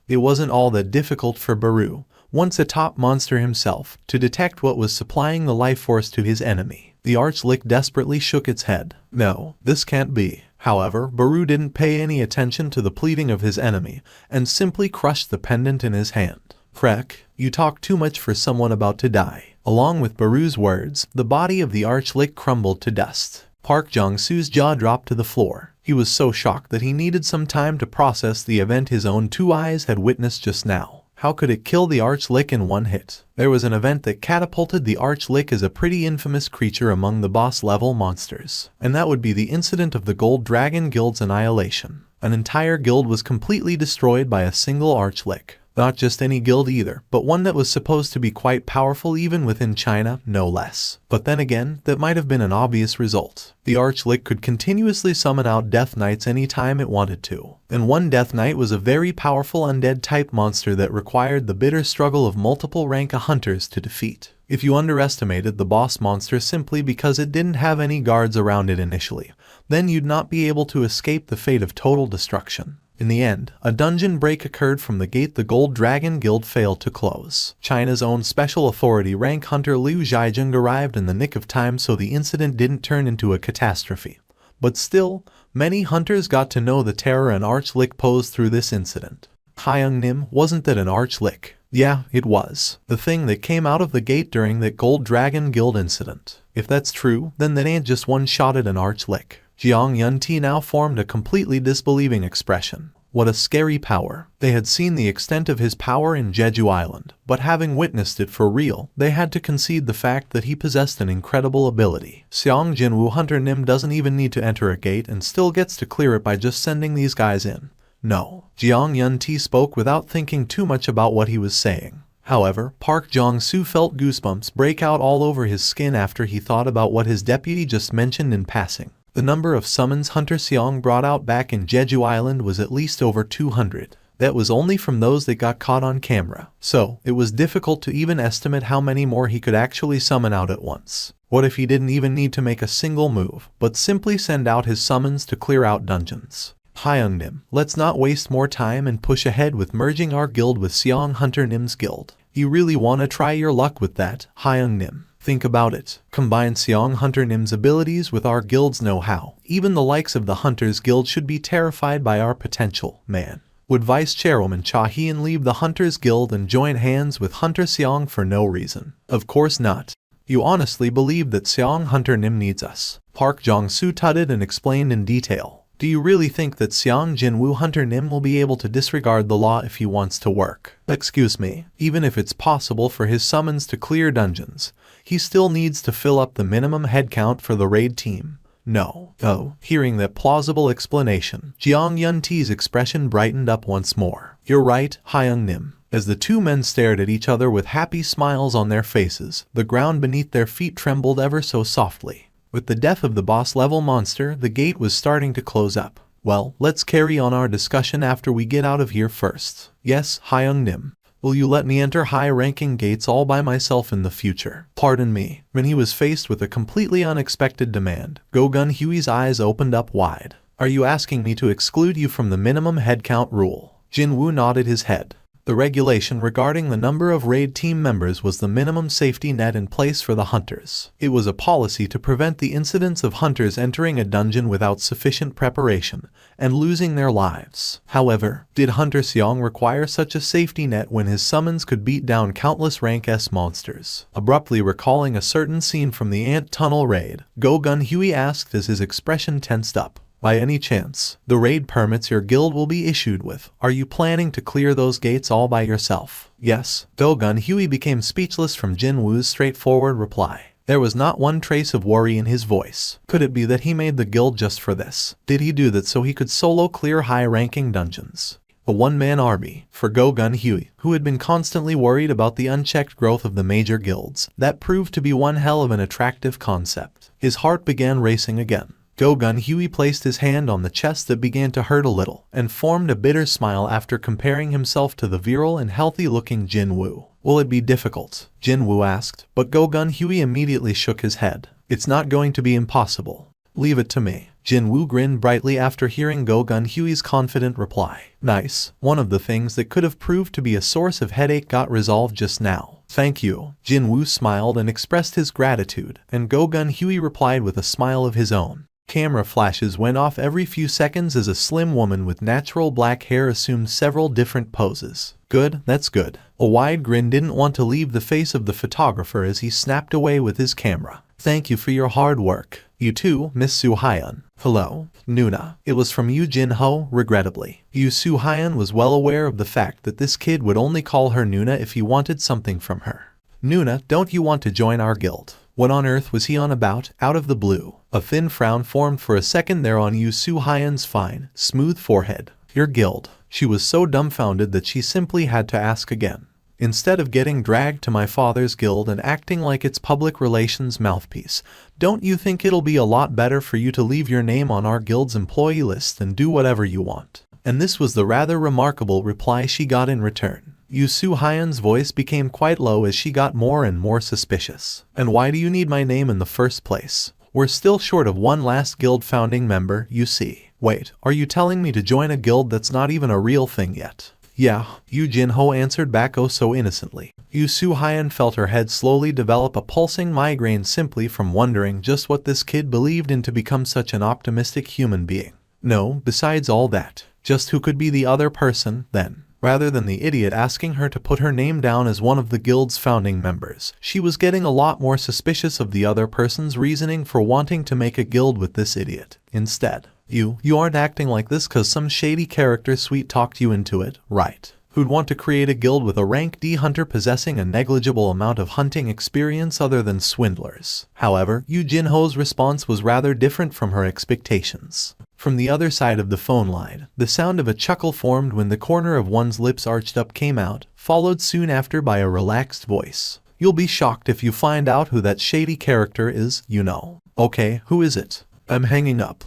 It wasn't all that difficult for Baru, once a top monster himself, to detect what was supplying the life force to his enemy. The Archlick desperately shook its head. No, this can't be. However, Baru didn't pay any attention to the pleading of his enemy, and simply crushed the pendant in his hand. Krek, you talk too much for someone about to die. Along with Baru's words, the body of the Archlick crumbled to dust. Park Jong-soo's jaw dropped to the floor. He was so shocked that he needed some time to process the event his own two eyes had witnessed just now. How could it kill the Archlick in one hit? There was an event that catapulted the Archlick as a pretty infamous creature among the boss-level monsters. And that would be the incident of the Gold Dragon Guild's annihilation. An entire guild was completely destroyed by a single Archlick. Not just any guild either, but one that was supposed to be quite powerful even within China, no less. But then again, that might have been an obvious result. The Archlick could continuously summon out Death Knights anytime it wanted to. And one Death Knight was a very powerful undead-type monster that required the bitter struggle of multiple rank hunters to defeat. If you underestimated the boss monster simply because it didn't have any guards around it initially, then you'd not be able to escape the fate of total destruction. In the end, a dungeon break occurred from the gate the Gold Dragon Guild failed to close. China's own special authority rank hunter Liu Zhaijing arrived in the nick of time so the incident didn't turn into a catastrophe. But still, many hunters got to know the terror an Archlick posed through this incident. Hyung Nim, wasn't that an Archlick? Yeah, it was. The thing that came out of the gate during that Gold Dragon Guild incident. If that's true, then that ain't just one shot at an Archlick. Jiang Yunti now formed a completely disbelieving expression. What a scary power. They had seen the extent of his power in Jeju Island, but having witnessed it for real, they had to concede the fact that he possessed an incredible ability. Seong Jinwoo Hunter Nim doesn't even need to enter a gate and still gets to clear it by just sending these guys in. No. Jiang Yunti spoke without thinking too much about what he was saying. However, Park Jong-soo felt goosebumps break out all over his skin after he thought about what his deputy just mentioned in passing. The number of summons Hunter Seong brought out back in Jeju Island was at least over 200. That was only from those that got caught on camera. So, it was difficult to even estimate how many more he could actually summon out at once. What if he didn't even need to make a single move, but simply send out his summons to clear out dungeons? Hyung Nim, let's not waste more time and push ahead with merging our guild with Seong Hunter Nim's guild. You really want to try your luck with that, Hyung Nim? Think about it. Combine Seong Hunter Nim's abilities with our guild's know-how. Even the likes of the Hunters Guild should be terrified by our potential, man. Would Vice Chairwoman Cha Hyun leave the Hunters Guild and join hands with Hunter Seong for no reason? Of course not. You honestly believe that Seong Hunter Nim needs us? Park Jong-soo tutted and explained in detail. Do you really think that Seong Jinwoo Hunter Nim will be able to disregard the law if he wants to work? Excuse me, even if it's possible for his summons to clear dungeons, he still needs to fill up the minimum headcount for the raid team. No. Oh, hearing that plausible explanation, Jiang Yunti's expression brightened up once more. You're right, Hyung Nim. As the two men stared at each other with happy smiles on their faces, the ground beneath their feet trembled ever so softly. With the death of the boss-level monster, the gate was starting to close up. Well, let's carry on our discussion after we get out of here first. Yes, Hyung Nim. Will you let me enter high-ranking gates all by myself in the future? Pardon me. When he was faced with a completely unexpected demand, Go Gun Huey's eyes opened up wide. Are you asking me to exclude you from the minimum headcount rule? Jinwoo nodded his head. The regulation regarding the number of raid team members was the minimum safety net in place for the hunters. It was a policy to prevent the incidents of hunters entering a dungeon without sufficient preparation and losing their lives. However, did Hunter Seong require such a safety net when his summons could beat down countless rank S monsters? Abruptly recalling a certain scene from the Ant Tunnel raid, Go Gun Huey asked as his expression tensed up. By any chance, the raid permits your guild will be issued with, are you planning to clear those gates all by yourself? Yes. Go Gun Huey became speechless from Jinwoo's straightforward reply. There was not one trace of worry in his voice. Could it be that he made the guild just for this? Did he do that so he could solo clear high-ranking dungeons? A one-man army, for Go Gun Huey, who had been constantly worried about the unchecked growth of the major guilds, that proved to be one hell of an attractive concept. His heart began racing again. Go Gun Huey placed his hand on the chest that began to hurt a little, and formed a bitter smile after comparing himself to the virile and healthy-looking Jinwoo. Will it be difficult? Jinwoo asked, but Go Gun Huey immediately shook his head. It's not going to be impossible. Leave it to me. Jinwoo grinned brightly after hearing Go Gun-hui's confident reply. Nice. One of the things that could have proved to be a source of headache got resolved just now. Thank you. Jinwoo smiled and expressed his gratitude, and Go Gun-hui replied with a smile of his own. Camera flashes went off every few seconds as a slim woman with natural black hair assumed several different poses. Good, that's good. A wide grin didn't want to leave the face of the photographer as he snapped away with his camera. Thank you for your hard work. You too, Miss Soo-hyun. Hello, Nuna. It was from Yoo Jin-ho, regrettably. Yoo Soo-hyun was well aware of the fact that this kid would only call her Nuna if he wanted something from her. Nuna, don't you want to join our guild? What on earth was he on about, out of the blue? A thin frown formed for a second there on Yoo Soo-hyun's fine, smooth forehead. Your guild. She was so dumbfounded that she simply had to ask again. Instead of getting dragged to my father's guild and acting like its public relations mouthpiece, don't you think it'll be a lot better for you to leave your name on our guild's employee list and do whatever you want? And this was the rather remarkable reply she got in return. Yoo Soo-hyun's voice became quite low as she got more and more suspicious. And why do you need my name in the first place? We're still short of one last guild founding member, you see. Wait, are you telling me to join a guild that's not even a real thing yet? Yeah, Yoo Jin-ho answered back oh so innocently. Yoo Soo-hyun felt her head slowly develop a pulsing migraine simply from wondering just what this kid believed in to become such an optimistic human being. No, besides all that, just who could be the other person, then? Rather than the idiot asking her to put her name down as one of the guild's founding members, she was getting a lot more suspicious of the other person's reasoning for wanting to make a guild with this idiot. Instead, you aren't acting like this cause some shady character sweet-talked you into it, right? Who'd want to create a guild with a rank D hunter possessing a negligible amount of hunting experience other than swindlers? However, Yoo Jin-ho's response was rather different from her expectations. From the other side of the phone line, the sound of a chuckle formed when the corner of one's lips arched up came out, followed soon after by a relaxed voice. You'll be shocked if you find out who that shady character is, you know. Okay, who is it? I'm hanging up.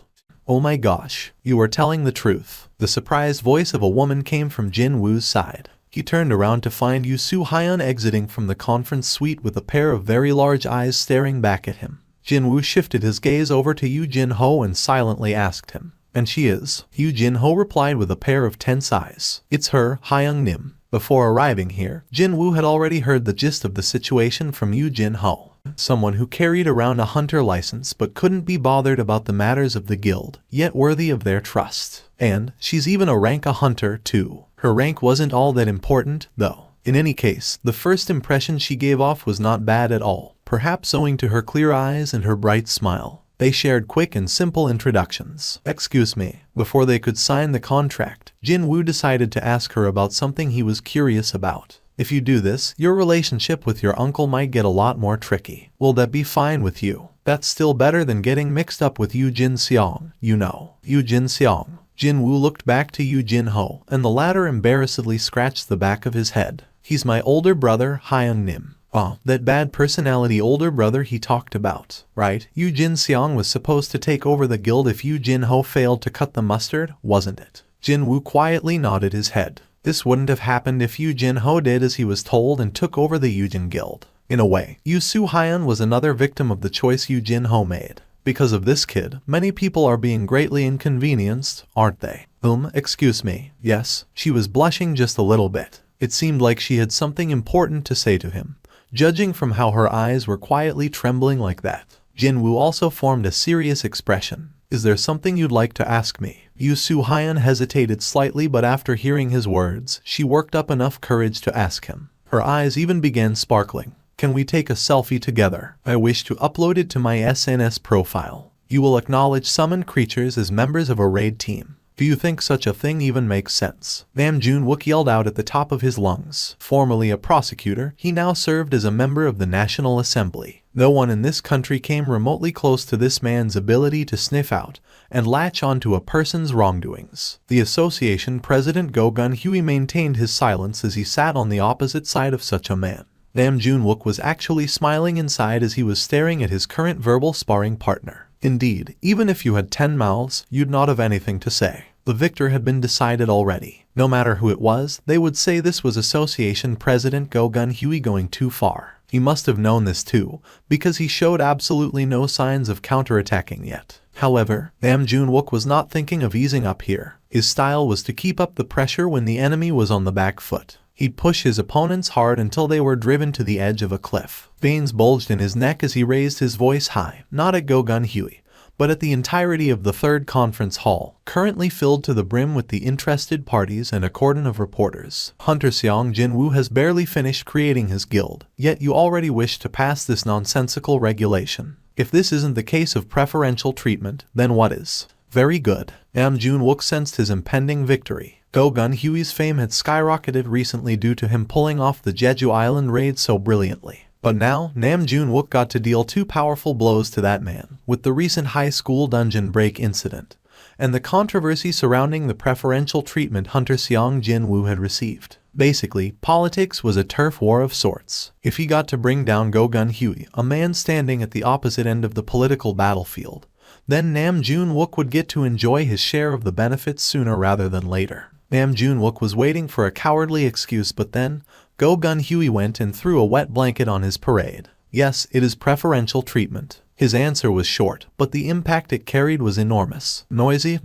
Oh my gosh, you are telling the truth. The surprised voice of a woman came from Jinwoo's side. He turned around to find Yoo Soo-hyun exiting from the conference suite with a pair of very large eyes staring back at him. Jinwoo shifted his gaze over to Yoo Jin-ho and silently asked him. And she is? Yoo Jin-ho replied with a pair of tense eyes. It's her, Hyung-nim. Before arriving here, Jinwoo had already heard the gist of the situation from Yoo Jin-ho. Someone who carried around a hunter license but couldn't be bothered about the matters of the guild, yet worthy of their trust. And she's even a rank a hunter too. Her rank wasn't all that important, though. In any case, the first impression she gave off was not bad at all, perhaps owing to her clear eyes and her bright smile. They shared quick and simple introductions. Excuse me. Before they could sign the contract, Jinwoo decided to ask her about something he was curious about. If you do this, your relationship with your uncle might get a lot more tricky. Will that be fine with you? That's still better than getting mixed up with Yoo Jin-seong, you know. Yoo Jin-seong. Jinwoo looked back to Yoo Jin-ho, and the latter embarrassedly scratched the back of his head. He's my older brother, Hyung-nim. Oh, that bad personality older brother he talked about, right? Yoo Jin-seong was supposed to take over the guild if Yoo Jin-ho failed to cut the mustard, wasn't it? Jinwoo quietly nodded his head. This wouldn't have happened if Yoo Jin-ho did as he was told and took over the Yoojin Guild. In a way, Yoo Soo-hyun was another victim of the choice Yoo Jin-ho made. Because of this kid, many people are being greatly inconvenienced, aren't they? Excuse me. Yes, she was blushing just a little bit. It seemed like she had something important to say to him, judging from how her eyes were quietly trembling like that. Jinwoo also formed a serious expression. Is there something you'd like to ask me? Yoo Soo-hyun hesitated slightly, but after hearing his words, she worked up enough courage to ask him. Her eyes even began sparkling. Can we take a selfie together? I wish to upload it to my SNS profile. You will acknowledge summoned creatures as members of a raid team. Do you think such a thing even makes sense? Nam Junwook yelled out at the top of his lungs. Formerly a prosecutor, he now served as a member of the National Assembly. No one in this country came remotely close to this man's ability to sniff out and latch onto a person's wrongdoings. The association president Go Gun-hui maintained his silence as he sat on the opposite side of such a man. Nam Junwook was actually smiling inside as he was staring at his current verbal sparring partner. Indeed, even if you had 10 mouths, you'd not have anything to say. The victor had been decided already. No matter who it was, they would say this was Association President Go Gun-hui going too far. He must have known this too, because he showed absolutely no signs of counterattacking yet. However, Nam Junwook was not thinking of easing up here. His style was to keep up the pressure when the enemy was on the back foot. He'd push his opponents hard until they were driven to the edge of a cliff. Veins bulged in his neck as he raised his voice high, not at Go-Gun Huey, but at the entirety of the third conference hall, currently filled to the brim with the interested parties and a cordon of reporters. Hunter Seong Jinwoo has barely finished creating his guild, yet you already wish to pass this nonsensical regulation. If this isn't the case of preferential treatment, then what is? Very good. Nam Junwook sensed his impending victory. Go-Gun Huey's fame had skyrocketed recently due to him pulling off the Jeju Island raid so brilliantly. But now, Nam Junwook got to deal two powerful blows to that man, with the recent high school dungeon break incident, and the controversy surrounding the preferential treatment Hunter Seong Jinwoo had received. Basically, politics was a turf war of sorts. If he got to bring down Go-Gun Huey, a man standing at the opposite end of the political battlefield, then Nam Junwook would get to enjoy his share of the benefits sooner rather than later. Nam Junwook was waiting for a cowardly excuse, but then Go-Gun Huey went and threw a wet blanket on his parade. Yes, it is preferential treatment. His answer was short, but the impact it carried was enormous. Noisy.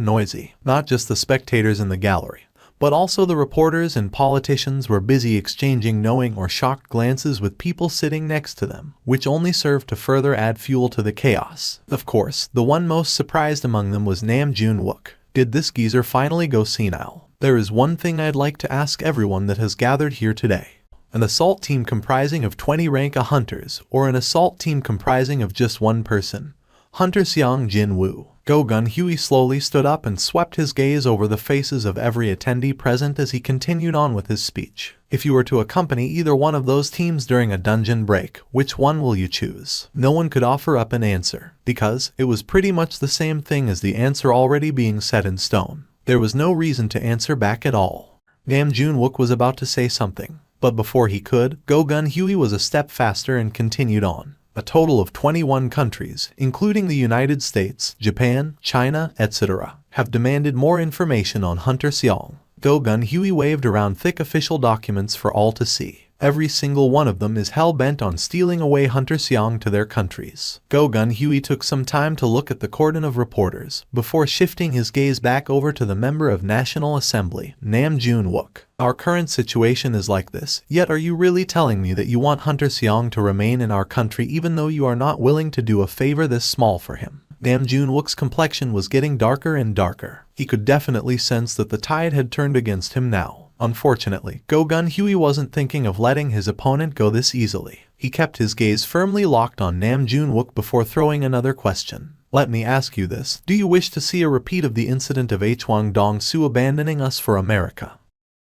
Not just the spectators in the gallery, but also the reporters and politicians were busy exchanging knowing or shocked glances with people sitting next to them, which only served to further add fuel to the chaos. Of course, the one most surprised among them was Nam Junwook. Did this geezer finally go senile? There is one thing I'd like to ask everyone that has gathered here today. An assault team comprising of 20 rank A hunters, or an assault team comprising of just one person? Hunter Seong Jinwoo. Go-Gun Huey slowly stood up and swept his gaze over the faces of every attendee present as he continued on with his speech. If you were to accompany either one of those teams during a dungeon break, which one will you choose? No one could offer up an answer, because it was pretty much the same thing as the answer already being set in stone. There was no reason to answer back at all. Nam Junwook was about to say something, but before he could, Go-Gun Huey was a step faster and continued on. A total of 21 countries, including the United States, Japan, China, etc., have demanded more information on Hunter Seong. Go-Gun Huey waved around thick official documents for all to see. Every single one of them is hell-bent on stealing away Hunter Seong to their countries. Go-Gun Huey took some time to look at the cordon of reporters, before shifting his gaze back over to the member of National Assembly, Nam Junwook. Our current situation is like this, yet are you really telling me that you want Hunter Seong to remain in our country even though you are not willing to do a favor this small for him? Nam Junwook's complexion was getting darker and darker. He could definitely sense that the tide had turned against him now. Unfortunately, Go-Gun Huey wasn't thinking of letting his opponent go this easily. He kept his gaze firmly locked on Nam Junwook before throwing another question. Let me ask you this. Do you wish to see a repeat of the incident of Hwang Dong-soo abandoning us for America?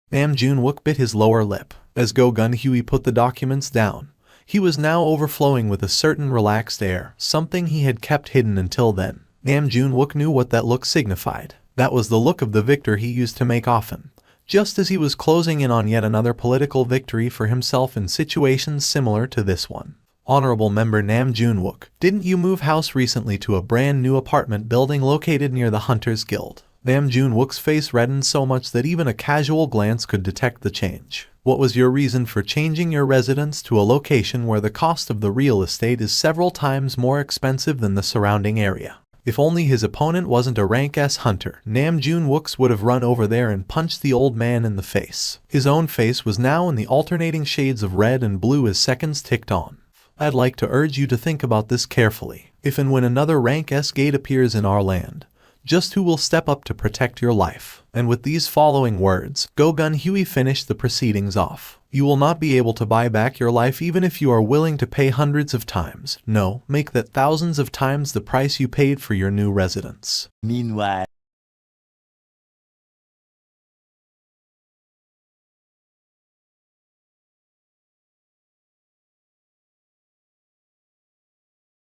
Nam Junwook bit his lower lip. As Go-Gun Huey put the documents down, he was now overflowing with a certain relaxed air, something he had kept hidden until then. Nam Junwook knew what that look signified. That was the look of the victor he used to make often, just as he was closing in on yet another political victory for himself in situations similar to this one. Honorable Member Nam Junwook, didn't you move house recently to a brand new apartment building located near the Hunters Guild? Nam Junwook's face reddened so much that even a casual glance could detect the change. What was your reason for changing your residence to a location where the cost of the real estate is several times more expensive than the surrounding area? If only his opponent wasn't a rank S hunter, Nam Junwook would have run over there and punched the old man in the face. His own face was now in the alternating shades of red and blue as seconds ticked on. I'd like to urge you to think about this carefully. If and when another rank S gate appears in our land, just who will step up to protect your life? And with these following words, Go-Gun Huey finished the proceedings off. You will not be able to buy back your life even if you are willing to pay hundreds of times. No, make that thousands of times the price you paid for your new residence. Meanwhile,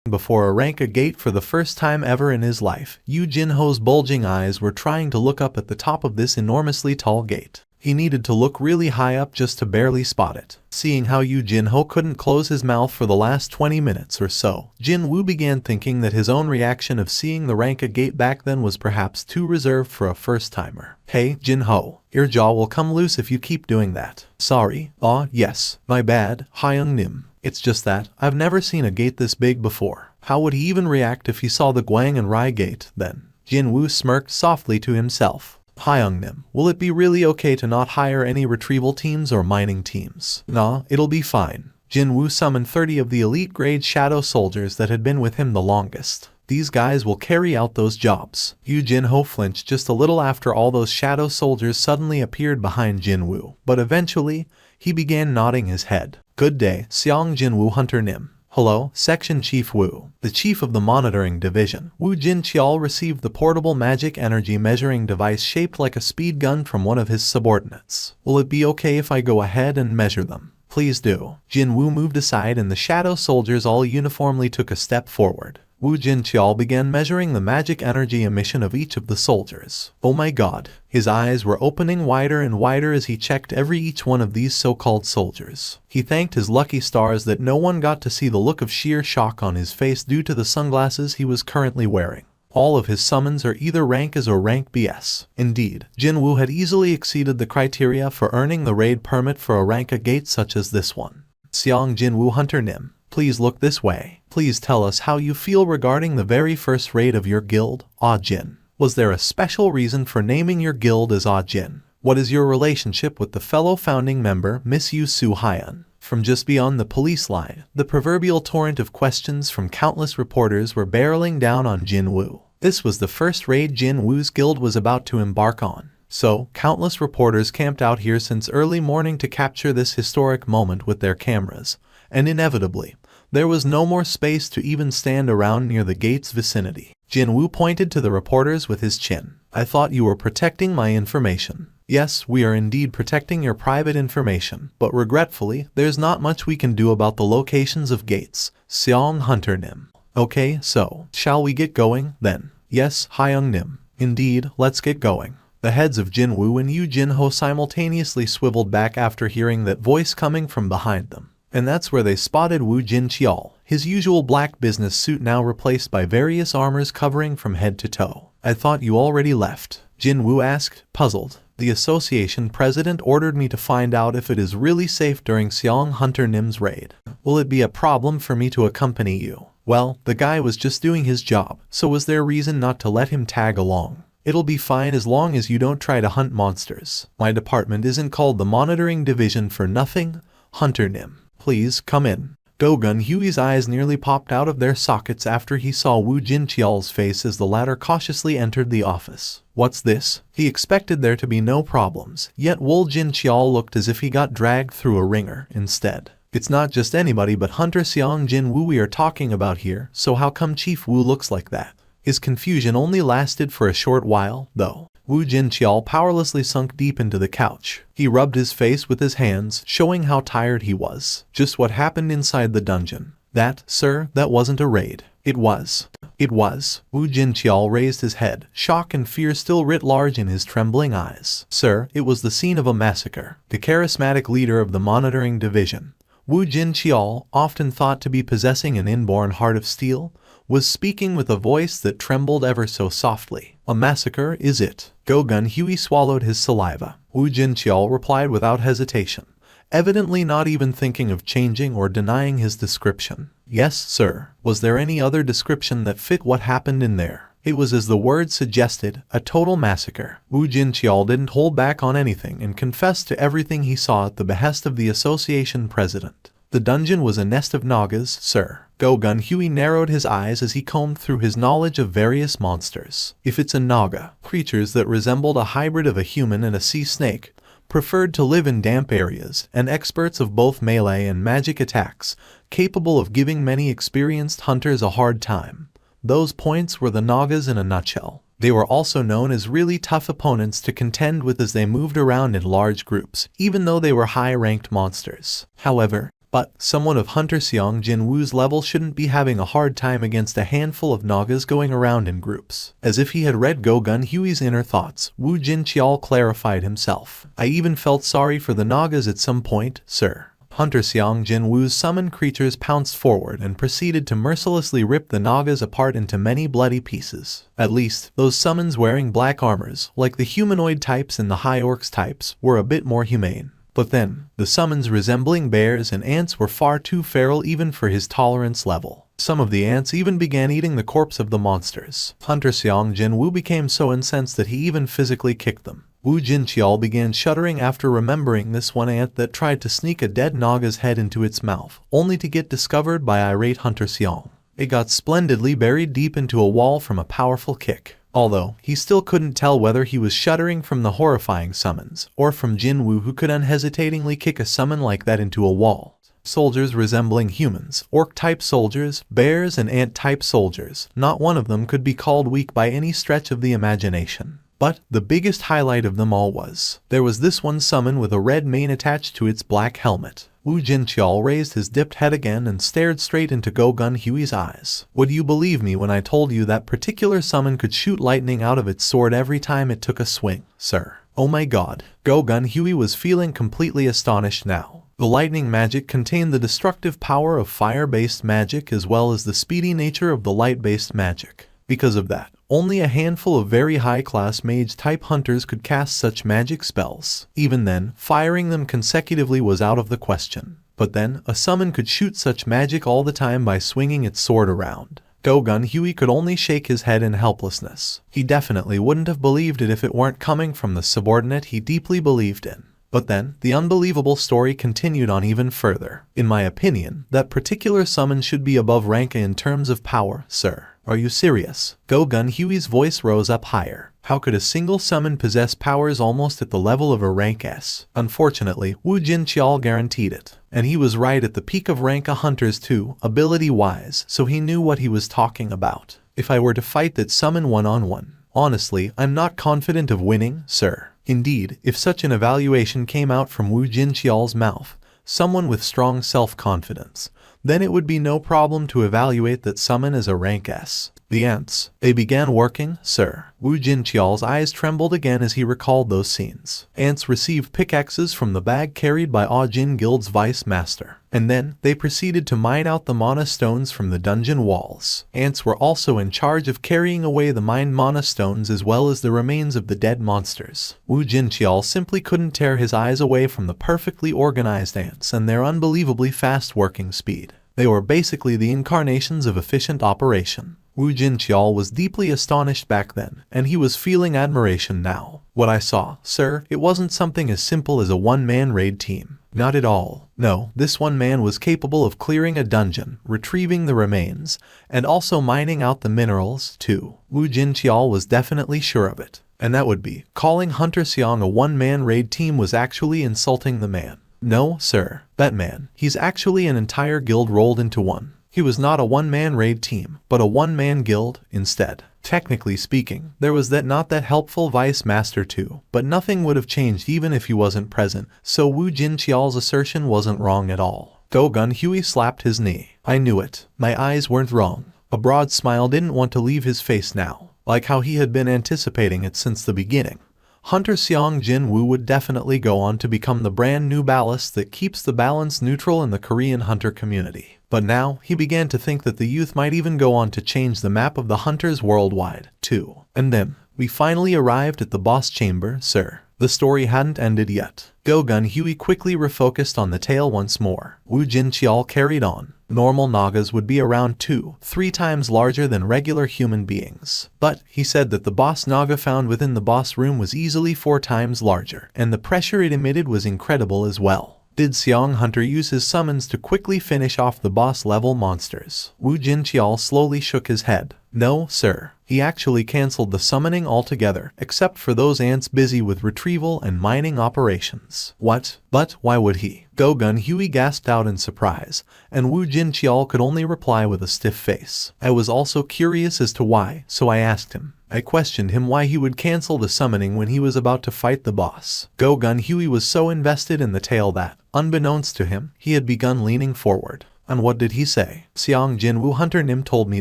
Before a rank A gate for the first time ever in his life, Yu Jinho's bulging eyes were trying to look up at the top of this enormously tall gate. He needed to look really high up just to barely spot it. Seeing how Yu Jinho couldn't close his mouth for the last 20 minutes or so, Jinwoo began thinking that his own reaction of seeing the rank A gate back then was perhaps too reserved for a first-timer. Hey, Jinho, your jaw will come loose if you keep doing that. Sorry. Yes, my bad, Hyung Nim. It's just that I've never seen a gate this big before. How would he even react if he saw the Guang and Rai gate, then? Jinwoo smirked softly to himself. Hyungnim, will it be really okay to not hire any retrieval teams or mining teams? Nah, it'll be fine. Jinwoo summoned 30 of the elite-grade shadow soldiers that had been with him the longest. These guys will carry out those jobs. Yu Jinho flinched just a little after all those shadow soldiers suddenly appeared behind Jinwoo, but eventually, he began nodding his head. Good day, Seong Jinwoo Hunter Nim. Hello, Section Chief Wu. The chief of the monitoring division, Wu Jinqiao, received the portable magic energy measuring device shaped like a speed gun from one of his subordinates. Will it be okay if I go ahead and measure them? Please do. Jinwoo moved aside and the shadow soldiers all uniformly took a step forward. Wu Jinqiao began measuring the magic energy emission of each of the soldiers. Oh my god. His eyes were opening wider and wider as he checked each one of these so-called soldiers. He thanked his lucky stars that no one got to see the look of sheer shock on his face due to the sunglasses he was currently wearing. All of his summons are either rank S or rank BS. Indeed, Jinwoo had easily exceeded the criteria for earning the raid permit for a rank A gate such as this one. Seong Jinwoo Hunter Nim. Please look this way. Please tell us how you feel regarding the very first raid of your guild, Ah Jin. Was there a special reason for naming your guild as Ah Jin? What is your relationship with the fellow founding member, Miss Yu Su Hyun? From just beyond the police line, the proverbial torrent of questions from countless reporters were barreling down on Jinwoo. This was the first raid Jinwoo's guild was about to embark on. So, countless reporters camped out here since early morning to capture this historic moment with their cameras. And inevitably, there was no more space to even stand around near the gate's vicinity. Jinwoo pointed to the reporters with his chin. I thought you were protecting my information. Yes, we are indeed protecting your private information, but regretfully, there's not much we can do about the locations of gates. Seong Hunter Nim. Okay, so, shall we get going, then? Yes, Hyung Nim. Indeed, let's get going. The heads of Jinwoo and Yu Jinho simultaneously swiveled back after hearing that voice coming from behind them. And that's where they spotted Wu Jinqiao, his usual black business suit now replaced by various armors covering from head to toe. I thought you already left, Jinwoo asked, puzzled. The association president ordered me to find out if it is really safe during Seong Hunter Nim's raid. Will it be a problem for me to accompany you? Well, the guy was just doing his job, so was there reason not to let him tag along? It'll be fine as long as you don't try to hunt monsters. My department isn't called the monitoring division for nothing, Hunter Nim. Please, come in. Go-Gun Huey's eyes nearly popped out of their sockets after he saw Wu Jinqiao's face as the latter cautiously entered the office. What's this? He expected there to be no problems, yet Wu Jinqiao looked as if he got dragged through a ringer instead. It's not just anybody but Hunter Seong Jinwoo we are talking about here, so how come Chief Wu looks like that? His confusion only lasted for a short while, though. Wu Jinqiao powerlessly sunk deep into the couch. He rubbed his face with his hands, showing how tired he was. Just what happened inside the dungeon. That, sir, that wasn't a raid. It was. It was. Wu Jinqiao raised his head, shock and fear still writ large in his trembling eyes. Sir, it was the scene of a massacre. The charismatic leader of the monitoring division, Wu Jinqiao, often thought to be possessing an inborn heart of steel, was speaking with a voice that trembled ever so softly. A massacre, is it? Go-Gun Huey swallowed his saliva. Wu Jinqiao replied without hesitation, evidently not even thinking of changing or denying his description. Yes, sir. Was there any other description that fit what happened in there? It was as the word suggested, a total massacre. Wu Jinqiao didn't hold back on anything and confessed to everything he saw at the behest of the association president. The dungeon was a nest of Nagas, sir. Go-Gun Huey narrowed his eyes as he combed through his knowledge of various monsters. If it's a Naga, creatures that resembled a hybrid of a human and a sea snake, preferred to live in damp areas, and experts of both melee and magic attacks, capable of giving many experienced hunters a hard time. Those points were the Nagas in a nutshell. They were also known as really tough opponents to contend with as they moved around in large groups, even though they were high-ranked monsters. However, someone of Hunter Seong Jinwoo's level shouldn't be having a hard time against a handful of Nagas going around in groups. As if he had read Go-Gun Huey's inner thoughts, Wu Jinqiao clarified himself. I even felt sorry for the Nagas at some point, sir. Hunter Seong Jinwoo's summoned creatures pounced forward and proceeded to mercilessly rip the Nagas apart into many bloody pieces. At least, those summons wearing black armors, like the humanoid types and the high orcs types, were a bit more humane. But then, the summons resembling bears and ants were far too feral even for his tolerance level. Some of the ants even began eating the corpse of the monsters. Hunter Seong Jinwoo became so incensed that he even physically kicked them. Wu Jinqiao began shuddering after remembering this one ant that tried to sneak a dead Naga's head into its mouth, only to get discovered by irate Hunter Seong. It got splendidly buried deep into a wall from a powerful kick. Although, he still couldn't tell whether he was shuddering from the horrifying summons, or from Jinwoo who could unhesitatingly kick a summon like that into a wall. Soldiers resembling humans, orc-type soldiers, bears and ant-type soldiers, not one of them could be called weak by any stretch of the imagination. But the biggest highlight of them all was, there was this one summon with a red mane attached to its black helmet. Wu Jinqiao raised his dipped head again and stared straight into Go Gun Hui's eyes. Would you believe me when I told you that particular summon could shoot lightning out of its sword every time it took a swing, sir? Oh my god. Go Gun Hui was feeling completely astonished now. The lightning magic contained the destructive power of fire-based magic as well as the speedy nature of the light-based magic. Because of that, only a handful of very high-class mage-type hunters could cast such magic spells. Even then, firing them consecutively was out of the question. But then, a summon could shoot such magic all the time by swinging its sword around. Go Gun Hui could only shake his head in helplessness. He definitely wouldn't have believed it if it weren't coming from the subordinate he deeply believed in. But then, the unbelievable story continued on even further. In my opinion, that particular summon should be above rank in terms of power, sir. Are you serious? Go Gun Hui's voice rose up higher. How could a single summon possess powers almost at the level of a rank S? Unfortunately, Wu Jinqiao guaranteed it. And he was right at the peak of rank A hunters too, ability-wise, so he knew what he was talking about. If I were to fight that summon one-on-one, honestly, I'm not confident of winning, sir. Indeed, if such an evaluation came out from Wu Jinqiao's mouth, someone with strong self-confidence, then it would be no problem to evaluate that summon as a rank S. The ants. They began working, sir. Wu Jinqiao's eyes trembled again as he recalled those scenes. Ants received pickaxes from the bag carried by Ah Jin Guild's vice master. And then, they proceeded to mine out the mana stones from the dungeon walls. Ants were also in charge of carrying away the mined mana stones as well as the remains of the dead monsters. Wu Jinqiao simply couldn't tear his eyes away from the perfectly organized ants and their unbelievably fast working speed. They were basically the incarnations of efficient operation. Wu Jinqiao was deeply astonished back then, and he was feeling admiration now. What I saw, sir, it wasn't something as simple as a one-man raid team. Not at all. No, this one man was capable of clearing a dungeon, retrieving the remains, and also mining out the minerals, too. Wu Jinqiao was definitely sure of it. And that would be, calling Hunter Seong a one-man raid team was actually insulting the man. No, sir, that man, he's actually an entire guild rolled into one. He was not a one-man raid team, but a one-man guild instead. Technically speaking, there was not that helpful vice master too, but nothing would have changed even if he wasn't present, so Wu Jinqiao's assertion wasn't wrong at all. Go Gun Hui slapped his knee. I knew it. My eyes weren't wrong. A broad smile didn't want to leave his face now, like how he had been anticipating it since the beginning. Hunter Seong Jinwoo would definitely go on to become the brand new ballast that keeps the balance neutral in the Korean hunter community. But now, he began to think that the youth might even go on to change the map of the hunters worldwide, too. And then, we finally arrived at the boss chamber, sir. The story hadn't ended yet. Go Gun Hui quickly refocused on the tale once more. Wu Jinqiao carried on. Normal Nagas would be around 2-3 times larger than regular human beings. But, he said that the boss Naga found within the boss room was easily 4 times larger, and the pressure it emitted was incredible as well. Did Seong Hunter use his summons to quickly finish off the boss-level monsters? Wu Jinqiao slowly shook his head. No, sir. He actually cancelled the summoning altogether, except for those ants busy with retrieval and mining operations. What? But why would he? Go Gun Hui gasped out in surprise, and Wu Jinqiao could only reply with a stiff face. I was also curious as to why, so I asked him. I questioned him why he would cancel the summoning when he was about to fight the boss. Go Gun Hui was so invested in the tale that, unbeknownst to him, he had begun leaning forward. And what did he say? Seong Jinwoo Hunter Nim told me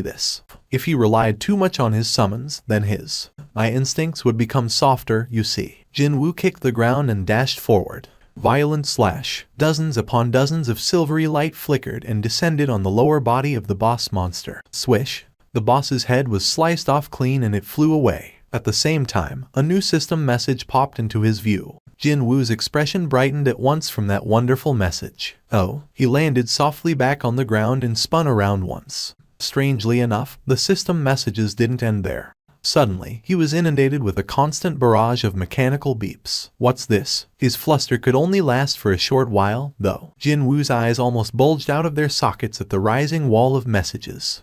this. If he relied too much on his summons, then my instincts would become softer, you see. Jinwoo kicked the ground and dashed forward. Violent slash. Dozens upon dozens of silvery light flickered and descended on the lower body of the boss monster. Swish. The boss's head was sliced off clean and it flew away. At the same time, a new system message popped into his view. Jinwoo's expression brightened at once from that wonderful message. Oh, he landed softly back on the ground and spun around once. Strangely enough, the system messages didn't end there. Suddenly, he was inundated with a constant barrage of mechanical beeps. What's this? His fluster could only last for a short while, though. Jinwoo's eyes almost bulged out of their sockets at the rising wall of messages.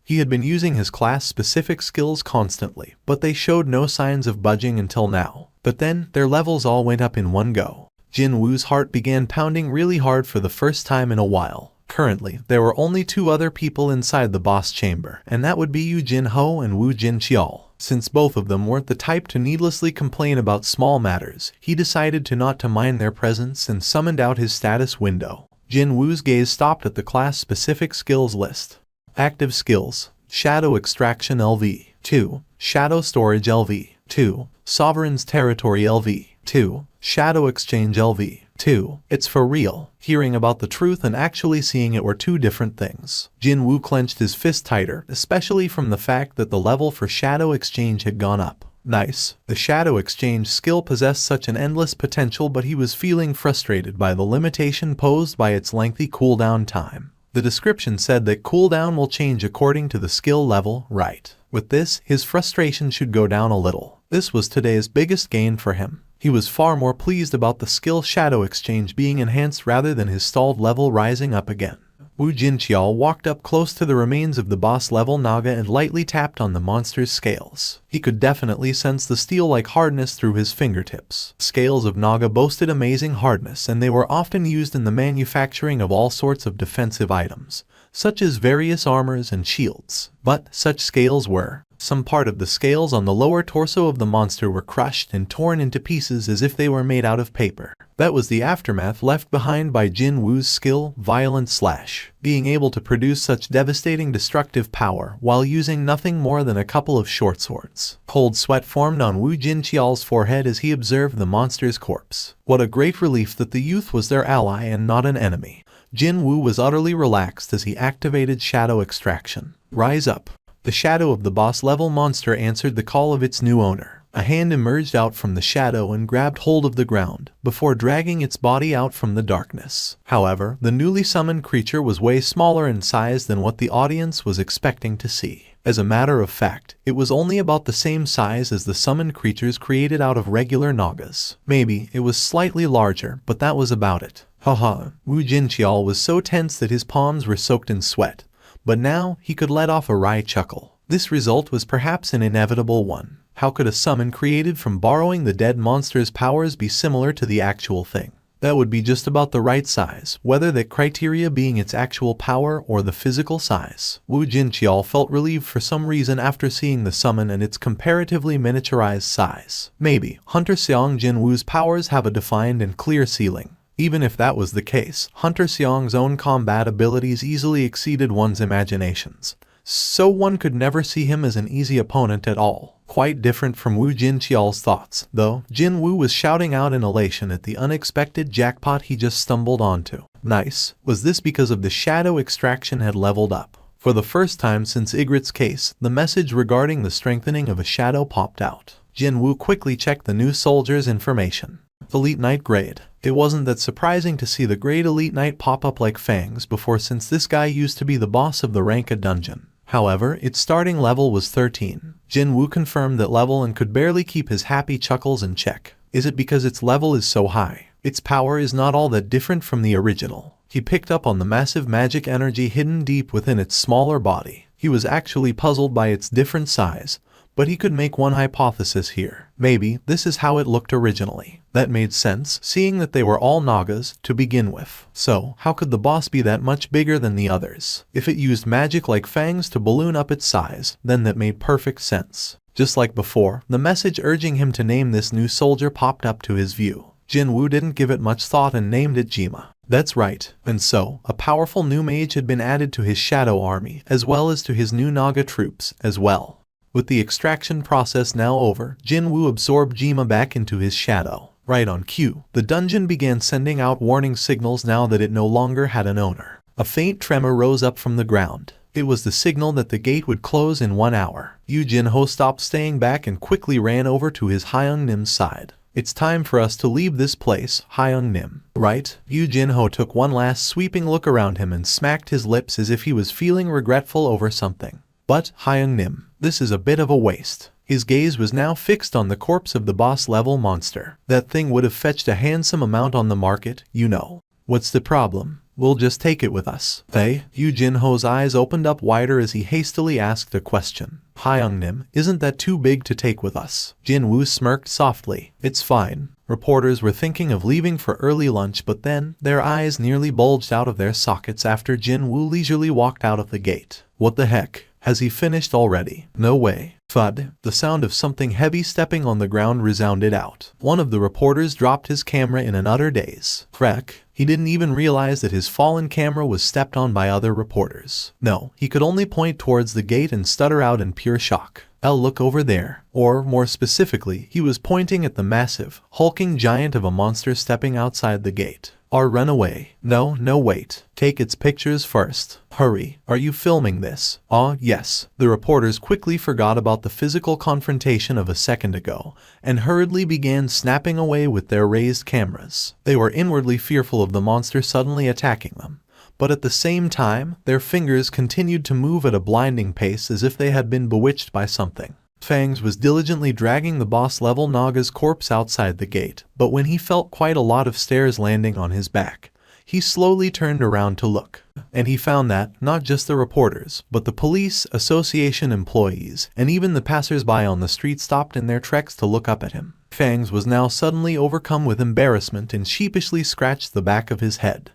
He had been using his class-specific skills constantly, but they showed no signs of budging until now. But then, their levels all went up in one go. Jinwoo's heart began pounding really hard for the first time in a while. Currently, there were only 2 other people inside the boss chamber, and that would be Yu Jinho and Wu Jinqiao. Since both of them weren't the type to needlessly complain about small matters, he decided to not to mind their presence and summoned out his status window. Jinwoo's gaze stopped at the class-specific skills list. Active skills: Shadow Extraction LV 2, Shadow Storage LV 2, Sovereign's Territory LV 2, Shadow Exchange LV 2. It's for real. Hearing about the truth and actually seeing it were 2 different things. Jinwoo clenched his fist tighter, especially from the fact that the level for Shadow Exchange had gone up. Nice. The Shadow Exchange skill possessed such an endless potential, but he was feeling frustrated by the limitation posed by its lengthy cooldown time. The description said that cooldown will change according to the skill level, right? With this, his frustration should go down a little. This was today's biggest gain for him. He was far more pleased about the skill Shadow Exchange being enhanced rather than his stalled level rising up again. Wu Jinqiao walked up close to the remains of the boss level Naga and lightly tapped on the monster's scales. He could definitely sense the steel-like hardness through his fingertips. Scales of Naga boasted amazing hardness, and they were often used in the manufacturing of all sorts of defensive items, such as various armors and shields. But such scales were. Some part of the scales on the lower torso of the monster were crushed and torn into pieces as if they were made out of paper. That was the aftermath left behind by Jinwoo's skill, Violent Slash. Being able to produce such devastating destructive power while using nothing more than a couple of short swords. Cold sweat formed on Wu Jinqiao's forehead as he observed the monster's corpse. What a great relief that the youth was their ally and not an enemy. Jinwoo was utterly relaxed as he activated Shadow Extraction. Rise up. The shadow of the boss-level monster answered the call of its new owner. A hand emerged out from the shadow and grabbed hold of the ground, before dragging its body out from the darkness. However, the newly summoned creature was way smaller in size than what the audience was expecting to see. As a matter of fact, it was only about the same size as the summoned creatures created out of regular Nagas. Maybe it was slightly larger, but that was about it. Haha, Wu Jinqiao was so tense that his palms were soaked in sweat. But now, he could let off a wry chuckle. This result was perhaps an inevitable one. How could a summon created from borrowing the dead monster's powers be similar to the actual thing? That would be just about the right size, whether that criteria being its actual power or the physical size. Wu Jinqiao felt relieved for some reason after seeing the summon and its comparatively miniaturized size. Maybe, Hunter Seong Jinwoo's powers have a defined and clear ceiling. Even if that was the case, Hunter Seong's own combat abilities easily exceeded one's imaginations, so one could never see him as an easy opponent at all. Quite different from Wu Jinqiao's thoughts, though. Jinwoo was shouting out in elation at the unexpected jackpot he just stumbled onto. Nice. Was this because of the Shadow Extraction had leveled up? For the first time since Ygritte's case, the message regarding the strengthening of a shadow popped out. Jinwoo quickly checked the new soldier's information. Elite Knight grade. It wasn't that surprising to see the grade Elite Knight pop up like fangs before, since this guy used to be the boss of the Ranka dungeon. However, its starting level was 13. Jinwoo confirmed that level and could barely keep his happy chuckles in check. Is it because its level is so high? Its power is not all that different from the original. He picked up on the massive magic energy hidden deep within its smaller body. He was actually puzzled by its different size, but he could make one hypothesis here. Maybe this is how it looked originally. That made sense, seeing that they were all Nagas to begin with. So, how could the boss be that much bigger than the others? If it used magic like fangs to balloon up its size, then that made perfect sense. Just like before, the message urging him to name this new soldier popped up to his view. Jinwoo didn't give it much thought and named it Jima. That's right. And so, a powerful new mage had been added to his shadow army, as well as to his new Naga troops, as well. With the extraction process now over, Jinwoo absorbed Jima back into his shadow. Right on cue, the dungeon began sending out warning signals now that it no longer had an owner. A faint tremor rose up from the ground. It was the signal that the gate would close in 1 hour. Yu Jinho stopped staying back and quickly ran over to his Hyung-nim's side. It's time for us to leave this place, Hyung-nim. Right? Yu Jinho took one last sweeping look around him and smacked his lips as if he was feeling regretful over something. But, Hyung-nim, this is a bit of a waste. His gaze was now fixed on the corpse of the boss-level monster. That thing would have fetched a handsome amount on the market, you know. What's the problem? We'll just take it with us. Hey? Yu Jinho's eyes opened up wider as he hastily asked a question. Hyung-nim, isn't that too big to take with us? Jinwoo smirked softly. It's fine. Reporters were thinking of leaving for early lunch, but then their eyes nearly bulged out of their sockets after Jinwoo leisurely walked out of the gate. What the heck? Has he finished already? No way. Thud. The sound of something heavy stepping on the ground resounded out. One of the reporters dropped his camera in an utter daze. Crack. He didn't even realize that his fallen camera was stepped on by other reporters. No, he could only point towards the gate and stutter out in pure shock. Look over there. Or, more specifically, he was pointing at the massive, hulking giant of a monster stepping outside the gate. Or run away. No, wait. Take its pictures first. Hurry. Are you filming this? Yes. The reporters quickly forgot about the physical confrontation of a second ago, and hurriedly began snapping away with their raised cameras. They were inwardly fearful of the monster suddenly attacking them. But at the same time, their fingers continued to move at a blinding pace as if they had been bewitched by something. Fangs was diligently dragging the boss-level Naga's corpse outside the gate, but when he felt quite a lot of stares landing on his back, he slowly turned around to look. And he found that, not just the reporters, but the police, association employees, and even the passers-by on the street stopped in their treks to look up at him. Fangs was now suddenly overcome with embarrassment and sheepishly scratched the back of his head.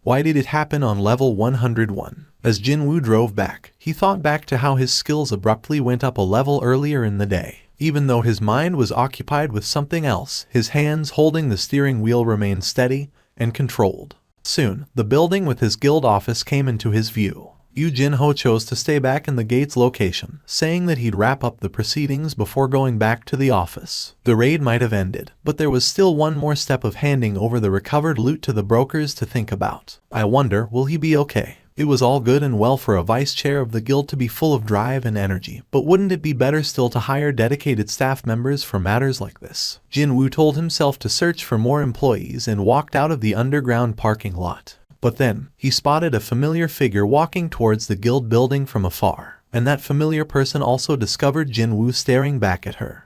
Why did it happen on level 101? As Jinwoo drove back, he thought back to how his skills abruptly went up a level earlier in the day. Even though his mind was occupied with something else, his hands holding the steering wheel remained steady and controlled. Soon, the building with his guild office came into his view. Yu Jinho chose to stay back in the gate's location, saying that he'd wrap up the proceedings before going back to the office. The raid might have ended, but there was still one more step of handing over the recovered loot to the brokers to think about. I wonder, will he be okay? It was all good and well for a vice chair of the guild to be full of drive and energy, but wouldn't it be better still to hire dedicated staff members for matters like this? Jinwoo told himself to search for more employees and walked out of the underground parking lot. But then, he spotted a familiar figure walking towards the guild building from afar, and that familiar person also discovered Jinwoo staring back at her.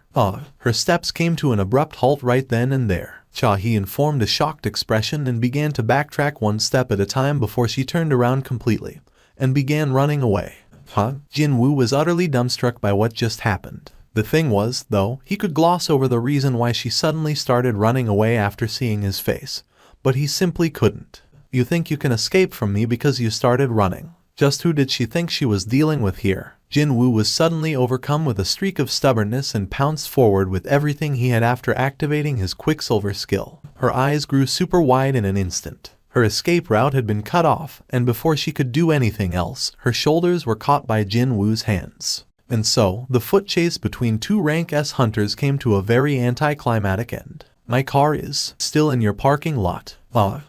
Her steps came to an abrupt halt right then and there. Cha-hee informed a shocked expression and began to backtrack one step at a time before she turned around completely, and began running away. Jinwoo was utterly dumbstruck by what just happened. The thing was, though, he could gloss over the reason why she suddenly started running away after seeing his face, but he simply couldn't. You think you can escape from me because you started running. Just who did she think she was dealing with here? Jinwoo was suddenly overcome with a streak of stubbornness and pounced forward with everything he had after activating his Quicksilver skill. Her eyes grew super wide in an instant. Her escape route had been cut off, and before she could do anything else, her shoulders were caught by Jinwoo's hands. And so, the foot chase between two rank S hunters came to a very anticlimactic end. My car is still in your parking lot.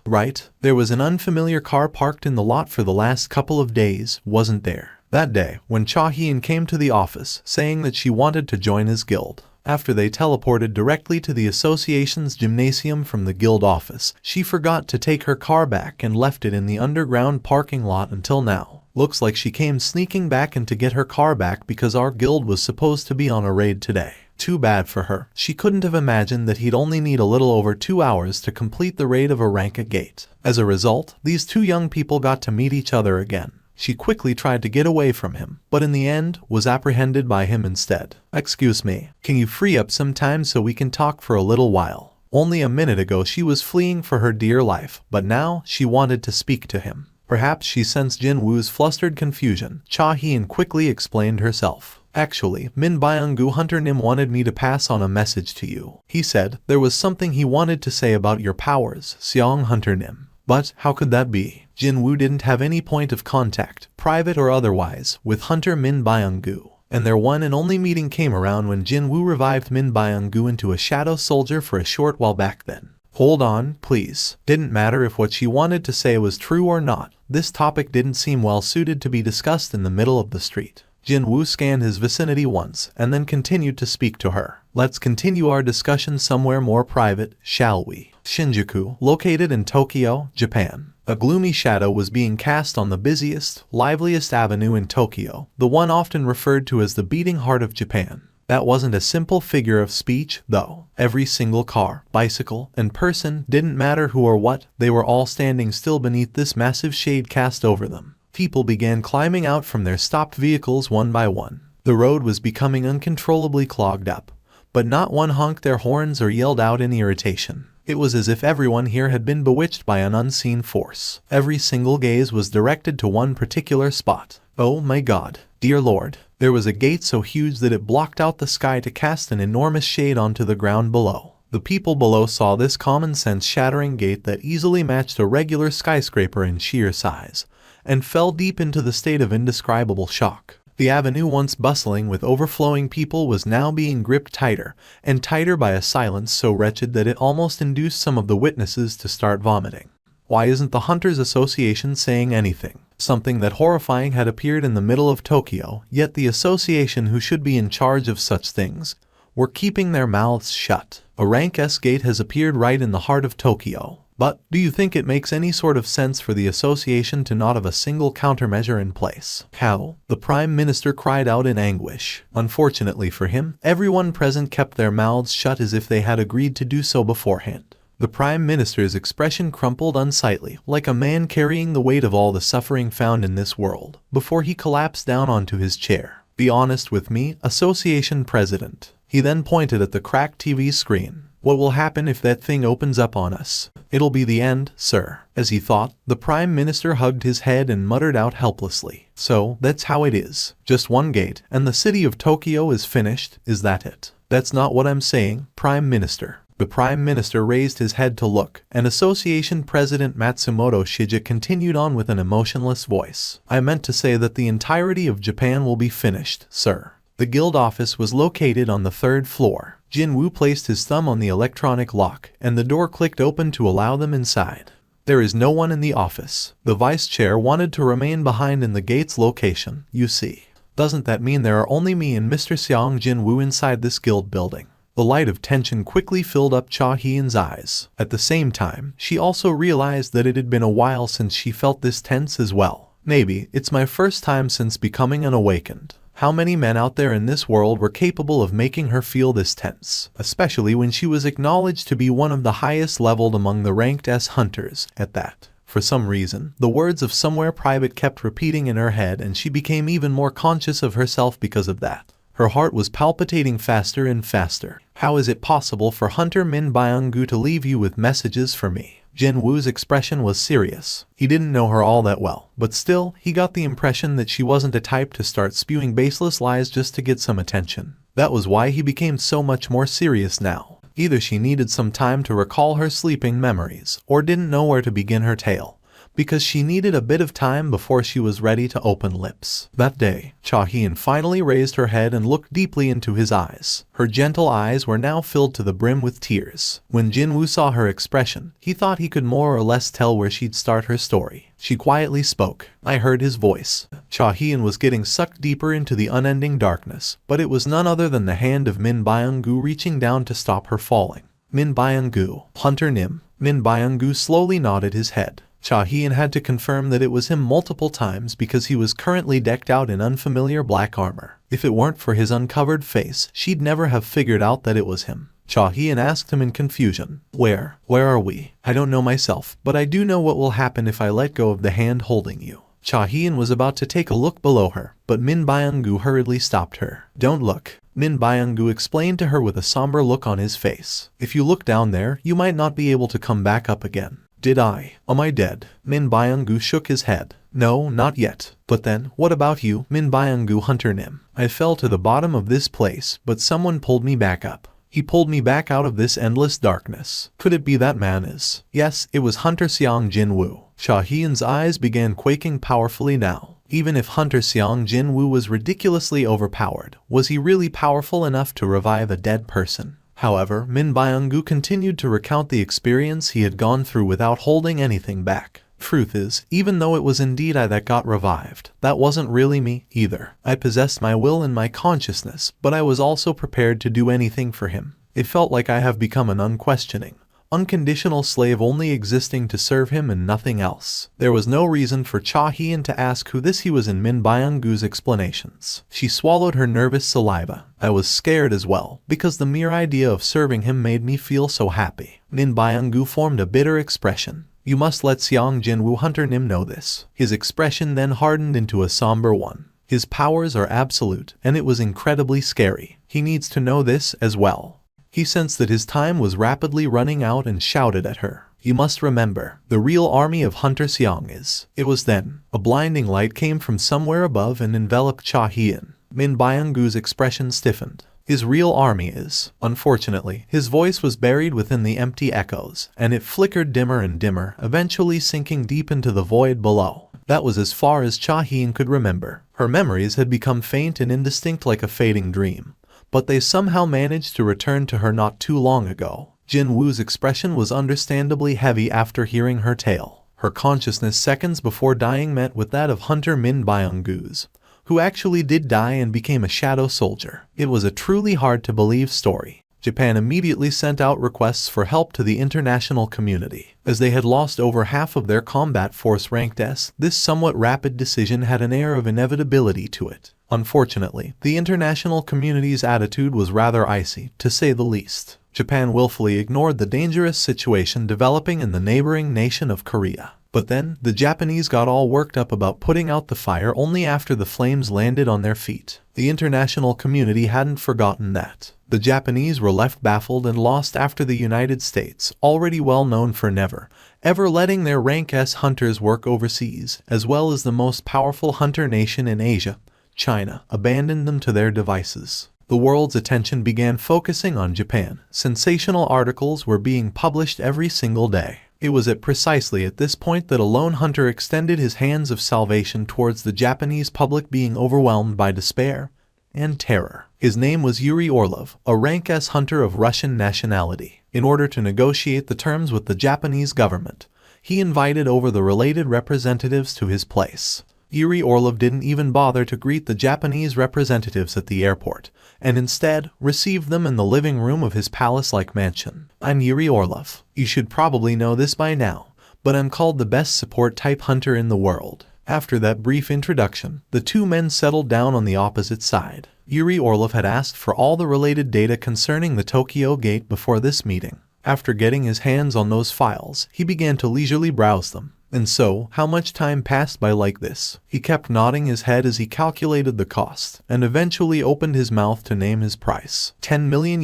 Right. There was an unfamiliar car parked in the lot for the last couple of days, wasn't there? That day, when Cha-hee came to the office, saying that she wanted to join his guild. After they teleported directly to the association's gymnasium from the guild office, she forgot to take her car back and left it in the underground parking lot until now. Looks like she came sneaking back in to get her car back because our guild was supposed to be on a raid today. Too bad for her. She couldn't have imagined that he'd only need a little over 2 hours to complete the raid of a rank gate. As a result, these two young people got to meet each other again. She quickly tried to get away from him, but in the end, was apprehended by him instead. Excuse me, can you free up some time so we can talk for a little while? Only a minute ago she was fleeing for her dear life, but now she wanted to speak to him. Perhaps she sensed Jinwoo's flustered confusion. Cha-hee quickly explained herself. Actually, Min Byung-gu Hunter Nim wanted me to pass on a message to you. He said there was something he wanted to say about your powers, Seong Hunter Nim. But how could that be? Jinwoo didn't have any point of contact, private or otherwise, with Hunter Min Byung-gu. And their one and only meeting came around when Jinwoo revived Min Byung-gu into a shadow soldier for a short while back then. Hold on, please. Didn't matter if what she wanted to say was true or not. This topic didn't seem well suited to be discussed in the middle of the street. Jinwoo scanned his vicinity once and then continued to speak to her. Let's continue our discussion somewhere more private, shall we? Shinjuku, located in Tokyo, Japan. A gloomy shadow was being cast on the busiest, liveliest avenue in Tokyo, the one often referred to as the beating heart of Japan. That wasn't a simple figure of speech, though. Every single car, bicycle, and person, didn't matter who or what, they were all standing still beneath this massive shade cast over them. People began climbing out from their stopped vehicles one by one. The road was becoming uncontrollably clogged up, but not one honked their horns or yelled out in irritation. It was as if everyone here had been bewitched by an unseen force. Every single gaze was directed to one particular spot. Oh my God, dear Lord. There was a gate so huge that it blocked out the sky to cast an enormous shade onto the ground below. The people below saw this common-sense shattering gate that easily matched a regular skyscraper in sheer size, and fell deep into the state of indescribable shock. The avenue, once bustling with overflowing people, was now being gripped tighter and tighter by a silence so wretched that it almost induced some of the witnesses to start vomiting. Why isn't the Hunters Association saying anything? Something that horrifying had appeared in the middle of Tokyo, yet the association, who should be in charge of such things, were keeping their mouths shut. A rank S gate has appeared right in the heart of Tokyo. But, do you think it makes any sort of sense for the association to not have a single countermeasure in place? How? The Prime Minister cried out in anguish. Unfortunately for him, everyone present kept their mouths shut as if they had agreed to do so beforehand. The Prime Minister's expression crumpled unsightly, like a man carrying the weight of all the suffering found in this world, before he collapsed down onto his chair. Be honest with me, Association President. He then pointed at the cracked TV screen. What will happen if that thing opens up on us? It'll be the end, sir. As he thought, the Prime Minister hugged his head and muttered out helplessly. So, that's how it is. Just one gate, and the city of Tokyo is finished, is that it? That's not what I'm saying, Prime Minister. The Prime Minister raised his head to look, and Association President Matsumoto Shija continued on with an emotionless voice. I meant to say that the entirety of Japan will be finished, sir. The guild office was located on the 3rd floor. Jinwoo placed his thumb on the electronic lock, and the door clicked open to allow them inside. There is no one in the office. The vice chair wanted to remain behind in the gate's location, you see. Doesn't that mean there are only me and Mr. Seong Jinwoo inside this guild building? The light of tension quickly filled up Cha Hyun's eyes. At the same time, she also realized that it had been a while since she felt this tense as well. Maybe it's my first time since becoming an awakened. How many men out there in this world were capable of making her feel this tense, especially when she was acknowledged to be one of the highest leveled among the ranked S hunters at that? For some reason, the words of somewhere private kept repeating in her head, and she became even more conscious of herself because of that. Her heart was palpitating faster and faster. How is it possible for Hunter Min Byung-gu to leave you with messages for me? Jinwoo's expression was serious. He didn't know her all that well, but still, he got the impression that she wasn't a type to start spewing baseless lies just to get some attention. That was why he became so much more serious now. Either she needed some time to recall her sleeping memories, or didn't know where to begin her tale, because she needed a bit of time before she was ready to open lips. That day, Cha Hyun finally raised her head and looked deeply into his eyes. Her gentle eyes were now filled to the brim with tears. When Jinwoo saw her expression, he thought he could more or less tell where she'd start her story. She quietly spoke. I heard his voice. Cha Hyun was getting sucked deeper into the unending darkness, but it was none other than the hand of Min Byung-gu reaching down to stop her falling. Min Byung-gu, Hunter Nim. Min Byung-gu slowly nodded his head. Cha Hyun had to confirm that it was him multiple times because he was currently decked out in unfamiliar black armor. If it weren't for his uncovered face, she'd never have figured out that it was him. Cha Hyun asked him in confusion. Where are we? I don't know myself, but I do know what will happen if I let go of the hand holding you. Cha Hyun was about to take a look below her, but Min Byung-gu hurriedly stopped her. Don't look. Min Byung-gu explained to her with a somber look on his face. If you look down there, you might not be able to come back up again. Did I? Am I dead? Min Byung-gu shook his head. No, not yet. But then, what about you, Min Byung-gu Hunter Nim? I fell to the bottom of this place, but someone pulled me back up. He pulled me back out of this endless darkness. Could it be that man is? Yes, it was Hunter Seong Jinwoo. Cha Hyun's eyes began quaking powerfully now. Even if Hunter Seong Jinwoo was ridiculously overpowered, was he really powerful enough to revive a dead person? However, Min Byung-gu continued to recount the experience he had gone through without holding anything back. Truth is, even though it was indeed I that got revived, that wasn't really me either. I possessed my will and my consciousness, but I was also prepared to do anything for him. It felt like I have become an unquestioning, unconditional slave only existing to serve him and nothing else. There was no reason for Cha Hien to ask who this he was in Min Byung-gu's explanations. She swallowed her nervous saliva. I was scared as well, because the mere idea of serving him made me feel so happy. Min Byung-gu formed a bitter expression. You must let Seong Jinwoo Hunter Nim know this. His expression then hardened into a somber one. His powers are absolute, and it was incredibly scary. He needs to know this as well. He sensed that his time was rapidly running out and shouted at her. You must remember, the real army of Hunter Seong is. It was then. A blinding light came from somewhere above and enveloped Cha Hien. Min Byung-gu's expression stiffened. His real army is. Unfortunately, his voice was buried within the empty echoes, and it flickered dimmer and dimmer, eventually sinking deep into the void below. That was as far as Cha Hien could remember. Her memories had become faint and indistinct like a fading dream, but they somehow managed to return to her not too long ago. Jinwoo's expression was understandably heavy after hearing her tale. Her consciousness seconds before dying met with that of Hunter Min Byung-gu's, who actually did die and became a shadow soldier. It was a truly hard-to-believe story. Japan immediately sent out requests for help to the international community. As they had lost over half of their combat force ranked S, this somewhat rapid decision had an air of inevitability to it. Unfortunately, the international community's attitude was rather icy, to say the least. Japan willfully ignored the dangerous situation developing in the neighboring nation of Korea. But then, the Japanese got all worked up about putting out the fire only after the flames landed on their feet. The international community hadn't forgotten that. The Japanese were left baffled and lost after the United States, already well known for never, ever letting their rank S hunters work overseas, as well as the most powerful hunter nation in Asia, China, abandoned them to their devices. The world's attention began focusing on Japan. Sensational articles were being published every single day. It was precisely at this point that a lone hunter extended his hands of salvation towards the Japanese public being overwhelmed by despair and terror. His name was Yuri Orlov, a rank S hunter of Russian nationality. In order to negotiate the terms with the Japanese government, he invited over the related representatives to his place. Yuri Orlov didn't even bother to greet the Japanese representatives at the airport, and instead received them in the living room of his palace-like mansion. I'm Yuri Orlov. You should probably know this by now, but I'm called the best support-type hunter in the world. After that brief introduction, the two men settled down on the opposite side. Yuri Orlov had asked for all the related data concerning the Tokyo Gate before this meeting. After getting his hands on those files, he began to leisurely browse them. And so, how much time passed by like this? He kept nodding his head as he calculated the cost, and eventually opened his mouth to name his price. $10 million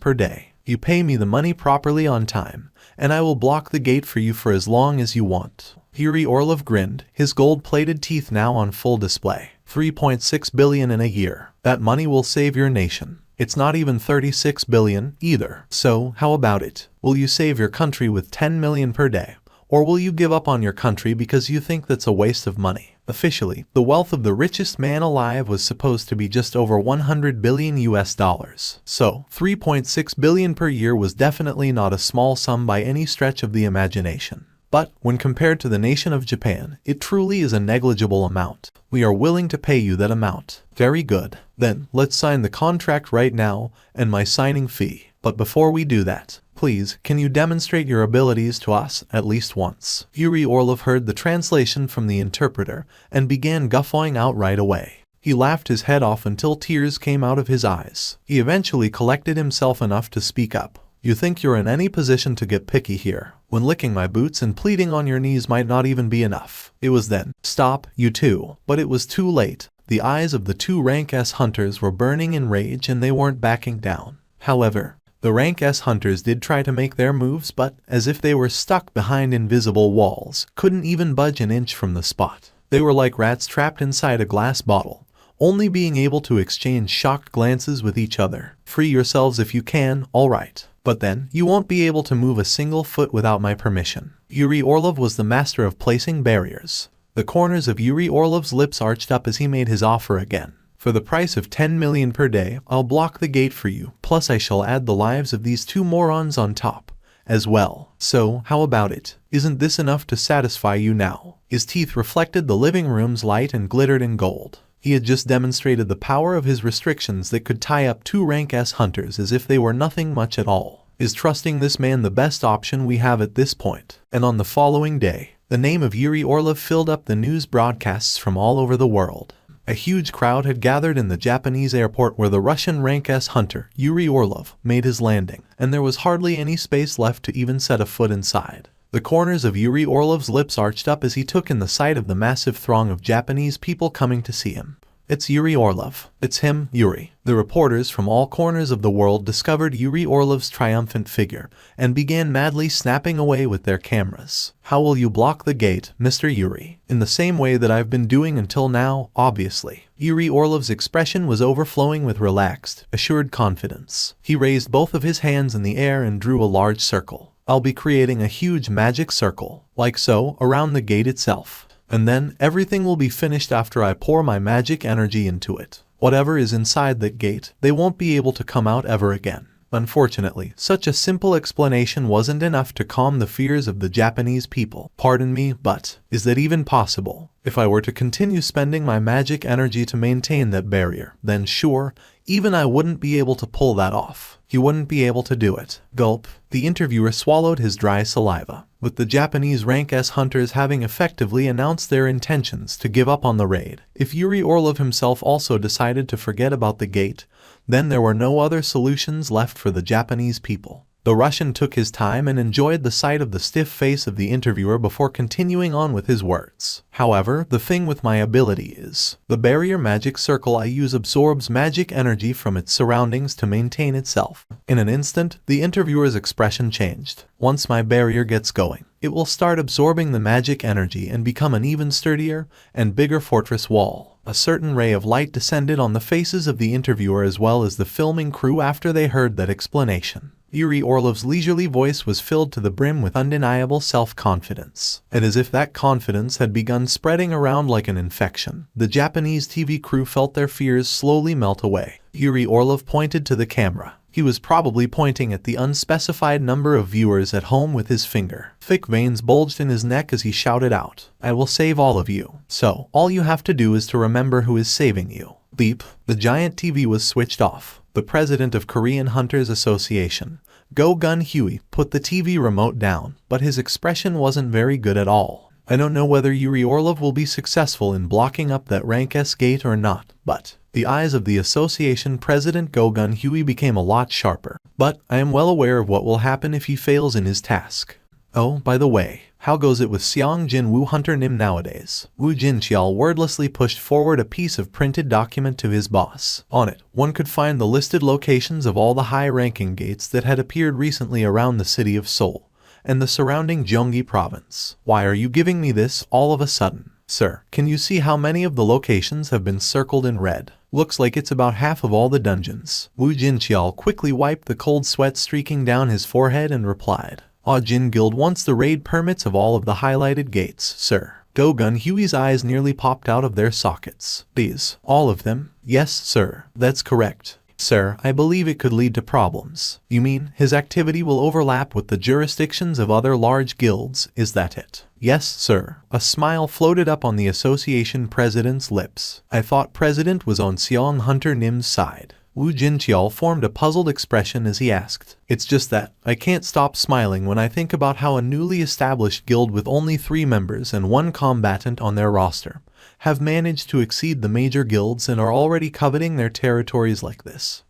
per day. You pay me the money properly on time, and I will block the gate for you for as long as you want. Yuri Orlov grinned, his gold-plated teeth now on full display. 3.6 billion in a year. That money will save your nation. It's not even 36 billion either. So, how about it? Will you save your country with 10 million per day? Or will you give up on your country because you think that's a waste of money? Officially, the wealth of the richest man alive was supposed to be just over 100 billion US dollars. So, 3.6 billion per year was definitely not a small sum by any stretch of the imagination. But, when compared to the nation of Japan, it truly is a negligible amount. We are willing to pay you that amount. Very good. Then, let's sign the contract right now, and my signing fee. But before we do that, please, can you demonstrate your abilities to us at least once? Yuri Orlov heard the translation from the interpreter and began guffawing out right away. He laughed his head off until tears came out of his eyes. He eventually collected himself enough to speak up. You think you're in any position to get picky here, when licking my boots and pleading on your knees might not even be enough. It was then. Stop, you two. But it was too late. The eyes of the two rank S hunters were burning in rage and they weren't backing down. However, the rank S hunters did try to make their moves, but, as if they were stuck behind invisible walls, couldn't even budge an inch from the spot. They were like rats trapped inside a glass bottle, only being able to exchange shocked glances with each other. Free yourselves if you can, alright. But then, you won't be able to move a single foot without my permission. Yuri Orlov was the master of placing barriers. The corners of Yuri Orlov's lips arched up as he made his offer again. For the price of 10 million per day, I'll block the gate for you, plus I shall add the lives of these two morons on top as well. So, how about it? Isn't this enough to satisfy you now? His teeth reflected the living room's light and glittered in gold. He had just demonstrated the power of his restrictions that could tie up 2 rank S hunters as if they were nothing much at all. Is trusting this man the best option we have at this point? And on the following day, the name of Yuri Orlov filled up the news broadcasts from all over the world. A huge crowd had gathered in the Japanese airport where the Russian rank S hunter, Yuri Orlov, made his landing, and there was hardly any space left to even set a foot inside. The corners of Yuri Orlov's lips arched up as he took in the sight of the massive throng of Japanese people coming to see him. It's Yuri Orlov. It's him, Yuri. The reporters from all corners of the world discovered Yuri Orlov's triumphant figure and began madly snapping away with their cameras. How will you block the gate, Mr. Yuri? In the same way that I've been doing until now, obviously. Yuri Orlov's expression was overflowing with relaxed, assured confidence. He raised both of his hands in the air and drew a large circle. I'll be creating a huge magic circle, like so, around the gate itself. And then, everything will be finished after I pour my magic energy into it. Whatever is inside that gate, they won't be able to come out ever again. Unfortunately, such a simple explanation wasn't enough to calm the fears of the Japanese people. Pardon me, but is that even possible? If I were to continue spending my magic energy to maintain that barrier, then sure, even I wouldn't be able to pull that off. You wouldn't be able to do it. Gulp. The interviewer swallowed his dry saliva. With the Japanese rank S hunters having effectively announced their intentions to give up on the raid, if Yuri Orlov himself also decided to forget about the gate, then there were no other solutions left for the Japanese people. The Russian took his time and enjoyed the sight of the stiff face of the interviewer before continuing on with his words. However, the thing with my ability is, the barrier magic circle I use absorbs magic energy from its surroundings to maintain itself. In an instant, the interviewer's expression changed. Once my barrier gets going, it will start absorbing the magic energy and become an even sturdier and bigger fortress wall. A certain ray of light descended on the faces of the interviewer as well as the filming crew after they heard that explanation. Yuri Orlov's leisurely voice was filled to the brim with undeniable self-confidence, and as if that confidence had begun spreading around like an infection, the Japanese TV crew felt their fears slowly melt away. Yuri Orlov pointed to the camera. He was probably pointing at the unspecified number of viewers at home with his finger. Thick veins bulged in his neck as he shouted out, "I will save all of you. So, all you have to do is to remember who is saving you." Beep. The giant TV was switched off. The president of Korean Hunters Association, Go Gun Huey, put the TV remote down, but his expression wasn't very good at all. I don't know whether Yuri Orlov will be successful in blocking up that rank S gate or not, but the eyes of the association president Go Gun Huey became a lot sharper. But I am well aware of what will happen if he fails in his task. Oh, by the way, how goes it with Seong Jinwoo Hunter Nim nowadays? Woo Jincheol wordlessly pushed forward a piece of printed document to his boss. On it, one could find the listed locations of all the high-ranking gates that had appeared recently around the city of Seoul and the surrounding Gyeonggi province. Why are you giving me this all of a sudden? Sir, can you see how many of the locations have been circled in red? Looks like it's about half of all the dungeons. Woo Jincheol quickly wiped the cold sweat streaking down his forehead and replied, Jin Guild wants the raid permits of all of the highlighted gates, sir. Go Gun Huey's eyes nearly popped out of their sockets. These, all of them? Yes, sir. That's correct. Sir, I believe it could lead to problems. You mean, his activity will overlap with the jurisdictions of other large guilds, is that it? Yes, sir. A smile floated up on the association president's lips. I thought president was on Seong Hunter Nim's side. Woo Jincheol formed a puzzled expression as he asked, "It's just that, I can't stop smiling when I think about how a newly established guild with only 3 members and 1 combatant on their roster have managed to exceed the major guilds and are already coveting their territories like this."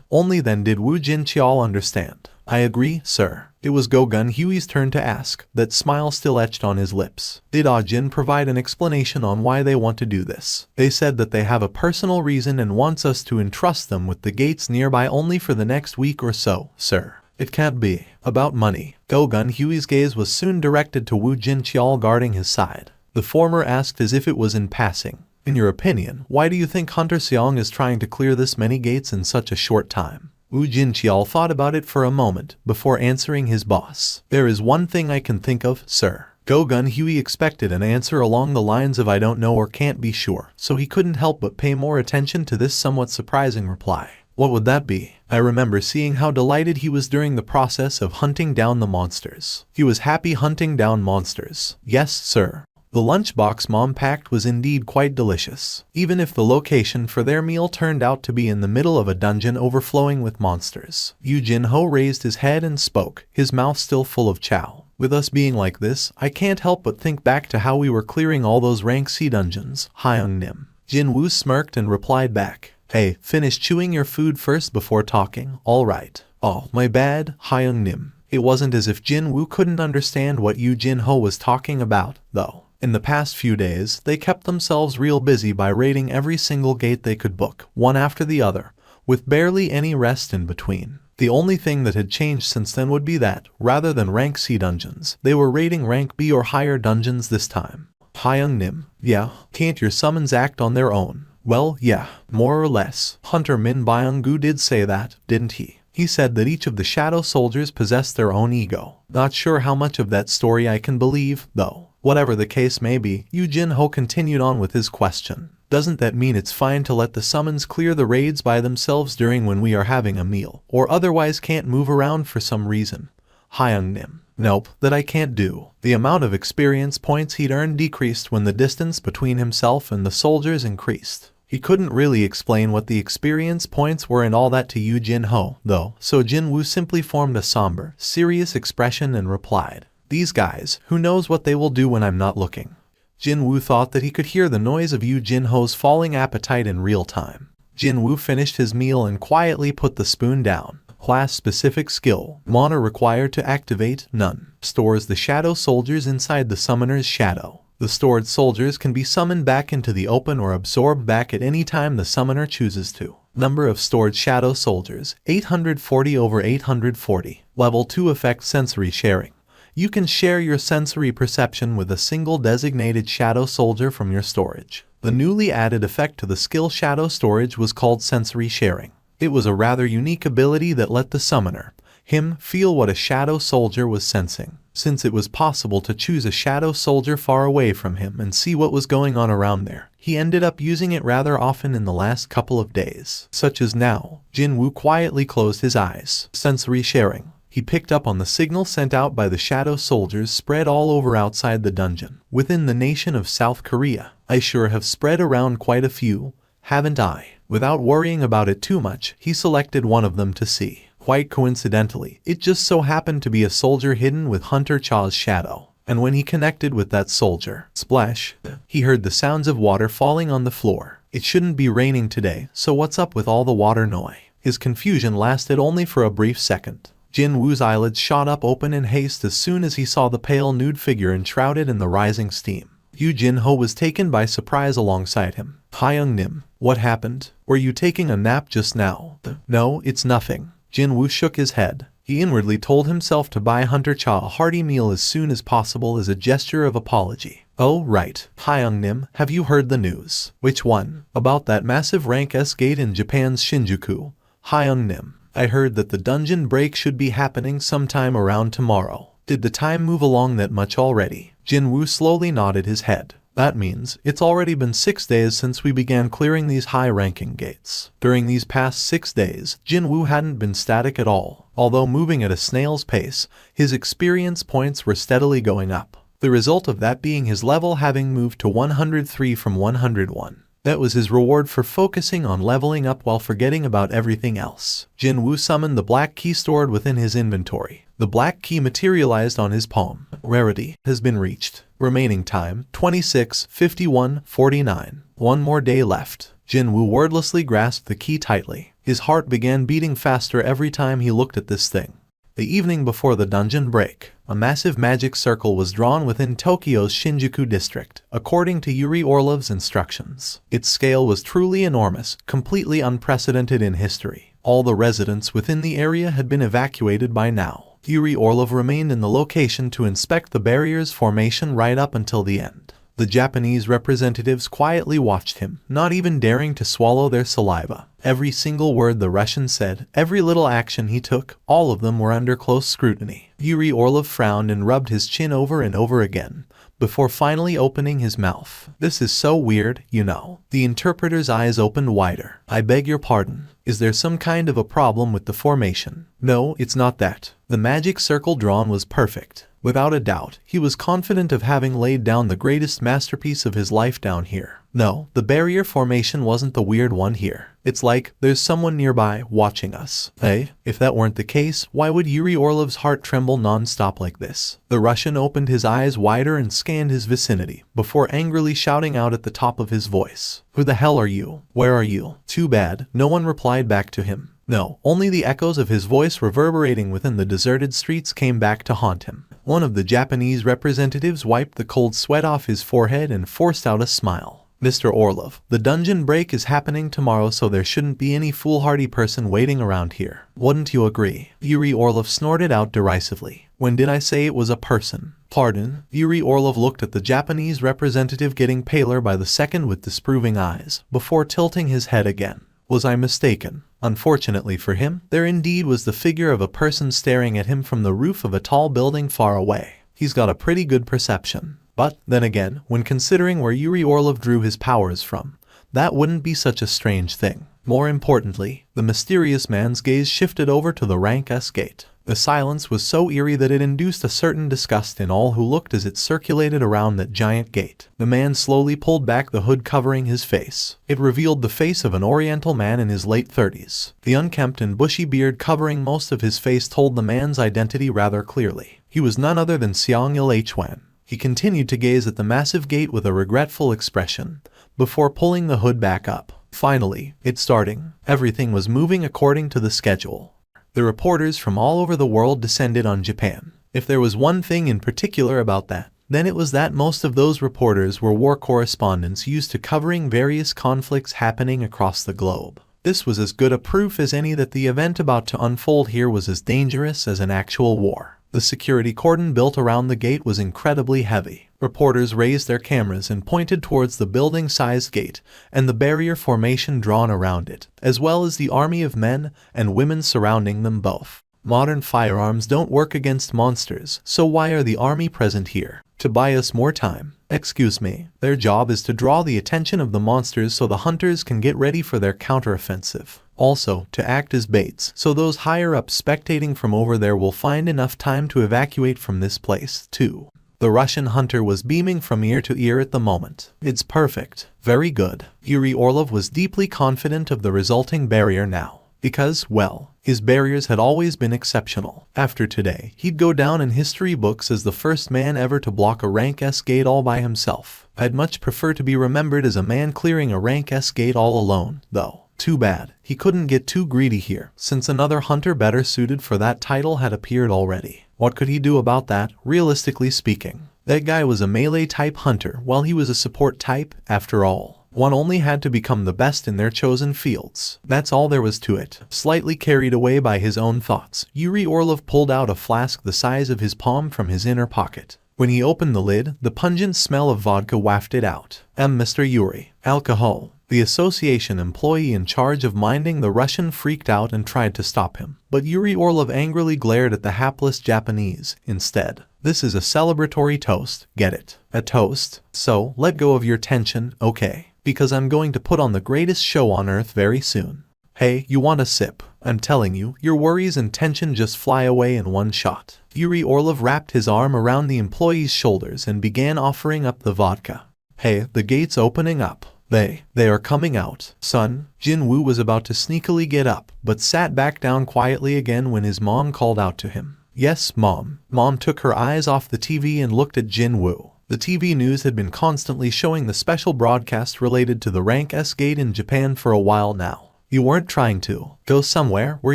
Only then did Woo Jincheol understand. I agree, sir. It was Go Gun Huey's turn to ask, that smile still etched on his lips. Did Jin provide an explanation on why they want to do this? They said that they have a personal reason and wants us to entrust them with the gates nearby only for the next week or so, sir. It can't be about money. Go Gun Huey's gaze was soon directed to Woo Jincheol guarding his side. The former asked as if it was in passing, "In your opinion, why do you think Hunter Seong is trying to clear this many gates in such a short time?" Woo Jincheol thought about it for a moment before answering his boss. "There is one thing I can think of, sir. Go-Gun Huey expected an answer along the lines of "I don't know" or "can't be sure," so he couldn't help but pay more attention to this somewhat surprising reply. What would that be? I remember seeing how delighted he was during the process of hunting down the monsters. He was happy hunting down monsters. Yes, sir. The lunchbox Mom packed was indeed quite delicious, even if the location for their meal turned out to be in the middle of a dungeon overflowing with monsters. Jinwoo raised his head and spoke, his mouth still full of chow. With us being like this, I can't help but think back to how we were clearing all those rank C dungeons. Hyung-nim. Jinwoo smirked and replied back, "Hey, finish chewing your food first before talking, alright." "Oh, my bad, Hyung-nim." It wasn't as if Jinwoo couldn't understand what Jinwoo was talking about, though. In the past few days, they kept themselves real busy by raiding every single gate they could book, one after the other, with barely any rest in between. The only thing that had changed since then would be that, rather than rank C dungeons, they were raiding rank B or higher dungeons this time. Hyung-nim. Yeah, can't your summons act on their own? Well, yeah, more or less. Hunter Min Byung-gu did say that, didn't he? He said that each of the shadow soldiers possessed their own ego. Not sure how much of that story I can believe, though. Whatever the case may be, Jinwoo continued on with his question. Doesn't that mean it's fine to let the summons clear the raids by themselves during when we are having a meal, or otherwise can't move around for some reason? Hyung-nim. Nope, that I can't do. The amount of experience points he'd earned decreased when the distance between himself and the soldiers increased. He couldn't really explain what the experience points were and all that to Jinwoo, though, so Jinwoo simply formed a somber, serious expression and replied, "These guys, who knows what they will do when I'm not looking." Jinwoo thought that he could hear the noise of Jinwoo's falling appetite in real time. Jinwoo finished his meal and quietly put the spoon down. Class-specific skill. Mana required to activate, none. Stores the shadow soldiers inside the summoner's shadow. The stored soldiers can be summoned back into the open or absorbed back at any time the summoner chooses to. Number of stored shadow soldiers, 840/840. Level 2 effect sensory sharing. You can share your sensory perception with a single designated shadow soldier from your storage. The newly added effect to the skill shadow storage was called sensory sharing. It was a rather unique ability that let the summoner, him, feel what a shadow soldier was sensing. Since it was possible to choose a shadow soldier far away from him and see what was going on around there, he ended up using it rather often in the last couple of days. Such as now. Jinwoo quietly closed his eyes. Sensory sharing. He picked up on the signal sent out by the shadow soldiers spread all over outside the dungeon. Within the nation of South Korea, I sure have spread around quite a few, haven't I? Without worrying about it too much, he selected one of them to see. Quite coincidentally, it just so happened to be a soldier hidden with Hunter Cha's shadow. And when he connected with that soldier, splash, he heard the sounds of water falling on the floor. It shouldn't be raining today, so what's up with all the water noise? His confusion lasted only for a brief second. Jinwoo's eyelids shot up open in haste as soon as he saw the pale nude figure enshrouded in the rising steam. Jinwoo was taken by surprise alongside him. Hyung-nim, what happened? Were you taking a nap just now? No, it's nothing. Jinwoo shook his head. He inwardly told himself to buy Hunter Cha a hearty meal as soon as possible as a gesture of apology. Oh, right. Hyung-nim, have you heard the news? Which one? About that massive rank S gate in Japan's Shinjuku. Hyung-nim, I heard that the dungeon break should be happening sometime around tomorrow. Did the time move along that much already? Jinwoo slowly nodded his head. That means it's already been 6 days since we began clearing these high-ranking gates. During these past 6 days, Jinwoo hadn't been static at all. Although moving at a snail's pace, his experience points were steadily going up. The result of that being his level having moved to 103 from 101. That was his reward for focusing on leveling up while forgetting about everything else. Jinwoo summoned the black key stored within his inventory. The black key materialized on his palm. Rarity has been reached. Remaining time, 26:51:49. One more day left. Jinwoo wordlessly grasped the key tightly. His heart began beating faster every time he looked at this thing. The evening before the dungeon break, a massive magic circle was drawn within Tokyo's Shinjuku district, according to Yuri Orlov's instructions. Its scale was truly enormous, completely unprecedented in history. All the residents within the area had been evacuated by now. Yuri Orlov remained in the location to inspect the barrier's formation right up until the end. The The Japanese representatives quietly watched him, not even daring to swallow their saliva. Every single word the Russian said, every little action he took, all of them were under close scrutiny. Yuri Orlov frowned and rubbed his chin over and over again, before finally opening his mouth. This is so weird, you know. The interpreter's eyes opened wider. I beg your pardon. Is there some kind of a problem with the formation? No, it's not that. The magic circle drawn was perfect. Without a doubt, he was confident of having laid down the greatest masterpiece of his life down here. No, the barrier formation wasn't the weird one here. It's like, there's someone nearby, watching us. If that weren't the case, why would Yuri Orlov's heart tremble non-stop like this? The Russian opened his eyes wider and scanned his vicinity, before angrily shouting out at the top of his voice. Who the hell are you? Where are you? Too bad, no one replied back to him. No, only the echoes of his voice reverberating within the deserted streets came back to haunt him. One of the Japanese representatives wiped the cold sweat off his forehead and forced out a smile. Mr. Orlov, the dungeon break is happening tomorrow, so there shouldn't be any foolhardy person waiting around here. Wouldn't you agree? Yuri Orlov snorted out derisively. When did I say it was a person? Pardon? Yuri Orlov looked at the Japanese representative, getting paler by the second with disapproving eyes, before tilting his head again. Was I mistaken? Unfortunately for him, there indeed was the figure of a person staring at him from the roof of a tall building far away. He's got a pretty good perception. But, then again, when considering where Yuri Orlov drew his powers from, that wouldn't be such a strange thing. More importantly, the mysterious man's gaze shifted over to the rank S gate. The silence was so eerie that it induced a certain disgust in all who looked as it circulated around that giant gate. The man slowly pulled back the hood covering his face. It revealed the face of an oriental man in his late 30s. The unkempt and bushy beard covering most of his face told the man's identity rather clearly. He was none other than Seong-il Hwan. He continued to gaze at the massive gate with a regretful expression, before pulling the hood back up. Finally, it's starting. Everything was moving according to the schedule. The reporters from all over the world descended on Japan. If there was one thing in particular about that, then it was that most of those reporters were war correspondents used to covering various conflicts happening across the globe. This was as good a proof as any that the event about to unfold here was as dangerous as an actual war. The security cordon built around the gate was incredibly heavy. Reporters raised their cameras and pointed towards the building-sized gate and the barrier formation drawn around it, as well as the army of men and women surrounding them both. Modern firearms don't work against monsters, so why are the army present here? To buy us more time. Excuse me, their job is to draw the attention of the monsters so the hunters can get ready for their counteroffensive. Also, to act as baits, so those higher up spectating from over there will find enough time to evacuate from this place, too. The Russian hunter was beaming from ear to ear at the moment. It's perfect. Very good. Yuri Orlov was deeply confident of the resulting barrier now. Because, well, his barriers had always been exceptional. After today, he'd go down in history books as the first man ever to block a rank S gate all by himself. I'd much prefer to be remembered as a man clearing a rank S gate all alone, though. Too bad. He couldn't get too greedy here, since another hunter better suited for that title had appeared already. What could he do about that, realistically speaking? That guy was a melee-type hunter, while he was a support type, after all. One only had to become the best in their chosen fields. That's all there was to it. Slightly carried away by his own thoughts, Yuri Orlov pulled out a flask the size of his palm from his inner pocket. When he opened the lid, the pungent smell of vodka wafted out. Mr. Yuri. Alcohol. The association employee in charge of minding the Russian freaked out and tried to stop him. But Yuri Orlov angrily glared at the hapless Japanese, instead. This is a celebratory toast, get it? A toast? So, let go of your tension, okay? Because I'm going to put on the greatest show on earth very soon. Hey, you want a sip? I'm telling you, your worries and tension just fly away in one shot. Yuri Orlov wrapped his arm around the employee's shoulders and began offering up the vodka. Hey, the gate's opening up. They are coming out. Son, Jinwoo was about to sneakily get up, but sat back down quietly again when his mom called out to him. Yes, Mom. Mom took her eyes off the TV and looked at Jinwoo. The TV news had been constantly showing the special broadcast related to the rank S gate in Japan for a while now. You weren't trying to go somewhere, were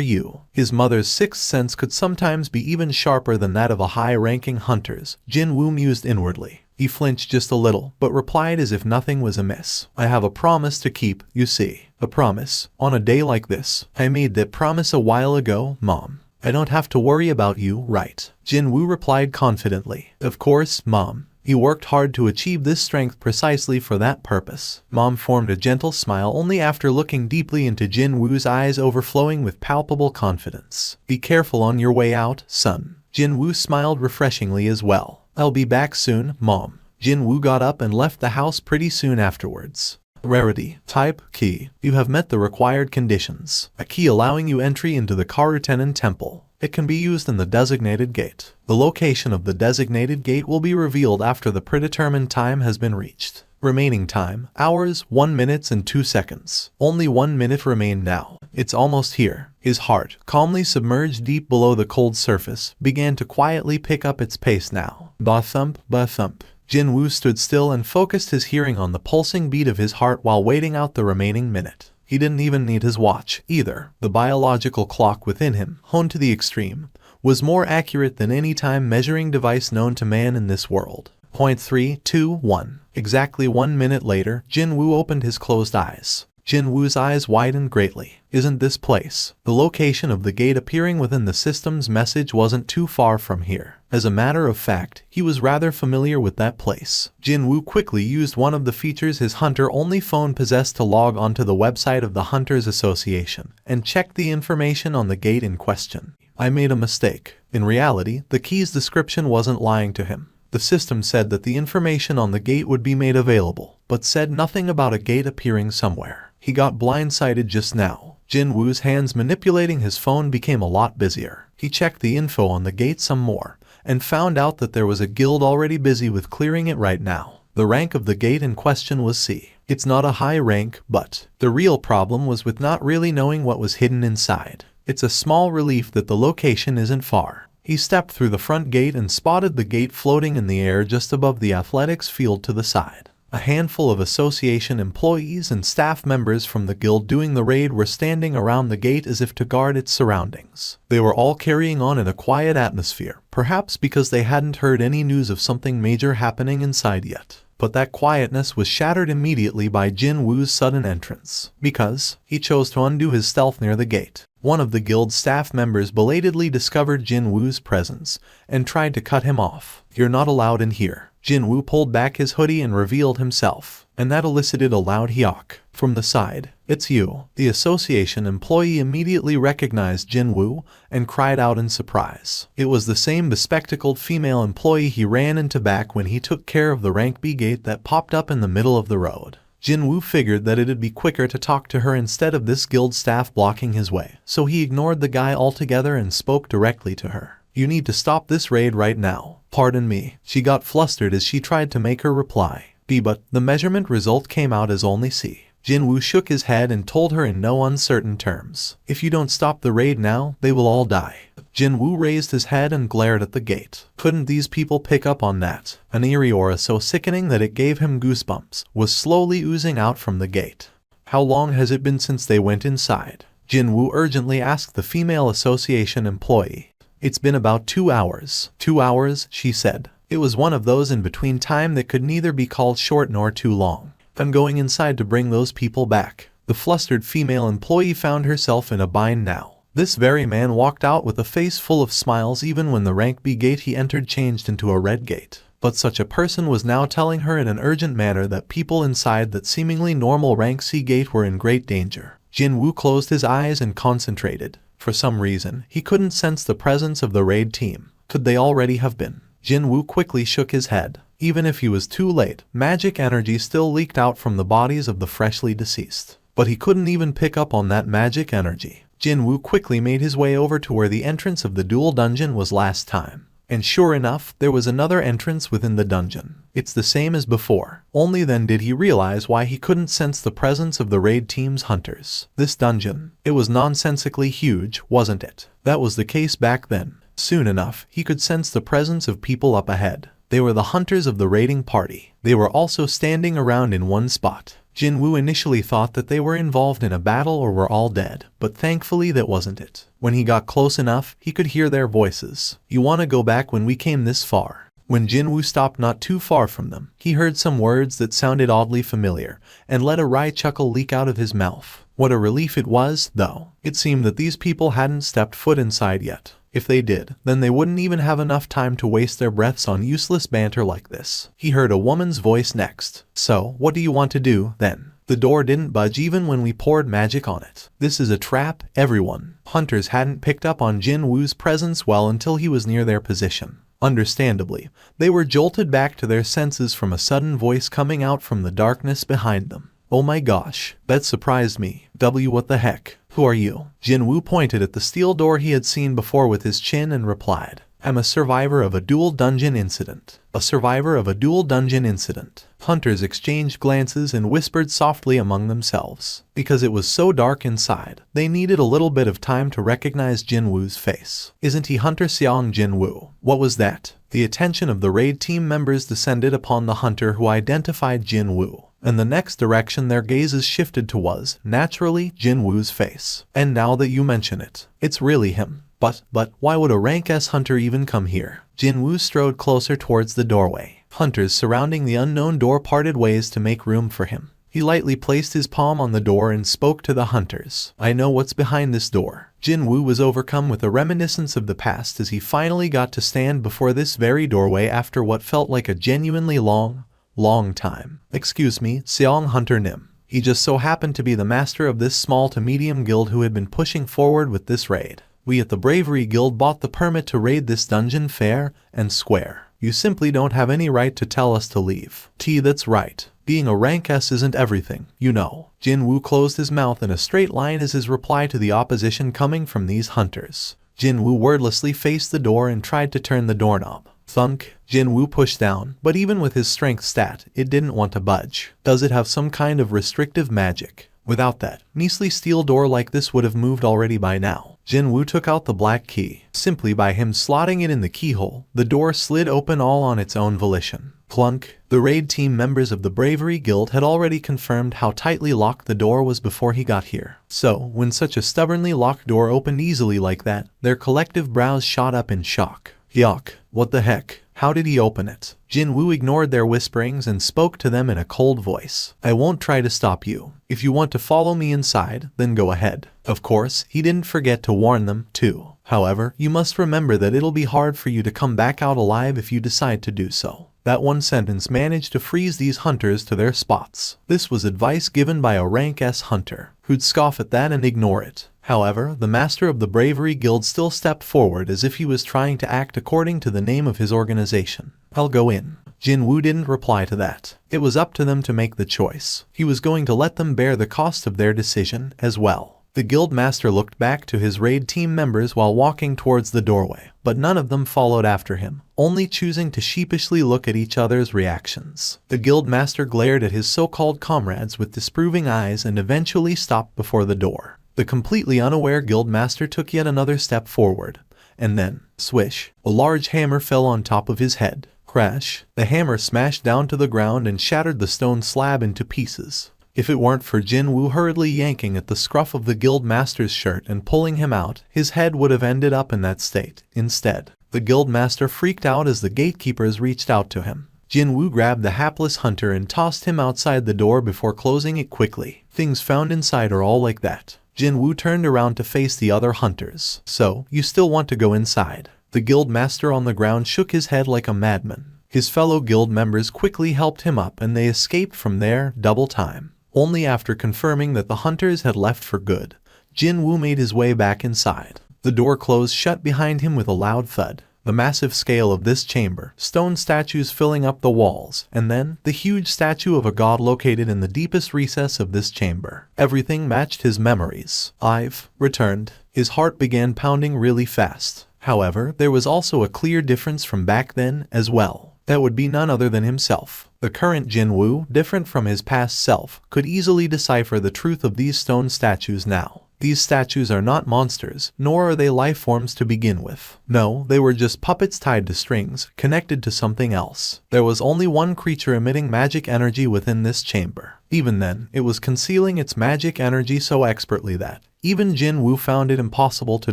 you? His mother's sixth sense could sometimes be even sharper than that of a high-ranking hunter's, Jinwoo mused inwardly. He flinched just a little, but replied as if nothing was amiss. I have a promise to keep, you see. A promise. On a day like this. I made that promise a while ago, Mom. I don't have to worry about you, right? Jinwoo replied confidently. Of course, Mom. He worked hard to achieve this strength precisely for that purpose. Mom formed a gentle smile only after looking deeply into Jinwoo's eyes overflowing with palpable confidence. Be careful on your way out, son. Jinwoo smiled refreshingly as well. I'll be back soon, Mom. Jinwoo got up and left the house pretty soon afterwards. Rarity. Type. Key. You have met the required conditions. A key allowing you entry into the Karutenen Temple. It can be used in the designated gate. The location of the designated gate will be revealed after the predetermined time has been reached. Remaining time, hours, 1 minute and 2 seconds. Only 1 minute remain now. It's almost here. His heart, calmly submerged deep below the cold surface, began to quietly pick up its pace now. Ba-thump, ba-thump. Jinwoo stood still and focused his hearing on the pulsing beat of his heart while waiting out the remaining minute. He didn't even need his watch, either. The biological clock within him, honed to the extreme, was more accurate than any time measuring device known to man in this world. 0.321. Exactly 1 minute later, Jinwoo opened his closed eyes. Jinwoo's eyes widened greatly. Isn't this place? The location of the gate appearing within the system's message wasn't too far from here. As a matter of fact, he was rather familiar with that place. Jinwoo quickly used one of the features his hunter-only phone possessed to log onto the website of the Hunters Association and checked the information on the gate in question. I made a mistake. In reality, the key's description wasn't lying to him. The system said that the information on the gate would be made available, but said nothing about a gate appearing somewhere. He got blindsided just now. Jinwoo's hands manipulating his phone became a lot busier. He checked the info on the gate some more, and found out that there was a guild already busy with clearing it right now. The rank of the gate in question was C. It's not a high rank, but the real problem was with not really knowing what was hidden inside. It's a small relief that the location isn't far. He stepped through the front gate and spotted the gate floating in the air just above the athletics field to the side. A handful of association employees and staff members from the guild doing the raid were standing around the gate as if to guard its surroundings. They were all carrying on in a quiet atmosphere, perhaps because they hadn't heard any news of something major happening inside yet. But that quietness was shattered immediately by Jinwoo's sudden entrance, because he chose to undo his stealth near the gate. One of the guild staff members belatedly discovered Jinwoo's presence and tried to cut him off. "You're not allowed in here." Jinwoo pulled back his hoodie and revealed himself, and that elicited a loud hyok from the side. "It's you." The association employee immediately recognized Jinwoo and cried out in surprise. It was the same bespectacled female employee he ran into back when he took care of the rank B gate that popped up in the middle of the road. Jinwoo figured that it'd be quicker to talk to her instead of this guild staff blocking his way, so he ignored the guy altogether and spoke directly to her. "You need to stop this raid right now." "Pardon me." She got flustered as she tried to make her reply. B, but the measurement result came out as only C. Jinwoo shook his head and told her in no uncertain terms, "If you don't stop the raid now, they will all die." Jinwoo raised his head and glared at the gate. Couldn't these people pick up on that? An eerie aura so sickening that it gave him goosebumps was slowly oozing out from the gate. "How long has it been since they went inside?" Jinwoo urgently asked the female association employee. "It's been about 2 hours. 2 hours, she said. It was one of those in-between time that could neither be called short nor too long. I'm going inside to bring those people back." The flustered female employee found herself in a bind now. This very man walked out with a face full of smiles even when the rank B gate he entered changed into a red gate. But such a person was now telling her in an urgent manner that people inside that seemingly normal rank C gate were in great danger. Jinwoo closed his eyes and concentrated. For some reason, he couldn't sense the presence of the raid team. Could they already have been? Jinwoo quickly shook his head. Even if he was too late, magic energy still leaked out from the bodies of the freshly deceased. But he couldn't even pick up on that magic energy. Jinwoo quickly made his way over to where the entrance of the duel dungeon was last time. And sure enough, there was another entrance within the dungeon. It's the same as before. Only then did he realize why he couldn't sense the presence of the raid team's hunters. This dungeon, it was nonsensically huge, wasn't it? That was the case back then. Soon enough, he could sense the presence of people up ahead. They were the hunters of the raiding party. They were also standing around in one spot. Jinwoo initially thought that they were involved in a battle or were all dead, but thankfully that wasn't it. When he got close enough, he could hear their voices. "You want to go back when we came this far?" When Jinwoo stopped not too far from them, he heard some words that sounded oddly familiar, and let a wry chuckle leak out of his mouth. What a relief it was, though. It seemed that these people hadn't stepped foot inside yet. If they did, then they wouldn't even have enough time to waste their breaths on useless banter like this. He heard a woman's voice next. So, what do you want to do, then? The door didn't budge even when we poured magic on it. This is a trap, everyone. Hunters hadn't picked up on Jinwoo's presence well until he was near their position. Understandably, they were jolted back to their senses from a sudden voice coming out from the darkness behind them. Oh my gosh, that surprised me. What the heck? Who are you? Jinwoo pointed at the steel door he had seen before with his chin and replied, I'm a survivor of a duel dungeon incident. A survivor of a duel dungeon incident. Hunters exchanged glances and whispered softly among themselves. Because it was so dark inside, they needed a little bit of time to recognize Jinwoo's face. Isn't he Hunter Seong Jinwoo? What was that? The attention of the raid team members descended upon the hunter who identified Jinwoo. And the next direction their gazes shifted to was, naturally, Jinwoo's face. And now that you mention it, it's really him. But why would a rank S hunter even come here? Jinwoo strode closer towards the doorway. Hunters surrounding the unknown door parted ways to make room for him. He lightly placed his palm on the door and spoke to the hunters. I know what's behind this door. Jinwoo was overcome with a reminiscence of the past as he finally got to stand before this very doorway after what felt like a genuinely long time. Excuse me, Seong Hunter Nim. He just so happened to be the master of this small to medium guild who had been pushing forward with this raid. We at the Bravery Guild bought the permit to raid this dungeon fair and square. You simply don't have any right to tell us to leave. That's right. Being a rank S isn't everything, you know. Jinwoo closed his mouth in a straight line as his reply to the opposition coming from these hunters. Jinwoo wordlessly faced the door and tried to turn the doorknob. Thunk. Jinwoo pushed down, but even with his strength stat, it didn't want to budge. Does it have some kind of restrictive magic? Without that, measly steel door like this would have moved already by now. Jinwoo took out the black key. Simply by him slotting it in the keyhole, the door slid open all on its own volition. Clunk. The raid team members of the Bravery Guild had already confirmed how tightly locked the door was before he got here. So, when such a stubbornly locked door opened easily like that, their collective brows shot up in shock. Yuck. What the heck? How did he open it? Jinwoo ignored their whisperings and spoke to them in a cold voice. I won't try to stop you. If you want to follow me inside, then go ahead. Of course, he didn't forget to warn them, too. However, you must remember that it'll be hard for you to come back out alive if you decide to do so. That one sentence managed to freeze these hunters to their spots. This was advice given by a rank S hunter, who'd scoff at that and ignore it. However, the master of the Bravery Guild still stepped forward as if he was trying to act according to the name of his organization. I'll go in. Jinwoo didn't reply to that. It was up to them to make the choice. He was going to let them bear the cost of their decision as well. The guild master looked back to his raid team members while walking towards the doorway, but none of them followed after him, only choosing to sheepishly look at each other's reactions. The guild master glared at his so-called comrades with disapproving eyes and eventually stopped before the door. The completely unaware guild master took yet another step forward, and then, swish, a large hammer fell on top of his head. Crash, the hammer smashed down to the ground and shattered the stone slab into pieces. If it weren't for Jinwoo hurriedly yanking at the scruff of the guild master's shirt and pulling him out, his head would have ended up in that state. Instead, the guild master freaked out as the gatekeepers reached out to him. Jinwoo grabbed the hapless hunter and tossed him outside the door before closing it quickly. Things found inside are all like that. Jinwoo turned around to face the other hunters. So, you still want to go inside? The guild master on the ground shook his head like a madman. His fellow guild members quickly helped him up and they escaped from there, double time. Only after confirming that the hunters had left for good, Jinwoo made his way back inside. The door closed shut behind him with a loud thud. The massive scale of this chamber, stone statues filling up the walls, and then the huge statue of a god located in the deepest recess of this chamber. Everything matched his memories. I've returned. His heart began pounding really fast. However, there was also a clear difference from back then as well. That would be none other than himself. The current Jinwoo, different from his past self, could easily decipher the truth of these stone statues now. These statues are not monsters, nor are they life forms to begin with. No, they were just puppets tied to strings, connected to something else. There was only one creature emitting magic energy within this chamber. Even then, it was concealing its magic energy so expertly that even Jinwoo found it impossible to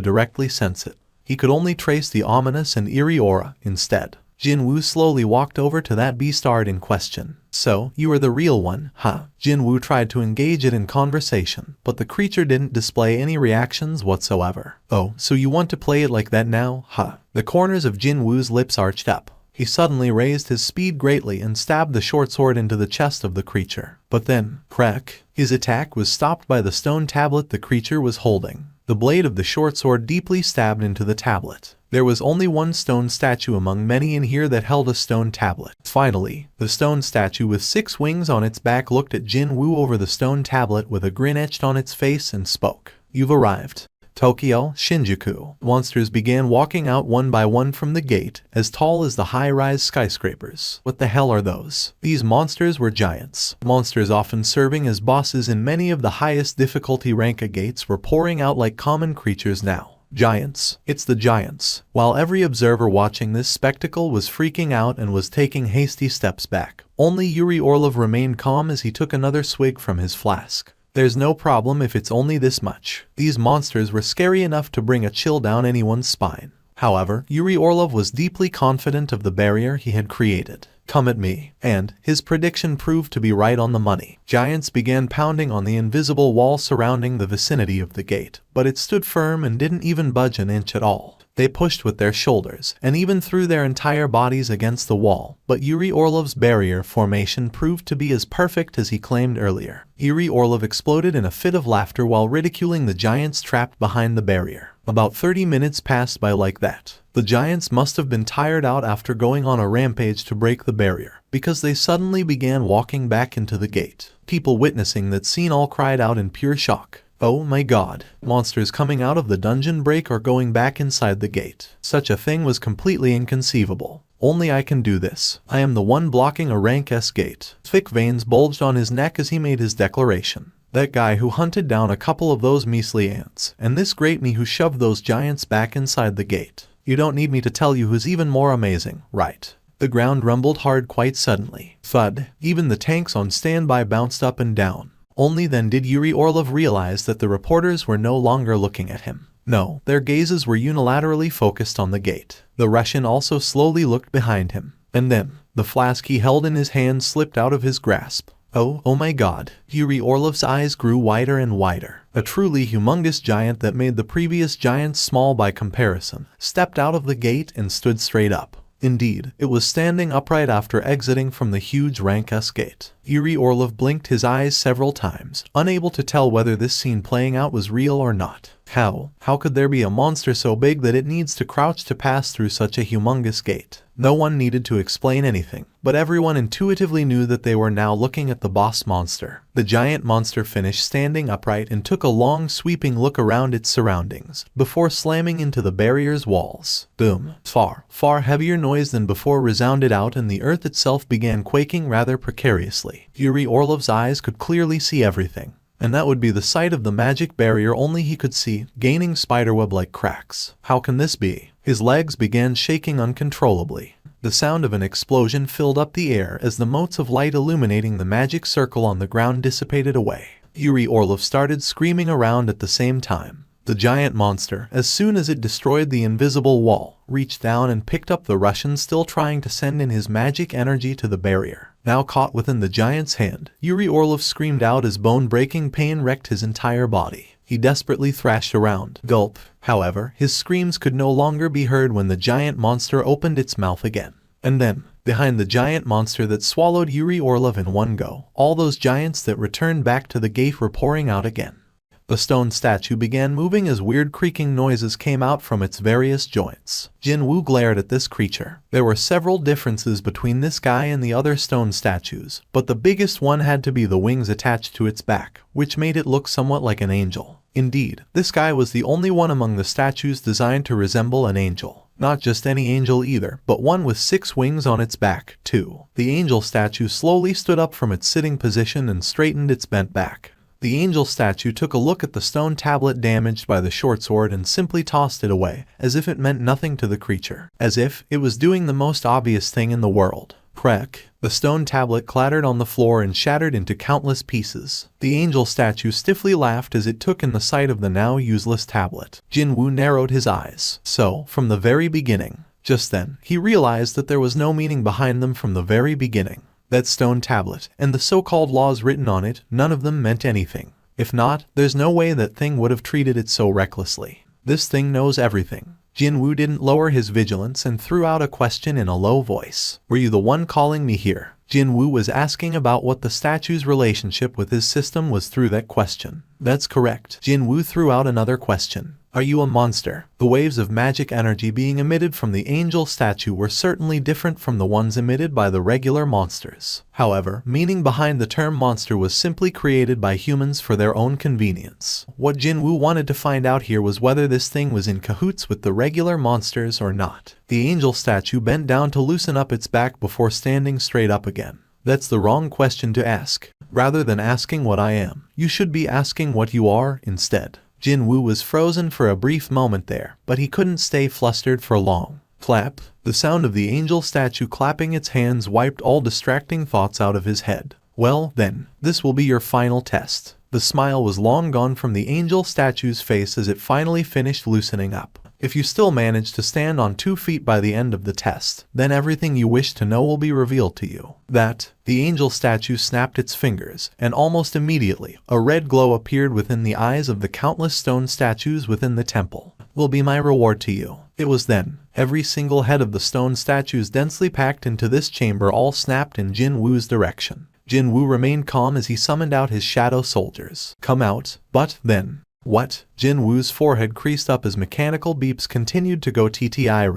directly sense it. He could only trace the ominous and eerie aura instead. Jinwoo slowly walked over to that beastard in question. So, you are the real one, huh? Jinwoo tried to engage it in conversation, but the creature didn't display any reactions whatsoever. Oh, so you want to play it like that now, huh? The corners of Jinwoo's lips arched up. He suddenly raised his speed greatly and stabbed the short sword into the chest of the creature. But then, crack, his attack was stopped by the stone tablet the creature was holding. The blade of the short sword deeply stabbed into the tablet. There was only one stone statue among many in here that held a stone tablet. Finally, the stone statue with 6 wings on its back looked at Jinwoo over the stone tablet with a grin etched on its face and spoke. You've arrived. Tokyo, Shinjuku. Monsters began walking out one by one from the gate, as tall as the high-rise skyscrapers. What the hell are those? These monsters were giants. Monsters often serving as bosses in many of the highest difficulty rank gates were pouring out like common creatures now. Giants. It's the giants. While every observer watching this spectacle was freaking out and was taking hasty steps back, only Yuri Orlov remained calm as he took another swig from his flask. There's no problem if it's only this much. These monsters were scary enough to bring a chill down anyone's spine. However, Yuri Orlov was deeply confident of the barrier he had created. Come at me. And his prediction proved to be right on the money. Giants began pounding on the invisible wall surrounding the vicinity of the gate, but it stood firm and didn't even budge an inch at all. They pushed with their shoulders, and even threw their entire bodies against the wall, but Yuri Orlov's barrier formation proved to be as perfect as he claimed earlier. Yuri Orlov exploded in a fit of laughter while ridiculing the giants trapped behind the barrier. About 30 minutes passed by like that. The giants must have been tired out after going on a rampage to break the barrier, because they suddenly began walking back into the gate. People witnessing that scene all cried out in pure shock. Oh my god, monsters coming out of the dungeon break or going back inside the gate. Such a thing was completely inconceivable. Only I can do this. I am the one blocking a rank S gate. Thick veins bulged on his neck as he made his declaration. That guy who hunted down a couple of those measly ants, and this great me who shoved those giants back inside the gate. You don't need me to tell you who's even more amazing, right? The ground rumbled hard quite suddenly. Thud. Even the tanks on standby bounced up and down. Only then did Yuri Orlov realize that the reporters were no longer looking at him. No, their gazes were unilaterally focused on the gate. The Russian also slowly looked behind him. And then, the flask he held in his hand slipped out of his grasp. Oh my god. Yuri Orlov's eyes grew wider and wider. A truly humongous giant that made the previous giants small by comparison, stepped out of the gate and stood straight up. Indeed, it was standing upright after exiting from the huge rank S gate. Yuri Orlov blinked his eyes several times, unable to tell whether this scene playing out was real or not. How could there be a monster so big that it needs to crouch to pass through such a humongous gate? No one needed to explain anything, but everyone intuitively knew that they were now looking at the boss monster. The giant monster finished standing upright and took a long sweeping look around its surroundings, before slamming into the barrier's walls. Boom. Far heavier noise than before resounded out and the earth itself began quaking rather precariously. Yuri Orlov's eyes could clearly see everything. And that would be the site of the magic barrier only he could see, gaining spiderweb-like cracks. How can this be? His legs began shaking uncontrollably. The sound of an explosion filled up the air as the motes of light illuminating the magic circle on the ground dissipated away. Yuri Orlov started screaming around at the same time. The giant monster, as soon as it destroyed the invisible wall, reached down and picked up the Russian still trying to send in his magic energy to the barrier. Now caught within the giant's hand, Yuri Orlov screamed out as bone-breaking pain wrecked his entire body. He desperately thrashed around. Gulp. However, his screams could no longer be heard when the giant monster opened its mouth again. And then, behind the giant monster that swallowed Yuri Orlov in one go, all those giants that returned back to the gate were pouring out again. The stone statue began moving as weird creaking noises came out from its various joints. Jinwoo glared at this creature. There were several differences between this guy and the other stone statues, but the biggest one had to be the wings attached to its back, which made it look somewhat like an angel. Indeed, this guy was the only one among the statues designed to resemble an angel. Not just any angel either, but one with 6 wings on its back, too. The angel statue slowly stood up from its sitting position and straightened its bent back. The angel statue took a look at the stone tablet damaged by the short sword and simply tossed it away, as if it meant nothing to the creature. As if it was doing the most obvious thing in the world. Crack. The stone tablet clattered on the floor and shattered into countless pieces. The angel statue stiffly laughed as it took in the sight of the now useless tablet. Jinwoo narrowed his eyes. So, from the very beginning, Just then, he realized that there was no meaning behind them from the very beginning. That stone tablet, and the so-called laws written on it, none of them meant anything. If not, there's no way that thing would have treated it so recklessly. This thing knows everything. Jinwoo didn't lower his vigilance and threw out a question in a low voice. Were you the one calling me here? Jinwoo was asking about what the statue's relationship with his system was through that question. That's correct. Jinwoo threw out another question. Are you a monster? The waves of magic energy being emitted from the angel statue were certainly different from the ones emitted by the regular monsters. However, meaning behind the term monster was simply created by humans for their own convenience. What Jinwoo wanted to find out here was whether this thing was in cahoots with the regular monsters or not. The angel statue bent down to loosen up its back before standing straight up again. That's the wrong question to ask. Rather than asking what I am, you should be asking what you are instead. Jinwoo was frozen for a brief moment there, but he couldn't stay flustered for long. Clap. The sound of the angel statue clapping its hands wiped all distracting thoughts out of his head. Well, then, this will be your final test. The smile was long gone from the angel statue's face as it finally finished loosening up. If you still manage to stand on 2 feet by the end of the test, then everything you wish to know will be revealed to you. The angel statue snapped its fingers, and almost immediately, a red glow appeared within the eyes of the countless stone statues within the temple. Will be my reward to you. It was then. Every single head of the stone statues densely packed into this chamber all snapped in Jinwoo's direction. Jinwoo remained calm as he summoned out his shadow soldiers. Come out. But then... What? Jinwoo's forehead creased up as mechanical beeps continued to go TTI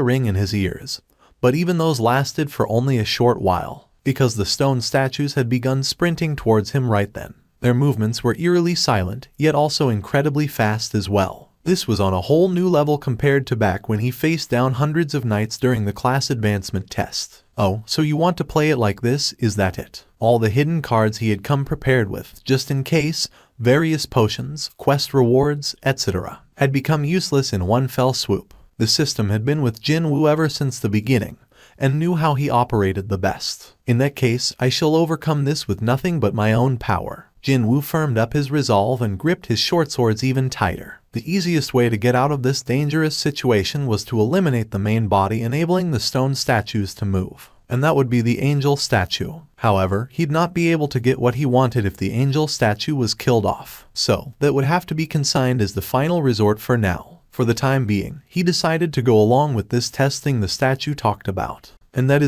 ring in his ears. But even those lasted for only a short while, because the stone statues had begun sprinting towards him right then. Their movements were eerily silent, yet also incredibly fast as well. This was on a whole new level compared to back when he faced down hundreds of knights during the class advancement test. Oh, so you want to play it like this, is that it? All the hidden cards he had come prepared with, just in case, various potions, quest rewards, etc., had become useless in one fell swoop. The system had been with Jinwoo ever since the beginning, and knew how he operated the best. In that case, I shall overcome this with nothing but my own power. Jinwoo firmed up his resolve and gripped his short swords even tighter. The easiest way to get out of this dangerous situation was to eliminate the main body, enabling the stone statues to move. And that would be the angel statue. However, he'd not be able to get what he wanted if the angel statue was killed off. So, that would have to be consigned as the final resort for now. For the time being, he decided to go along with this testing the statue talked about. And that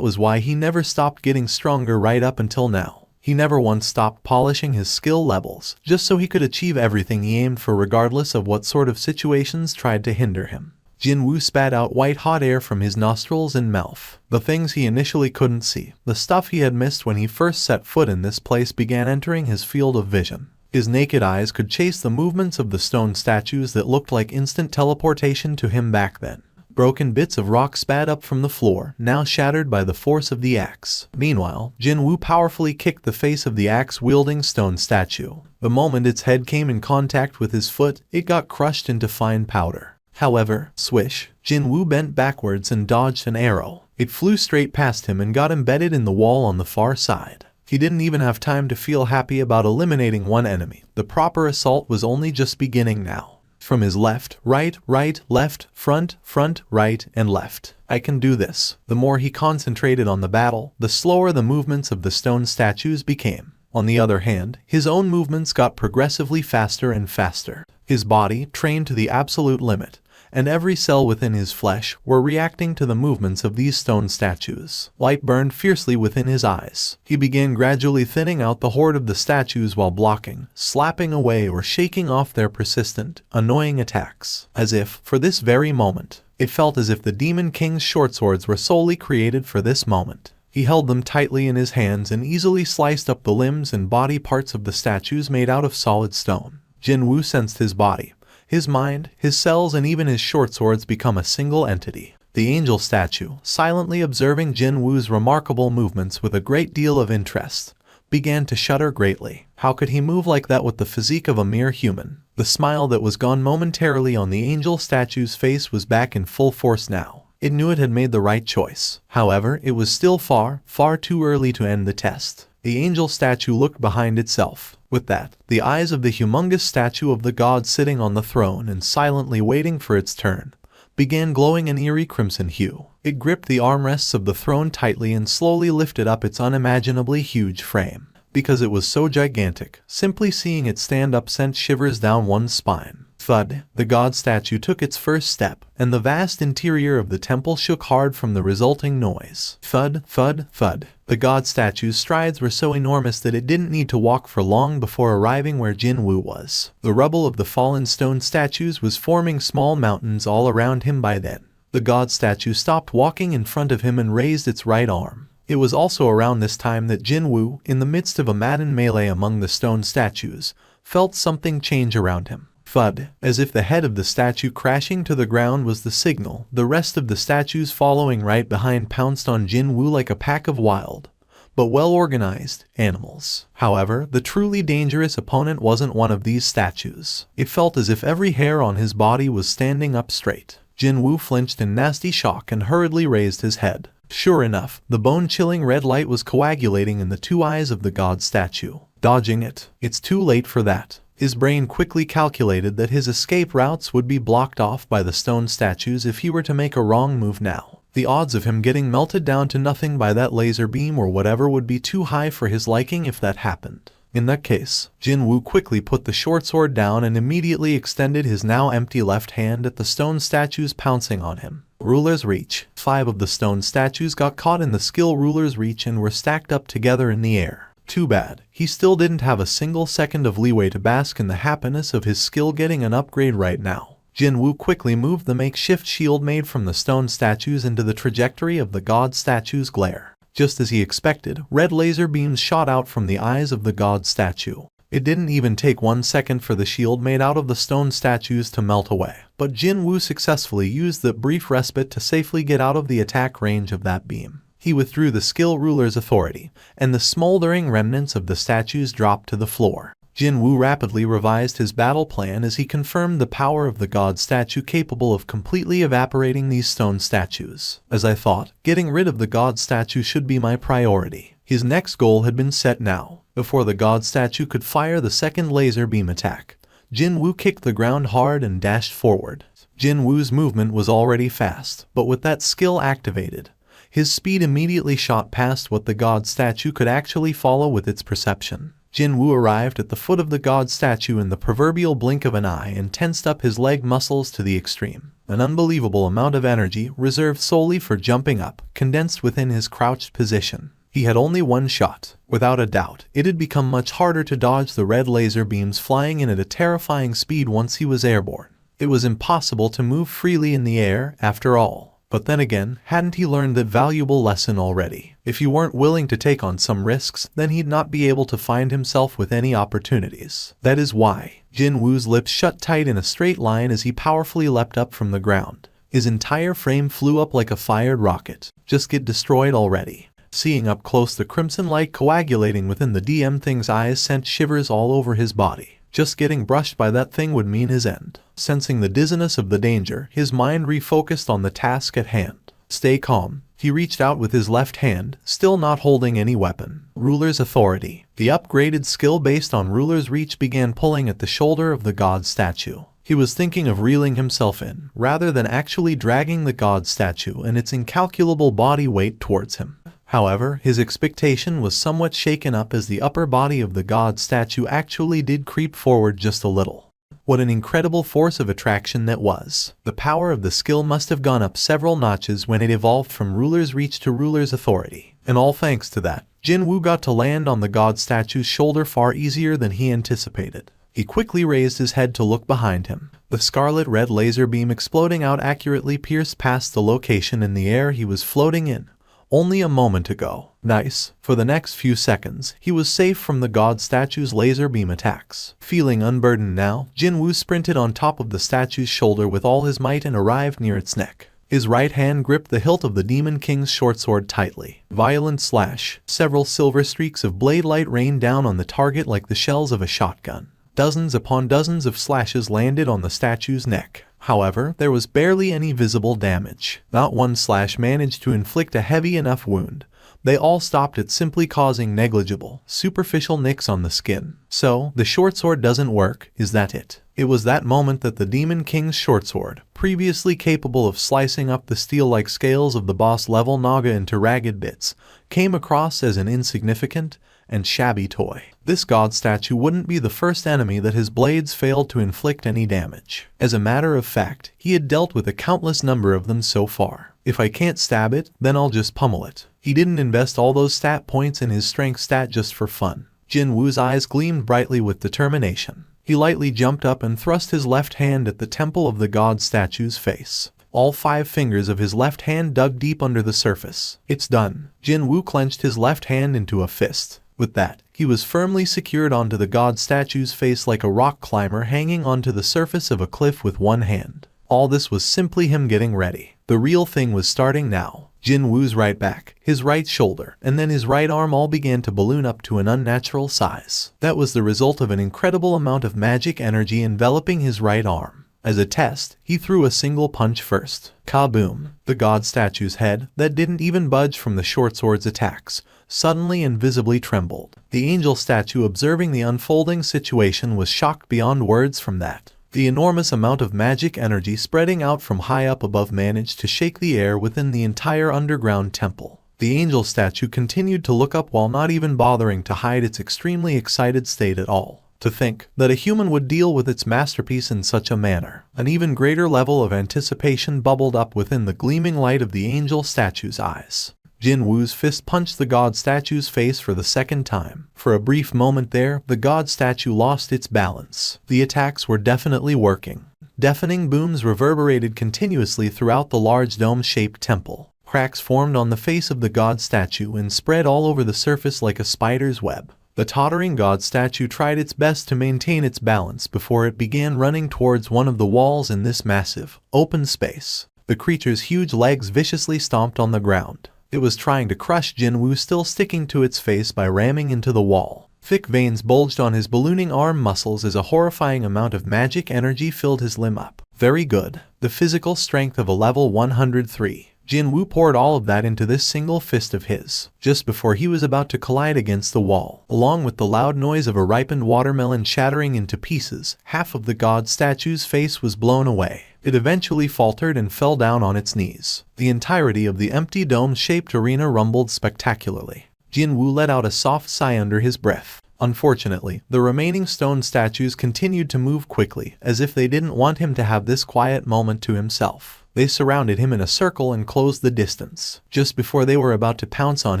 was why he never stopped getting stronger right up until now. He never once stopped polishing his skill levels, just so he could achieve everything he aimed for regardless of what sort of situations tried to hinder him. Jinwoo spat out white-hot air from his nostrils and mouth. The things he initially couldn't see, the stuff he had missed when he first set foot in this place, began entering his field of vision. His naked eyes could chase the movements of the stone statues that looked like instant teleportation to him back then. Broken bits of rock spat up from the floor, now shattered by the force of the axe. Meanwhile, Jinwoo powerfully kicked the face of the axe-wielding stone statue. The moment its head came in contact with his foot, it got crushed into fine powder. However, swish, Jinwoo bent backwards and dodged an arrow. It flew straight past him and got embedded in the wall on the far side. He didn't even have time to feel happy about eliminating one enemy. The proper assault was only just beginning now. From his left, right, left, front, right, and left. I can do this. The more he concentrated on the battle, the slower the movements of the stone statues became. On the other hand, his own movements got progressively faster and faster. His body, trained to the absolute limit, and every cell within his flesh were reacting to the movements of these stone statues. Light burned fiercely within his eyes. He began gradually thinning out the horde of the statues while blocking, slapping away, or shaking off their persistent, annoying attacks. As if, for this very moment, it felt as if the Demon King's short swords were solely created for this moment. He held them tightly in his hands and easily sliced up the limbs and body parts of the statues made out of solid stone. Jinwoo sensed his body, his mind, his cells, and even his short swords become a single entity. The angel statue, silently observing Jinwoo's remarkable movements with a great deal of interest, began to shudder greatly. How could he move like that with the physique of a mere human? The smile that was gone momentarily on the angel statue's face was back in full force now. It knew it had made the right choice. However, it was still far too early to end the test. The angel statue looked behind itself. With that, the eyes of the humongous statue of the god sitting on the throne and silently waiting for its turn began glowing an eerie crimson hue. It gripped the armrests of the throne tightly and slowly lifted up its unimaginably huge frame. Because it was so gigantic, simply seeing it stand up sent shivers down one's spine. Thud, the god statue took its first step, and the vast interior of the temple shook hard from the resulting noise. Thud, thud, thud. The god statue's strides were so enormous that it didn't need to walk for long before arriving where Jinwoo was. The rubble of the fallen stone statues was forming small mountains all around him by then. The god statue stopped walking in front of him and raised its right arm. It was also around this time that Jinwoo, in the midst of a maddened melee among the stone statues, felt something change around him. Thud, as if the head of the statue crashing to the ground was the signal. The rest of the statues following right behind pounced on Jinwoo like a pack of wild, but well-organized, animals. However, the truly dangerous opponent wasn't one of these statues. It felt as if every hair on his body was standing up straight. Jinwoo flinched in nasty shock and hurriedly raised his head. Sure enough, the bone-chilling red light was coagulating in the two eyes of the god statue. Dodging it. It's too late for that. His brain quickly calculated that his escape routes would be blocked off by the stone statues if he were to make a wrong move now. The odds of him getting melted down to nothing by that laser beam or whatever would be too high for his liking if that happened. In that case, Jinwoo quickly put the short sword down and immediately extended his now empty left hand at the stone statues pouncing on him. Ruler's Reach. 5 of the stone statues got caught in the skill Ruler's Reach and were stacked up together in the air. Too bad. He still didn't have a single second of leeway to bask in the happiness of his skill getting an upgrade right now. Jinwoo quickly moved the makeshift shield made from the stone statues into the trajectory of the god statue's glare. Just as he expected, red laser beams shot out from the eyes of the god statue. It didn't even take 1 second for the shield made out of the stone statues to melt away. But Jinwoo successfully used the brief respite to safely get out of the attack range of that beam. He withdrew the skill ruler's authority, and the smoldering remnants of the statues dropped to the floor. Jinwoo rapidly revised his battle plan as he confirmed the power of the god statue capable of completely evaporating these stone statues. As I thought, getting rid of the god statue should be my priority. His next goal had been set now. Before the god statue could fire the second laser beam attack, Jinwoo kicked the ground hard and dashed forward. Jinwoo's movement was already fast, but with that skill activated, his speed immediately shot past what the god statue could actually follow with its perception. Jinwoo arrived at the foot of the god statue in the proverbial blink of an eye and tensed up his leg muscles to the extreme. An unbelievable amount of energy, reserved solely for jumping up, condensed within his crouched position. He had only one shot. Without a doubt, it had become much harder to dodge the red laser beams flying in at a terrifying speed once he was airborne. It was impossible to move freely in the air, after all. But then again, hadn't he learned that valuable lesson already? If you weren't willing to take on some risks, then he'd not be able to find himself with any opportunities. That is why. Jinwoo's lips shut tight in a straight line as he powerfully leapt up from the ground. His entire frame flew up like a fired rocket. Just get destroyed already. Seeing up close the crimson light coagulating within the DM thing's eyes sent shivers all over his body. Just getting brushed by that thing would mean his end. Sensing the dizziness of the danger, his mind refocused on the task at hand. Stay calm. He reached out with his left hand, still not holding any weapon. Ruler's Authority. The upgraded skill based on Ruler's Reach began pulling at the shoulder of the god statue. He was thinking of reeling himself in, rather than actually dragging the god statue and its incalculable body weight towards him. However, his expectation was somewhat shaken up as the upper body of the god statue actually did creep forward just a little. What an incredible force of attraction that was. The power of the skill must have gone up several notches when it evolved from Ruler's Reach to Ruler's Authority. And all thanks to that, Jinwoo got to land on the god statue's shoulder far easier than he anticipated. He quickly raised his head to look behind him. The scarlet red laser beam exploding out accurately pierced past the location in the air he was floating in only a moment ago. Nice. For the next few seconds, he was safe from the god statue's laser beam attacks. Feeling unburdened now, Jinwoo sprinted on top of the statue's shoulder with all his might and arrived near its neck. His right hand gripped the hilt of the Demon King's short sword tightly. Violent slash. Several silver streaks of blade light rained down on the target like the shells of a shotgun. Dozens upon dozens of slashes landed on the statue's neck. However, there was barely any visible damage. Not one slash managed to inflict a heavy enough wound, they all stopped at simply causing negligible, superficial nicks on the skin. So, the short sword doesn't work, is that it? It was that moment that the Demon King's short sword, previously capable of slicing up the steel-like scales of the boss-level Naga into ragged bits, came across as an insignificant and shabby toy. This god statue wouldn't be the first enemy that his blades failed to inflict any damage. As a matter of fact, he had dealt with a countless number of them so far. If I can't stab it, then I'll just pummel it. He didn't invest all those stat points in his strength stat just for fun. Jinwoo's eyes gleamed brightly with determination. He lightly jumped up and thrust his left hand at the temple of the god statue's face. All 5 fingers of his left hand dug deep under the surface. It's done. Jinwoo clenched his left hand into a fist. With that, he was firmly secured onto the god statue's face like a rock climber hanging onto the surface of a cliff with one hand. All this was simply him getting ready. The real thing was starting now. Jinwoo's right back, his right shoulder, and then his right arm all began to balloon up to an unnatural size. That was the result of an incredible amount of magic energy enveloping his right arm. As a test, he threw a single punch first. Kaboom! The god statue's head, that didn't even budge from the short sword's attacks, suddenly and visibly trembled. The angel statue, observing the unfolding situation, was shocked beyond words from that. The enormous amount of magic energy spreading out from high up above managed to shake the air within the entire underground temple. The angel statue continued to look up while not even bothering to hide its extremely excited state at all. To think that a human would deal with its masterpiece in such a manner. An even greater level of anticipation bubbled up within the gleaming light of the angel statue's eyes. Jinwoo's fist punched the god statue's face for the second time. For a brief moment there, the god statue lost its balance. The attacks were definitely working. Deafening booms reverberated continuously throughout the large dome-shaped temple. Cracks formed on the face of the god statue and spread all over the surface like a spider's web. The tottering god statue tried its best to maintain its balance before it began running towards one of the walls in this massive, open space. The creature's huge legs viciously stomped on the ground. It was trying to crush Jinwoo, still sticking to its face by ramming into the wall. Thick veins bulged on his ballooning arm muscles as a horrifying amount of magic energy filled his limb up. Very good. The physical strength of a level 103. Jinwoo poured all of that into this single fist of his, just before he was about to collide against the wall. Along with the loud noise of a ripened watermelon shattering into pieces, half of the god statue's face was blown away. It eventually faltered and fell down on its knees. The entirety of the empty dome-shaped arena rumbled spectacularly. Jinwoo let out a soft sigh under his breath. Unfortunately, the remaining stone statues continued to move quickly, as if they didn't want him to have this quiet moment to himself. They surrounded him in a circle and closed the distance. Just before they were about to pounce on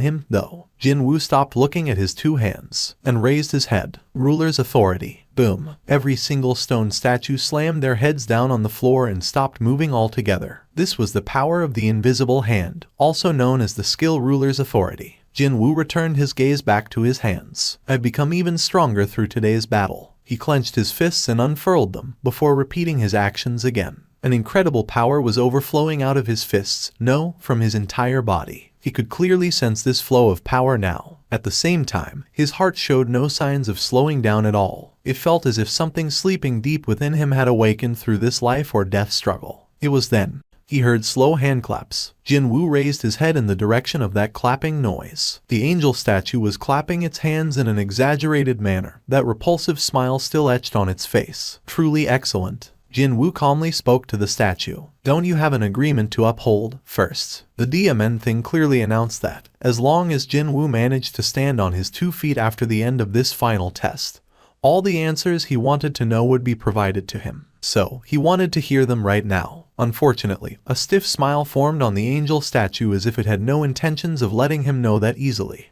him, though, Jinwoo stopped looking at his 2 hands and raised his head. Ruler's authority. Boom. Every single stone statue slammed their heads down on the floor and stopped moving altogether. This was the power of the invisible hand, also known as the skill Ruler's authority. Jinwoo returned his gaze back to his hands. I've become even stronger through today's battle. He clenched his fists and unfurled them, before repeating his actions again. An incredible power was overflowing out of his fists, no, from his entire body. He could clearly sense this flow of power now. At the same time, his heart showed no signs of slowing down at all. It felt as if something sleeping deep within him had awakened through this life or death struggle. It was then he heard slow handclaps. Jinwoo raised his head in the direction of that clapping noise. The angel statue was clapping its hands in an exaggerated manner, that repulsive smile still etched on its face. Truly excellent. Jinwoo calmly spoke to the statue. Don't you have an agreement to uphold? First, the diamond thing clearly announced that, as long as Jinwoo managed to stand on his 2 feet after the end of this final test, all the answers he wanted to know would be provided to him. So, he wanted to hear them right now. Unfortunately, a stiff smile formed on the angel statue as if it had no intentions of letting him know that easily.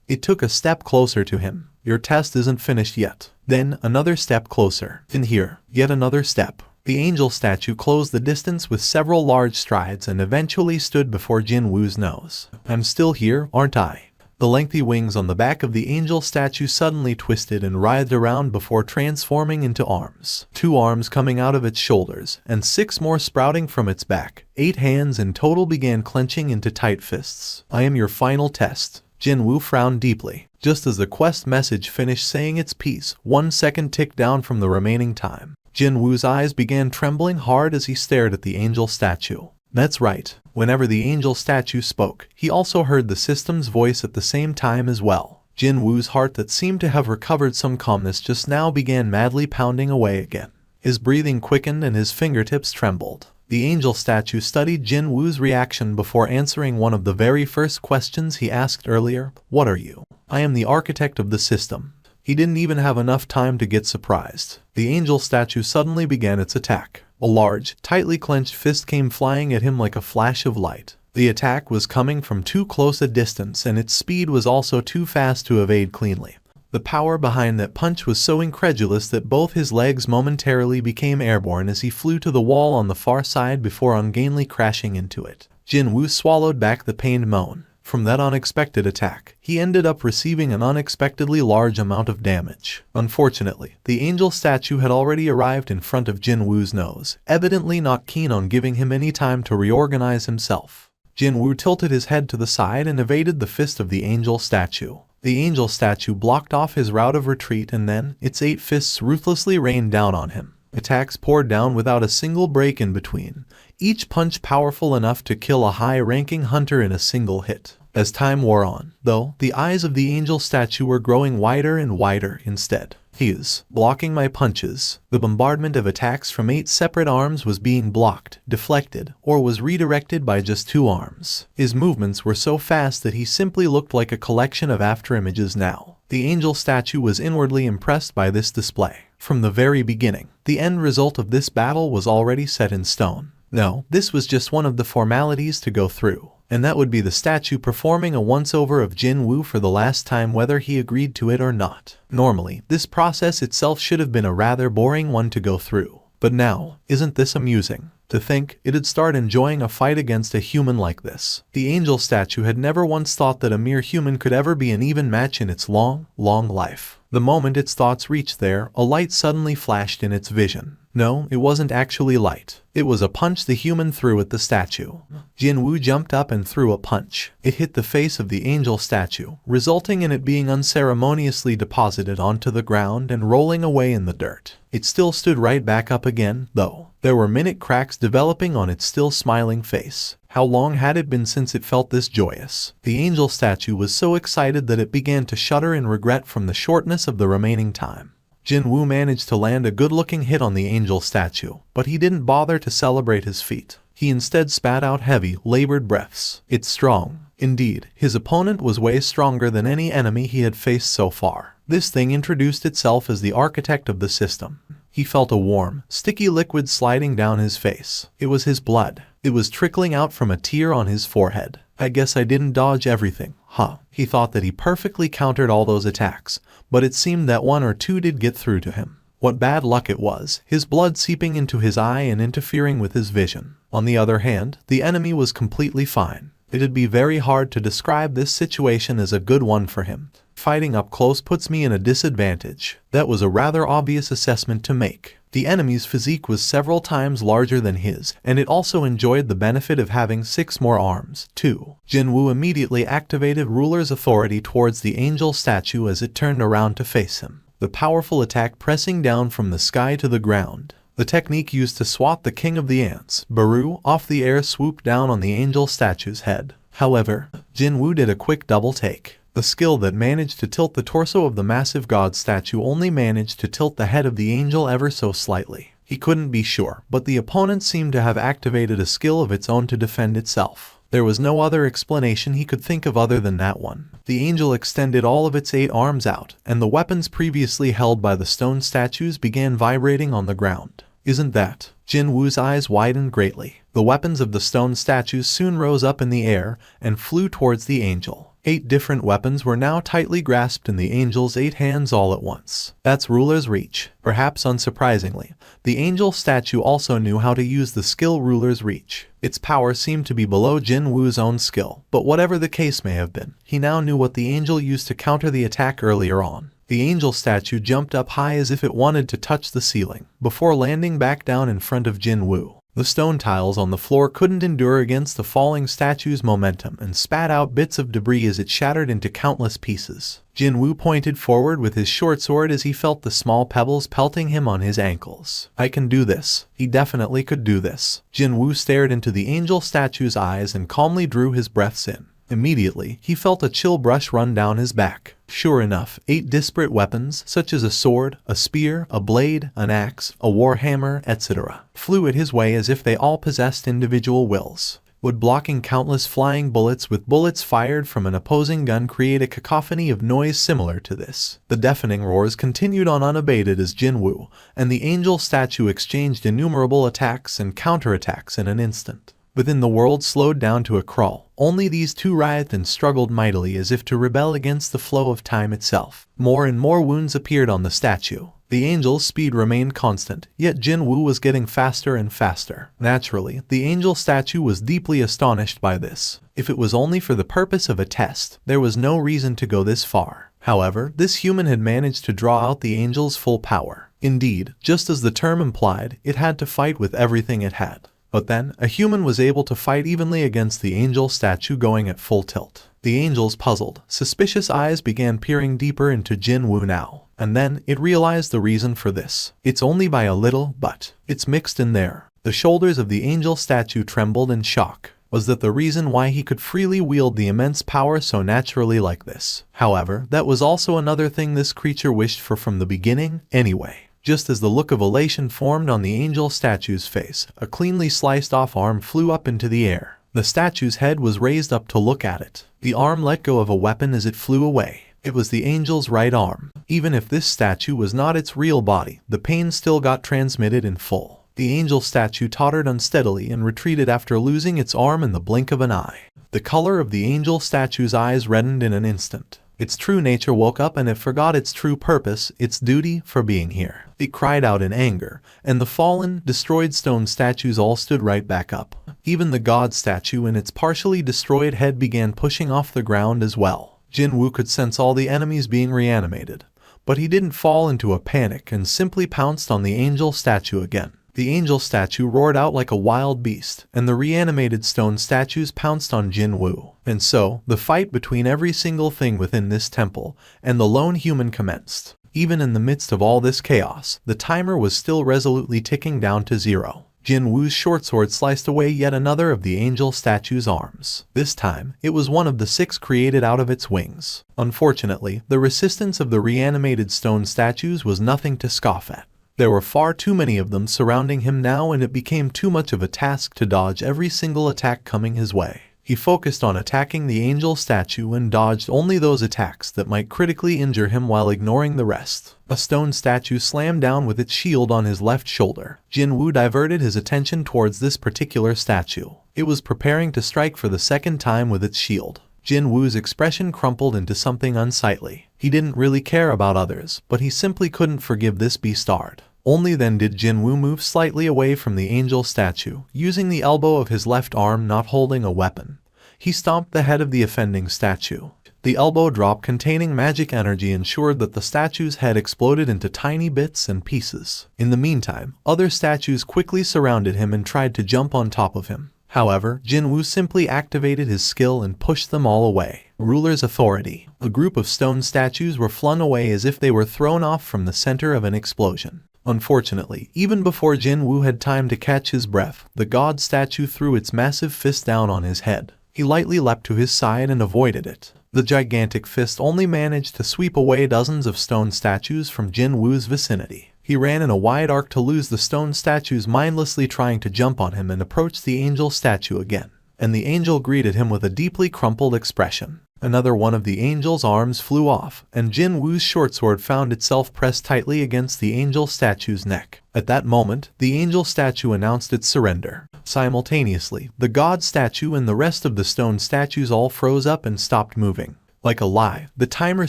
It took a step closer to him. Your test isn't finished yet. Then, another step closer. In here, yet another step. The angel statue closed the distance with several large strides and eventually stood before Jinwoo's nose. I'm still here, aren't I? The lengthy wings on the back of the angel statue suddenly twisted and writhed around before transforming into arms. 2 arms coming out of its shoulders, and 6 more sprouting from its back. 8 hands in total began clenching into tight fists. I am your final test. Jinwoo frowned deeply. Just as the quest message finished saying its piece, 1 second ticked down from the remaining time. Jinwoo's eyes began trembling hard as he stared at the angel statue. That's right. Whenever the angel statue spoke, he also heard the system's voice at the same time as well. Jinwoo's heart that seemed to have recovered some calmness just now began madly pounding away again. His breathing quickened and his fingertips trembled. The angel statue studied Jinwoo's reaction before answering one of the very first questions he asked earlier. What are you? I am the architect of the system. He didn't even have enough time to get surprised. The angel statue suddenly began its attack. A large, tightly clenched fist came flying at him like a flash of light. The attack was coming from too close a distance and its speed was also too fast to evade cleanly. The power behind that punch was so incredulous that both his legs momentarily became airborne as he flew to the wall on the far side before ungainly crashing into it. Jinwoo swallowed back the pained moan. From that unexpected attack, he ended up receiving an unexpectedly large amount of damage. Unfortunately, the angel statue had already arrived in front of Jinwoo's nose, evidently not keen on giving him any time to reorganize himself. Jinwoo tilted his head to the side and evaded the fist of the angel statue. The angel statue blocked off his route of retreat and then, its 8 fists ruthlessly rained down on him. Attacks poured down without a single break in between, each punch powerful enough to kill a high-ranking hunter in a single hit. As time wore on, though, the eyes of the angel statue were growing wider and wider instead. He is blocking my punches. The bombardment of attacks from 8 separate arms was being blocked, deflected, or was redirected by just 2 arms. His movements were so fast that he simply looked like a collection of afterimages now. The angel statue was inwardly impressed by this display. From the very beginning, the end result of this battle was already set in stone. No, this was just one of the formalities to go through. And that would be the statue performing a once-over of Jinwoo for the last time whether he agreed to it or not. Normally, this process itself should have been a rather boring one to go through. But now, isn't this amusing? To think it'd start enjoying a fight against a human like this. The angel statue had never once thought that a mere human could ever be an even match in its long, long life. The moment its thoughts reached there, a light suddenly flashed in its vision. No, it wasn't actually light. It was a punch the human threw at the statue. Jinwoo jumped up and threw a punch. It hit the face of the angel statue, resulting in it being unceremoniously deposited onto the ground and rolling away in the dirt. It still stood right back up again, though. There were minute cracks developing on its still smiling face. How long had it been since it felt this joyous? The angel statue was so excited that it began to shudder in regret from the shortness of the remaining time. Jinwoo managed to land a good-looking hit on the angel statue, but he didn't bother to celebrate his feat. He instead spat out heavy, labored breaths. It's strong. Indeed, his opponent was way stronger than any enemy he had faced so far. This thing introduced itself as the architect of the system. He felt a warm, sticky liquid sliding down his face. It was his blood. It was trickling out from a tear on his forehead. I guess I didn't dodge everything, huh? He thought that he perfectly countered all those attacks, but it seemed that 1 or 2 did get through to him. What bad luck it was, his blood seeping into his eye and interfering with his vision. On the other hand, the enemy was completely fine. It'd be very hard to describe this situation as a good one for him. Fighting up close puts me in a disadvantage. That was a rather obvious assessment to make. The enemy's physique was several times larger than his, and it also enjoyed the benefit of having 6 more arms, too. Jinwoo immediately activated Ruler's authority towards the angel statue as it turned around to face him. The powerful attack pressing down from the sky to the ground. The technique used to swat the king of the ants, Baru, off the air swooped down on the angel statue's head. However, Jinwoo did a quick double take. The skill that managed to tilt the torso of the massive god statue only managed to tilt the head of the angel ever so slightly. He couldn't be sure, but the opponent seemed to have activated a skill of its own to defend itself. There was no other explanation he could think of other than that one. The angel extended all of its 8 arms out, and the weapons previously held by the stone statues began vibrating on the ground. Isn't that? Jinwoo's eyes widened greatly. The weapons of the stone statues soon rose up in the air and flew towards the angel. 8 different weapons were now tightly grasped in the angel's 8 hands all at once. That's Ruler's reach. Perhaps unsurprisingly, the angel statue also knew how to use the skill Ruler's reach. Its power seemed to be below Jinwoo's own skill, but whatever the case may have been, he now knew what the angel used to counter the attack earlier on. The angel statue jumped up high as if it wanted to touch the ceiling, before landing back down in front of Jinwoo. The stone tiles on the floor couldn't endure against the falling statue's momentum and spat out bits of debris as it shattered into countless pieces. Jinwoo pointed forward with his short sword as he felt the small pebbles pelting him on his ankles. I can do this. He definitely could do this. Jinwoo stared into the angel statue's eyes and calmly drew his breaths in. Immediately, he felt a chill brush run down his back. Sure enough, 8 disparate weapons, such as a sword, a spear, a blade, an axe, a warhammer, etc., flew at his way as if they all possessed individual wills. Would blocking countless flying bullets with bullets fired from an opposing gun create a cacophony of noise similar to this? The deafening roars continued on unabated as Jinwoo and the angel statue exchanged innumerable attacks and counterattacks in an instant. Within the world slowed down to a crawl. Only these two writhed and struggled mightily as if to rebel against the flow of time itself. More and more wounds appeared on the statue. The angel's speed remained constant, yet Jinwoo was getting faster and faster. Naturally, the angel statue was deeply astonished by this. If it was only for the purpose of a test, there was no reason to go this far. However, this human had managed to draw out the angel's full power. Indeed, just as the term implied, it had to fight with everything it had. But then, a human was able to fight evenly against the angel statue going at full tilt. The angel's puzzled, suspicious eyes began peering deeper into Jinwoo now. And then, it realized the reason for this. It's only by a little, but it's mixed in there. The shoulders of the angel statue trembled in shock. Was that the reason why he could freely wield the immense power so naturally like this? However, that was also another thing this creature wished for from the beginning, anyway. Just as the look of elation formed on the angel statue's face, a cleanly sliced off arm flew up into the air. The statue's head was raised up to look at it. The arm let go of a weapon as it flew away. It was the angel's right arm. Even if this statue was not its real body, the pain still got transmitted in full. The angel statue tottered unsteadily and retreated after losing its arm in the blink of an eye. The color of the angel statue's eyes reddened in an instant. Its true nature woke up and it forgot its true purpose, its duty for being here. It cried out in anger, and the fallen, destroyed stone statues all stood right back up. Even the god statue in its partially destroyed head began pushing off the ground as well. Jinwoo could sense all the enemies being reanimated, but he didn't fall into a panic and simply pounced on the angel statue again. The angel statue roared out like a wild beast, and the reanimated stone statues pounced on Jinwoo. And so, the fight between every single thing within this temple and the lone human commenced. Even in the midst of all this chaos, the timer was still resolutely ticking down to 0. Jinwoo's short sword sliced away yet another of the angel statue's arms. This time, it was one of the 6 created out of its wings. Unfortunately, the resistance of the reanimated stone statues was nothing to scoff at. There were far too many of them surrounding him now, and it became too much of a task to dodge every single attack coming his way. He focused on attacking the angel statue and dodged only those attacks that might critically injure him while ignoring the rest. A stone statue slammed down with its shield on his left shoulder. Jinwoo diverted his attention towards this particular statue. It was preparing to strike for the second time with its shield. Jinwoo's expression crumpled into something unsightly. He didn't really care about others, but he simply couldn't forgive this beastard. Only then did Jinwoo move slightly away from the angel statue, using the elbow of his left arm not holding a weapon. He stomped the head of the offending statue. The elbow drop containing magic energy ensured that the statue's head exploded into tiny bits and pieces. In the meantime, other statues quickly surrounded him and tried to jump on top of him. However, Jinwoo simply activated his skill and pushed them all away. Ruler's authority. A group of stone statues were flung away as if they were thrown off from the center of an explosion. Unfortunately, even before Jinwoo had time to catch his breath, the god statue threw its massive fist down on his head. He lightly leapt to his side and avoided it. The gigantic fist only managed to sweep away dozens of stone statues from Jinwoo's vicinity. He ran in a wide arc to lose the stone statues mindlessly trying to jump on him and approached the angel statue again. And the angel greeted him with a deeply crumpled expression. Another one of the angel's arms flew off, and Jinwoo's short sword found itself pressed tightly against the angel statue's neck. At that moment, the angel statue announced its surrender. Simultaneously, the god statue and the rest of the stone statues all froze up and stopped moving. Like a lie, the timer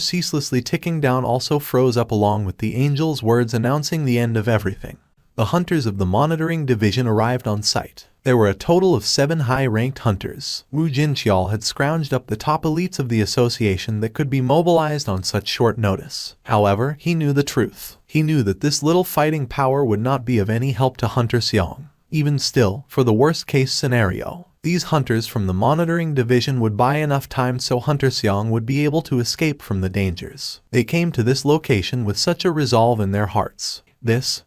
ceaselessly ticking down also froze up along with the angel's words announcing the end of everything. The hunters of the monitoring division arrived on site. There were a total of 7 high-ranked hunters. Wu Jinqiao had scrounged up the top elites of the association that could be mobilized on such short notice. However, he knew the truth. He knew that this little fighting power would not be of any help to Hunter Xiong. Even still, for the worst-case scenario, these hunters from the monitoring division would buy enough time so Hunter Seong would be able to escape from the dangers. They came to this location with such a resolve in their hearts.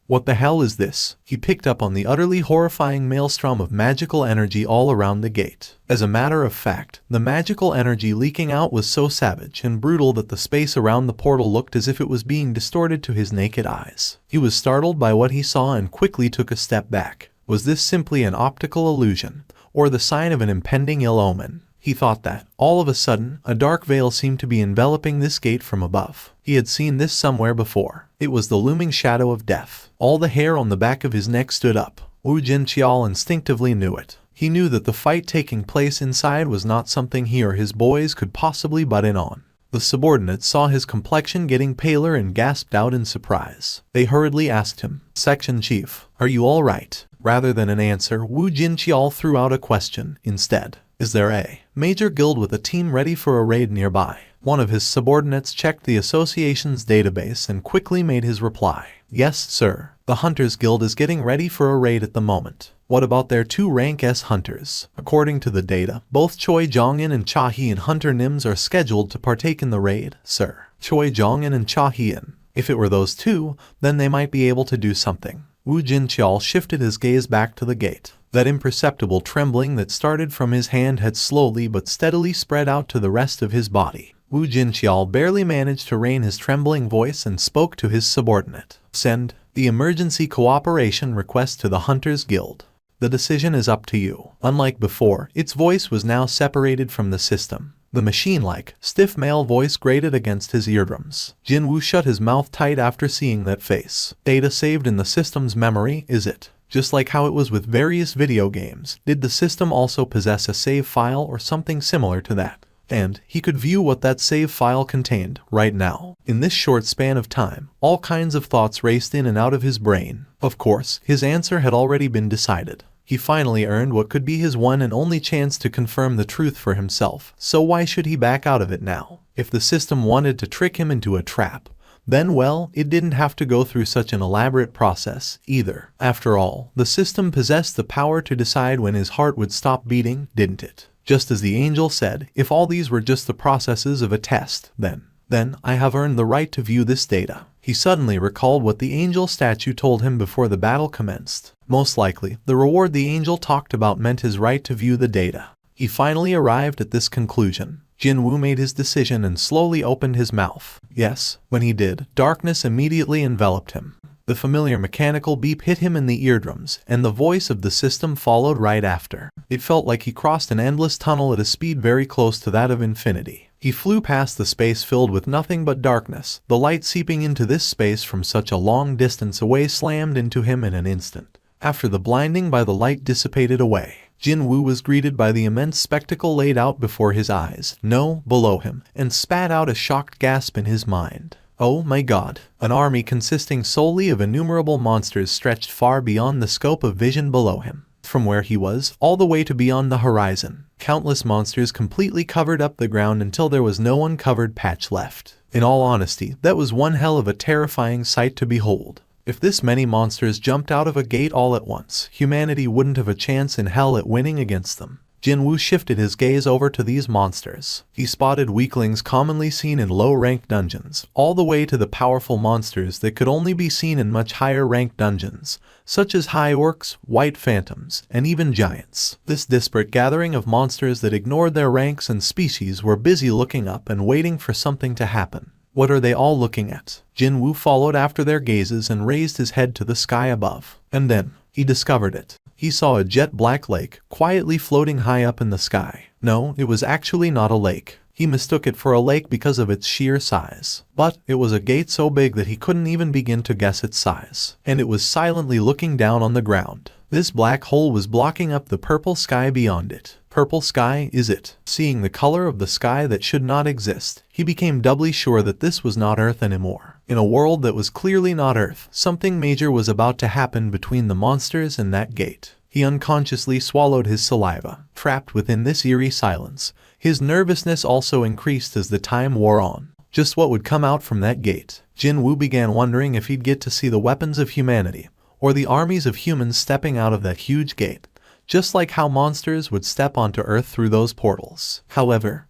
What the hell is this? He picked up on the utterly horrifying maelstrom of magical energy all around the gate. As a matter of fact, the magical energy leaking out was so savage and brutal that the space around the portal looked as if it was being distorted to his naked eyes. He was startled by what he saw and quickly took a step back. Was this simply an optical illusion, or the sign of an impending ill omen? He thought that, all of a sudden, a dark veil seemed to be enveloping this gate from above. He had seen this somewhere before. It was the looming shadow of death. All the hair on the back of his neck stood up. Wu Jinqiao instinctively knew it. He knew that the fight taking place inside was not something he or his boys could possibly butt in on. The subordinates saw his complexion getting paler and gasped out in surprise. They hurriedly asked him, "Section Chief, are you all right?" Rather than an answer, Wu Jinqiao threw out a question instead. "Is there a major guild with a team ready for a raid nearby?" One of his subordinates checked the association's database and quickly made his reply. "Yes, sir. The Hunters Guild is getting ready for a raid at the moment." "What about their 2 rank S hunters?" "According to the data, both Choi Jongin and Cha Hien Hunter Nims are scheduled to partake in the raid, sir." Choi Jongin and Cha Hien. If it were those 2, then they might be able to do something. Wu Jinqiao shifted his gaze back to the gate. That imperceptible trembling that started from his hand had slowly but steadily spread out to the rest of his body. Wu Jinqiao barely managed to rein his trembling voice and spoke to his subordinate. "Send the emergency cooperation request to the Hunters Guild. The decision is up to you." Unlike before, its voice was now separated from the system. The machine-like, stiff male voice grated against his eardrums. Jinwoo shut his mouth tight after seeing that face. "Data saved in the system's memory, is it? Just like how it was with various video games, did the system also possess a save file or something similar to that?" And he could view what that save file contained right now. In this short span of time, all kinds of thoughts raced in and out of his brain. Of course, his answer had already been decided. He finally earned what could be his one and only chance to confirm the truth for himself, so why should he back out of it now? If the system wanted to trick him into a trap, then well, it didn't have to go through such an elaborate process, either. After all, the system possessed the power to decide when his heart would stop beating, didn't it? Just as the angel said, if all these were just the processes of a test, then I have earned the right to view this data. He suddenly recalled what the angel statue told him before the battle commenced. Most likely, the reward the angel talked about meant his right to view the data. He finally arrived at this conclusion. Jinwoo made his decision and slowly opened his mouth. Yes, when he did, darkness immediately enveloped him. The familiar mechanical beep hit him in the eardrums, and the voice of the system followed right after. It felt like he crossed an endless tunnel at a speed very close to that of infinity. He flew past the space filled with nothing but darkness. The light seeping into this space from such a long distance away slammed into him in an instant. After the blinding by the light dissipated away, Jinwoo was greeted by the immense spectacle laid out before his eyes, no, below him, and spat out a shocked gasp in his mind. Oh my God! An army consisting solely of innumerable monsters stretched far beyond the scope of vision below him. From where he was, all the way to beyond the horizon, countless monsters completely covered up the ground until there was no uncovered patch left. In all honesty, that was one hell of a terrifying sight to behold. If this many monsters jumped out of a gate all at once, humanity wouldn't have a chance in hell at winning against them. Jinwoo shifted his gaze over to these monsters. He spotted weaklings commonly seen in low-ranked dungeons, all the way to the powerful monsters that could only be seen in much higher-ranked dungeons, such as high orcs, white phantoms, and even giants. This disparate gathering of monsters that ignored their ranks and species were busy looking up and waiting for something to happen. What are they all looking at? Jinwoo followed after their gazes and raised his head to the sky above. And then, he discovered it. He saw a jet-black lake, quietly floating high up in the sky. No, it was actually not a lake. He mistook it for a lake because of its sheer size. But it was a gate so big that he couldn't even begin to guess its size. And it was silently looking down on the ground. This black hole was blocking up the purple sky beyond it. Purple sky, is it? Seeing the color of the sky that should not exist, he became doubly sure that this was not Earth anymore. In a world that was clearly not Earth, something major was about to happen between the monsters and that gate. He unconsciously swallowed his saliva. Trapped within this eerie silence, his nervousness also increased as the time wore on. Just what would come out from that gate? Jinwoo began wondering if he'd get to see the weapons of humanity, or the armies of humans stepping out of that huge gate, just like how monsters would step onto Earth through those portals. However,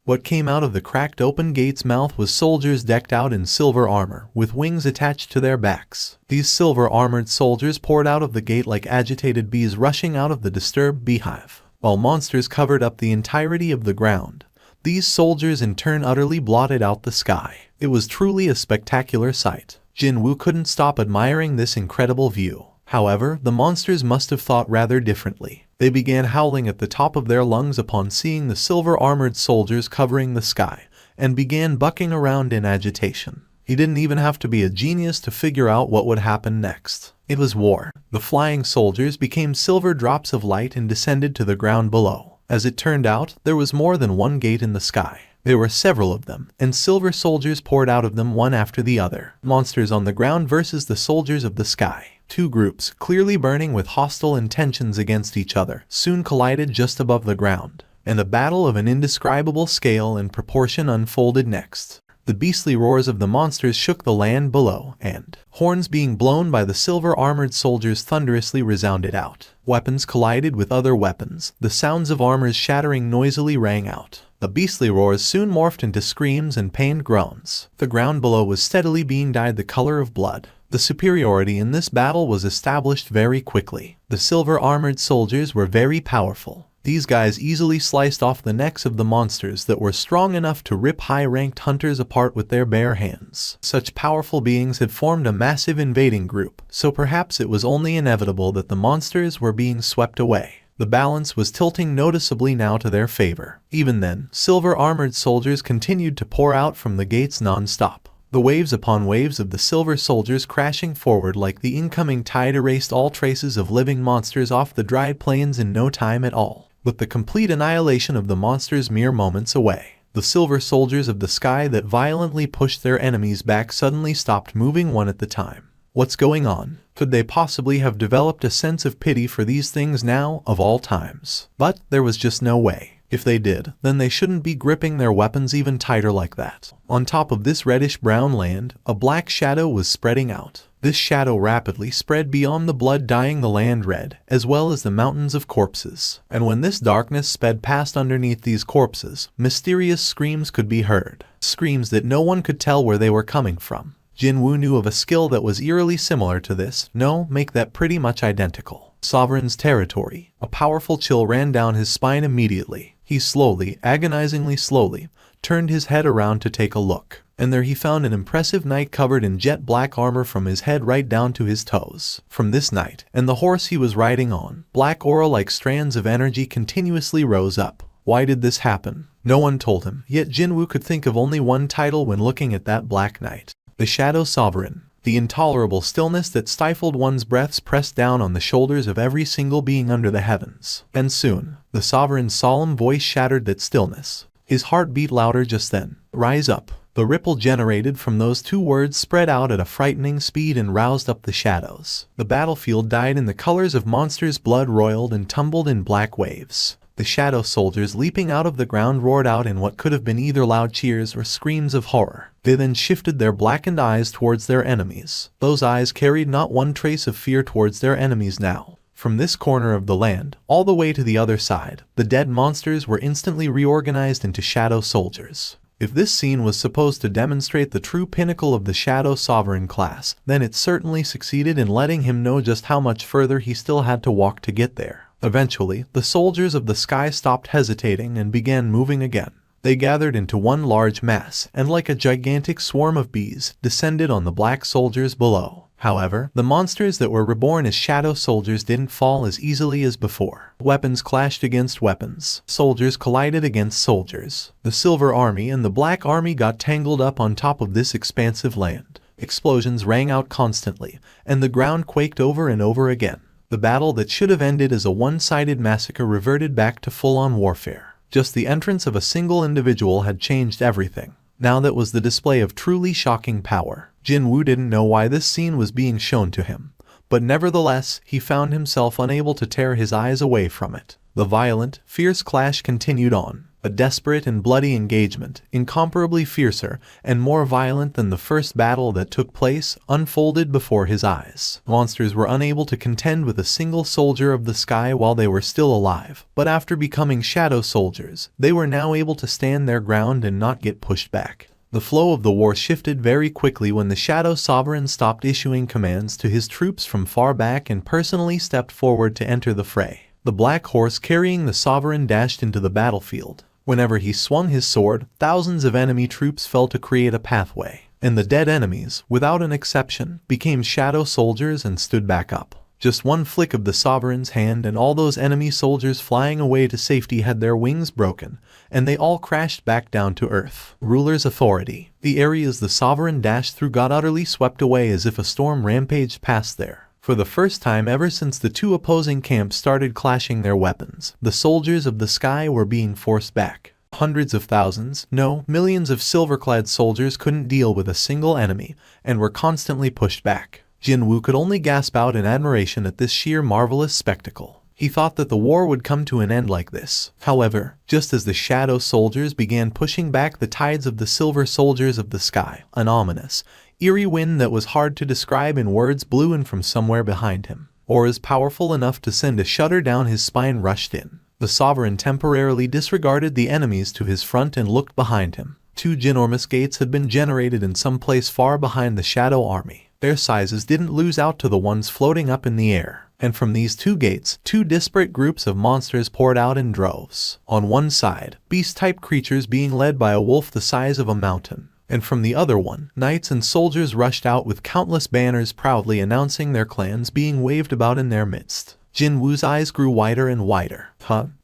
what came out of the cracked open gate's mouth was soldiers decked out in silver armor, with wings attached to their backs. These silver-armored soldiers poured out of the gate like agitated bees rushing out of the disturbed beehive, while monsters covered up the entirety of the ground. These soldiers in turn utterly blotted out the sky. It was truly a spectacular sight. Jinwoo couldn't stop admiring this incredible view. However, the monsters must have thought rather differently. They began howling at the top of their lungs upon seeing the silver-armored soldiers covering the sky, and began bucking around in agitation. He didn't even have to be a genius to figure out what would happen next. It was war. The flying soldiers became silver drops of light and descended to the ground below. As it turned out, there was more than one gate in the sky. There were several of them, and silver soldiers poured out of them one after the other. Monsters on the ground versus the soldiers of the sky. Two groups, clearly burning with hostile intentions against each other, soon collided just above the ground, and a battle of an indescribable scale and proportion unfolded next. The beastly roars of the monsters shook the land below, and horns being blown by the silver-armored soldiers thunderously resounded out. Weapons collided with other weapons. The sounds of armors shattering noisily rang out. The beastly roars soon morphed into screams and pained groans. The ground below was steadily being dyed the color of blood. The superiority in this battle was established very quickly. The silver-armored soldiers were very powerful. These guys easily sliced off the necks of the monsters that were strong enough to rip high-ranked hunters apart with their bare hands. Such powerful beings had formed a massive invading group, so perhaps it was only inevitable that the monsters were being swept away. The balance was tilting noticeably now to their favor. Even then, silver-armored soldiers continued to pour out from the gates non-stop. The waves upon waves of the silver soldiers crashing forward like the incoming tide erased all traces of living monsters off the dried plains in no time at all, with the complete annihilation of the monsters mere moments away. The silver soldiers of the sky that violently pushed their enemies back suddenly stopped moving one at a time. What's going on? Could they possibly have developed a sense of pity for these things now, of all times? But there was just no way. If they did, then they shouldn't be gripping their weapons even tighter like that. On top of this reddish-brown land, a black shadow was spreading out. This shadow rapidly spread beyond the blood dyeing the land red, as well as the mountains of corpses. And when this darkness sped past underneath these corpses, mysterious screams could be heard. Screams that no one could tell where they were coming from. Jinwoo knew of a skill that was eerily similar to this. No, make that pretty much identical. Sovereign's territory. A powerful chill ran down his spine immediately. He slowly, agonizingly slowly, turned his head around to take a look. And there he found an impressive knight covered in jet black armor from his head right down to his toes. From this knight, and the horse he was riding on, black aura like strands of energy continuously rose up. Why did this happen? No one told him, yet Jinwoo could think of only one title when looking at that black knight. The Shadow Sovereign. The intolerable stillness that stifled one's breaths pressed down on the shoulders of every single being under the heavens. And soon, the Sovereign's solemn voice shattered that stillness. His heart beat louder just then. Rise up. The ripple generated from those two words spread out at a frightening speed and roused up the shadows. The battlefield dyed in the colors of monsters' blood roiled and tumbled in black waves. The shadow soldiers leaping out of the ground roared out in what could have been either loud cheers or screams of horror. They then shifted their blackened eyes towards their enemies. Those eyes carried not one trace of fear towards their enemies now. From this corner of the land, all the way to the other side, the dead monsters were instantly reorganized into shadow soldiers. If this scene was supposed to demonstrate the true pinnacle of the Shadow Sovereign class, then it certainly succeeded in letting him know just how much further he still had to walk to get there. Eventually, the soldiers of the sky stopped hesitating and began moving again. They gathered into one large mass, and like a gigantic swarm of bees, descended on the black soldiers below. However, the monsters that were reborn as shadow soldiers didn't fall as easily as before. Weapons clashed against weapons. Soldiers collided against soldiers. The Silver Army and the Black Army got tangled up on top of this expansive land. Explosions rang out constantly, and the ground quaked over and over again. The battle that should have ended as a one-sided massacre reverted back to full-on warfare. Just the entrance of a single individual had changed everything. Now that was the display of truly shocking power. Jinwoo didn't know why this scene was being shown to him, but nevertheless, he found himself unable to tear his eyes away from it. The violent, fierce clash continued on. A desperate and bloody engagement, incomparably fiercer and more violent than the first battle that took place, unfolded before his eyes. Monsters were unable to contend with a single soldier of the sky while they were still alive, but after becoming shadow soldiers, they were now able to stand their ground and not get pushed back. The flow of the war shifted very quickly when the Shadow Sovereign stopped issuing commands to his troops from far back and personally stepped forward to enter the fray. The black horse carrying the Sovereign dashed into the battlefield. Whenever he swung his sword, thousands of enemy troops fell to create a pathway, and the dead enemies, without an exception, became shadow soldiers and stood back up. Just one flick of the Sovereign's hand and all those enemy soldiers flying away to safety had their wings broken, and they all crashed back down to earth. Ruler's authority. The areas the Sovereign dashed through got utterly swept away as if a storm rampaged past there. For the first time ever since the two opposing camps started clashing their weapons, the soldiers of the sky were being forced back. Hundreds of thousands, no, millions of silver-clad soldiers couldn't deal with a single enemy, and were constantly pushed back. Jinwoo could only gasp out in admiration at this sheer marvelous spectacle. He thought that the war would come to an end like this. However, just as the shadow soldiers began pushing back the tides of the silver soldiers of the sky, an ominous, eerie wind that was hard to describe in words blew in from somewhere behind him, or as powerful enough to send a shudder down his spine rushed in. The Sovereign temporarily disregarded the enemies to his front and looked behind him. Two ginormous gates had been generated in some place far behind the Shadow Army. Their sizes didn't lose out to the ones floating up in the air, and from these two gates, two disparate groups of monsters poured out in droves. On one side, beast-type creatures being led by a wolf the size of a mountain, and from the other one, knights and soldiers rushed out with countless banners proudly announcing their clans being waved about in their midst. Jinwoo's eyes grew wider and wider.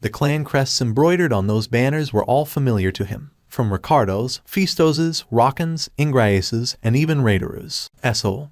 The clan crests embroidered on those banners were all familiar to him. From Ricardo's, Fistos's, Rockin's, Ingraeus's, and even Raiderus.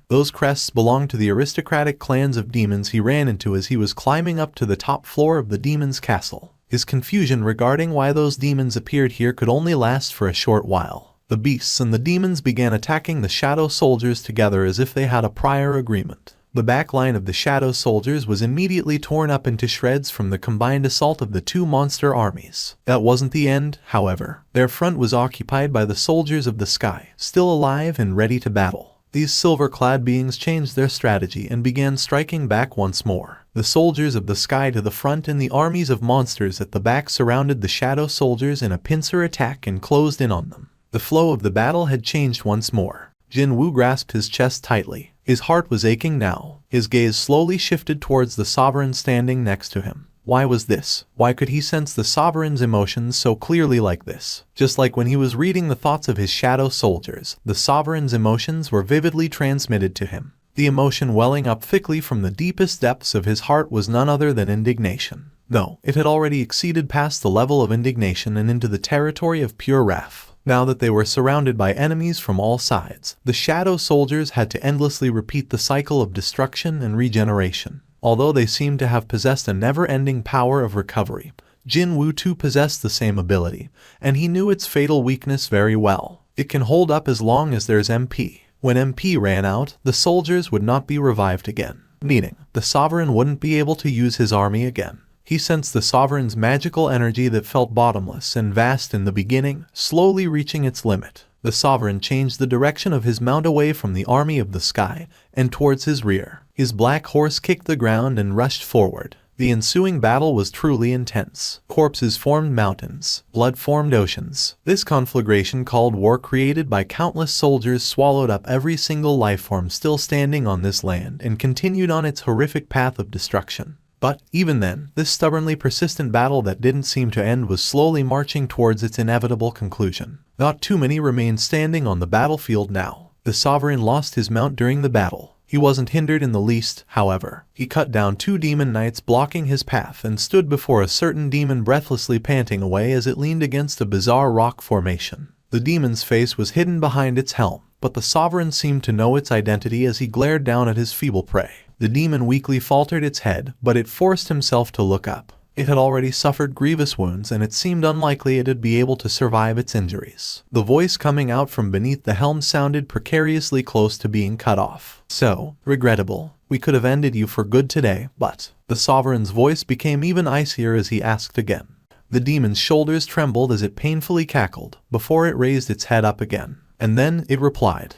Those crests belonged to the aristocratic clans of demons he ran into as he was climbing up to the top floor of the demon's castle. His confusion regarding why those demons appeared here could only last for a short while. The beasts and the demons began attacking the shadow soldiers together as if they had a prior agreement. The back line of the shadow soldiers was immediately torn up into shreds from the combined assault of the two monster armies. That wasn't the end, however. Their front was occupied by the soldiers of the sky, still alive and ready to battle. These silver-clad beings changed their strategy and began striking back once more. The soldiers of the sky to the front and the armies of monsters at the back surrounded the shadow soldiers in a pincer attack and closed in on them. The flow of the battle had changed once more. Jinwoo grasped his chest tightly. His heart was aching now. His gaze slowly shifted towards the Sovereign standing next to him. Why was this? Why could he sense the Sovereign's emotions so clearly like this? Just like when he was reading the thoughts of his shadow soldiers, the Sovereign's emotions were vividly transmitted to him. The emotion welling up thickly from the deepest depths of his heart was none other than indignation. No, it had already exceeded past the level of indignation and into the territory of pure wrath. Now that they were surrounded by enemies from all sides, the shadow soldiers had to endlessly repeat the cycle of destruction and regeneration. Although they seemed to have possessed a never-ending power of recovery, Jinwoo too possessed the same ability, and he knew its fatal weakness very well. It can hold up as long as there's MP. When MP ran out, the soldiers would not be revived again, meaning the Sovereign wouldn't be able to use his army again. He sensed the Sovereign's magical energy that felt bottomless and vast in the beginning, slowly reaching its limit. The Sovereign changed the direction of his mount away from the army of the sky and towards his rear. His black horse kicked the ground and rushed forward. The ensuing battle was truly intense. Corpses formed mountains. Blood formed oceans. This conflagration called war created by countless soldiers swallowed up every single life form still standing on this land and continued on its horrific path of destruction. But, even then, this stubbornly persistent battle that didn't seem to end was slowly marching towards its inevitable conclusion. Not too many remained standing on the battlefield now. The Sovereign lost his mount during the battle. He wasn't hindered in the least, however. He cut down two demon knights blocking his path and stood before a certain demon breathlessly panting away as it leaned against a bizarre rock formation. The demon's face was hidden behind its helm, but the Sovereign seemed to know its identity as he glared down at his feeble prey. The demon weakly faltered its head, but it forced himself to look up. It had already suffered grievous wounds and it seemed unlikely it'd be able to survive its injuries. The voice coming out from beneath the helm sounded precariously close to being cut off. So, regrettable. We could have ended you for good today, but... The Sovereign's voice became even icier as he asked again. The demon's shoulders trembled as it painfully cackled, before it raised its head up again. And then it replied.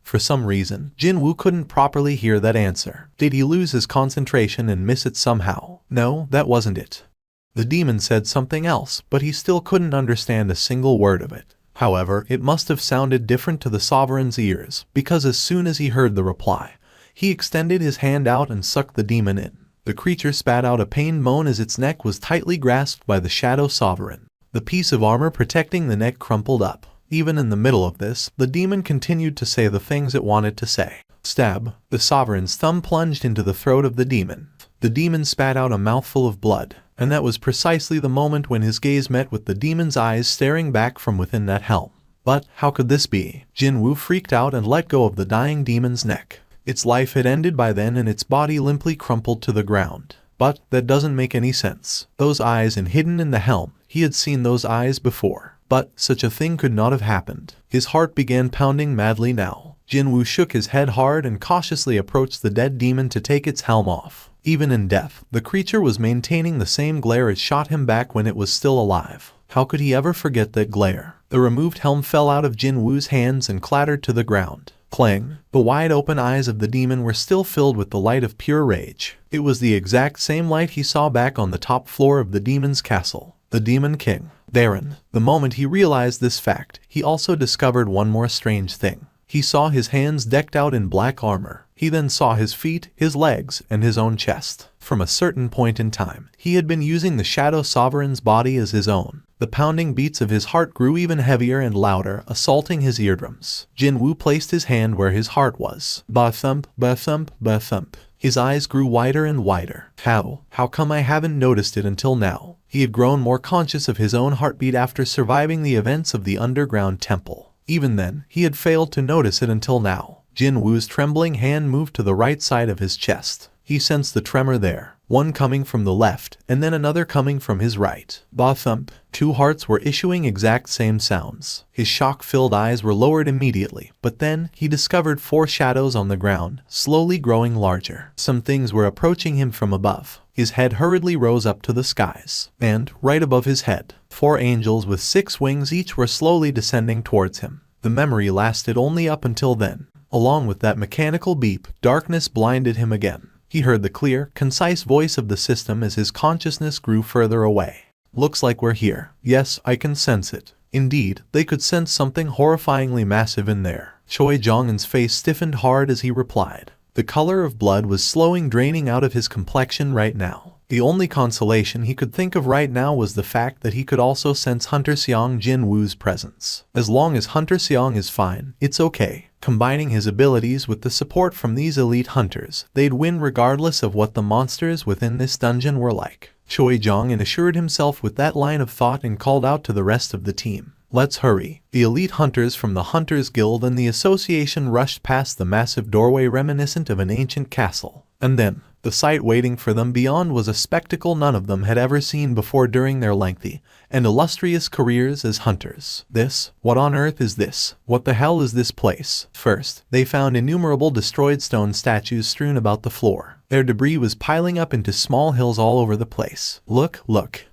For some reason, Jinwoo couldn't properly hear that answer. Did he lose his concentration and miss it somehow? No, that wasn't it. The demon said something else, but he still couldn't understand a single word of it. However, it must have sounded different to the sovereign's ears, because as soon as he heard the reply, he extended his hand out and sucked the demon in. The creature spat out a pained moan as its neck was tightly grasped by the Shadow Sovereign. The piece of armor protecting the neck crumpled up. Even in the middle of this, the demon continued to say the things it wanted to say. Stab. The Sovereign's thumb plunged into the throat of the demon. The demon spat out a mouthful of blood, and that was precisely the moment when his gaze met with the demon's eyes staring back from within that helm. But how could this be? Jinwoo freaked out and let go of the dying demon's neck. Its life had ended by then and its body limply crumpled to the ground. But that doesn't make any sense. Those eyes and hidden in the helm, he had seen those eyes before. But such a thing could not have happened. His heart began pounding madly now. Jinwoo shook his head hard and cautiously approached the dead demon to take its helm off. Even in death, the creature was maintaining the same glare it shot him back when it was still alive. How could he ever forget that glare? The removed helm fell out of Jinwoo's hands and clattered to the ground. Clang! The wide-open eyes of the demon were still filled with the light of pure rage. It was the exact same light he saw back on the top floor of the demon's castle. The Demon King. Darren. The moment he realized this fact, he also discovered one more strange thing. He saw his hands decked out in black armor. He then saw his feet, his legs, and his own chest. From a certain point in time, he had been using the Shadow Sovereign's body as his own. The pounding beats of his heart grew even heavier and louder, assaulting his eardrums. Jinwoo placed his hand where his heart was. Ba-thump, ba-thump, ba-thump. His eyes grew wider and wider. How come I haven't noticed it until now? He had grown more conscious of his own heartbeat after surviving the events of the underground temple. Even then, he had failed to notice it until now. Jinwoo's trembling hand moved to the right side of his chest. He sensed the tremor there, one coming from the left, and then another coming from his right. Ba-thump. 2 hearts were issuing exact same sounds. His shock-filled eyes were lowered immediately, but then he discovered 4 shadows on the ground, slowly growing larger. Some things were approaching him from above. His head hurriedly rose up to the skies, and, right above his head, 4 angels with 6 wings each were slowly descending towards him. The memory lasted only up until then. Along with that mechanical beep, darkness blinded him again. He heard the clear, concise voice of the system as his consciousness grew further away. Looks like we're here. Yes, I can sense it. Indeed, they could sense something horrifyingly massive in there. Choi Jong-un's face stiffened hard as he replied. The color of blood was slowing draining out of his complexion right now. The only consolation he could think of right now was the fact that he could also sense Hunter Seong Jinwoo's presence. As long as Hunter Seong is fine, it's okay. Combining his abilities with the support from these elite hunters, they'd win regardless of what the monsters within this dungeon were like. Choi Jong-un assured himself with that line of thought and called out to the rest of the team. Let's hurry. The elite hunters from the Hunters Guild and the association rushed past the massive doorway reminiscent of an ancient castle. And then, the sight waiting for them beyond was a spectacle none of them had ever seen before during their lengthy and illustrious careers as hunters. What on earth is this? What the hell is this place? First, they found innumerable destroyed stone statues strewn about the floor. Their debris was piling up into small hills all over the place. Look.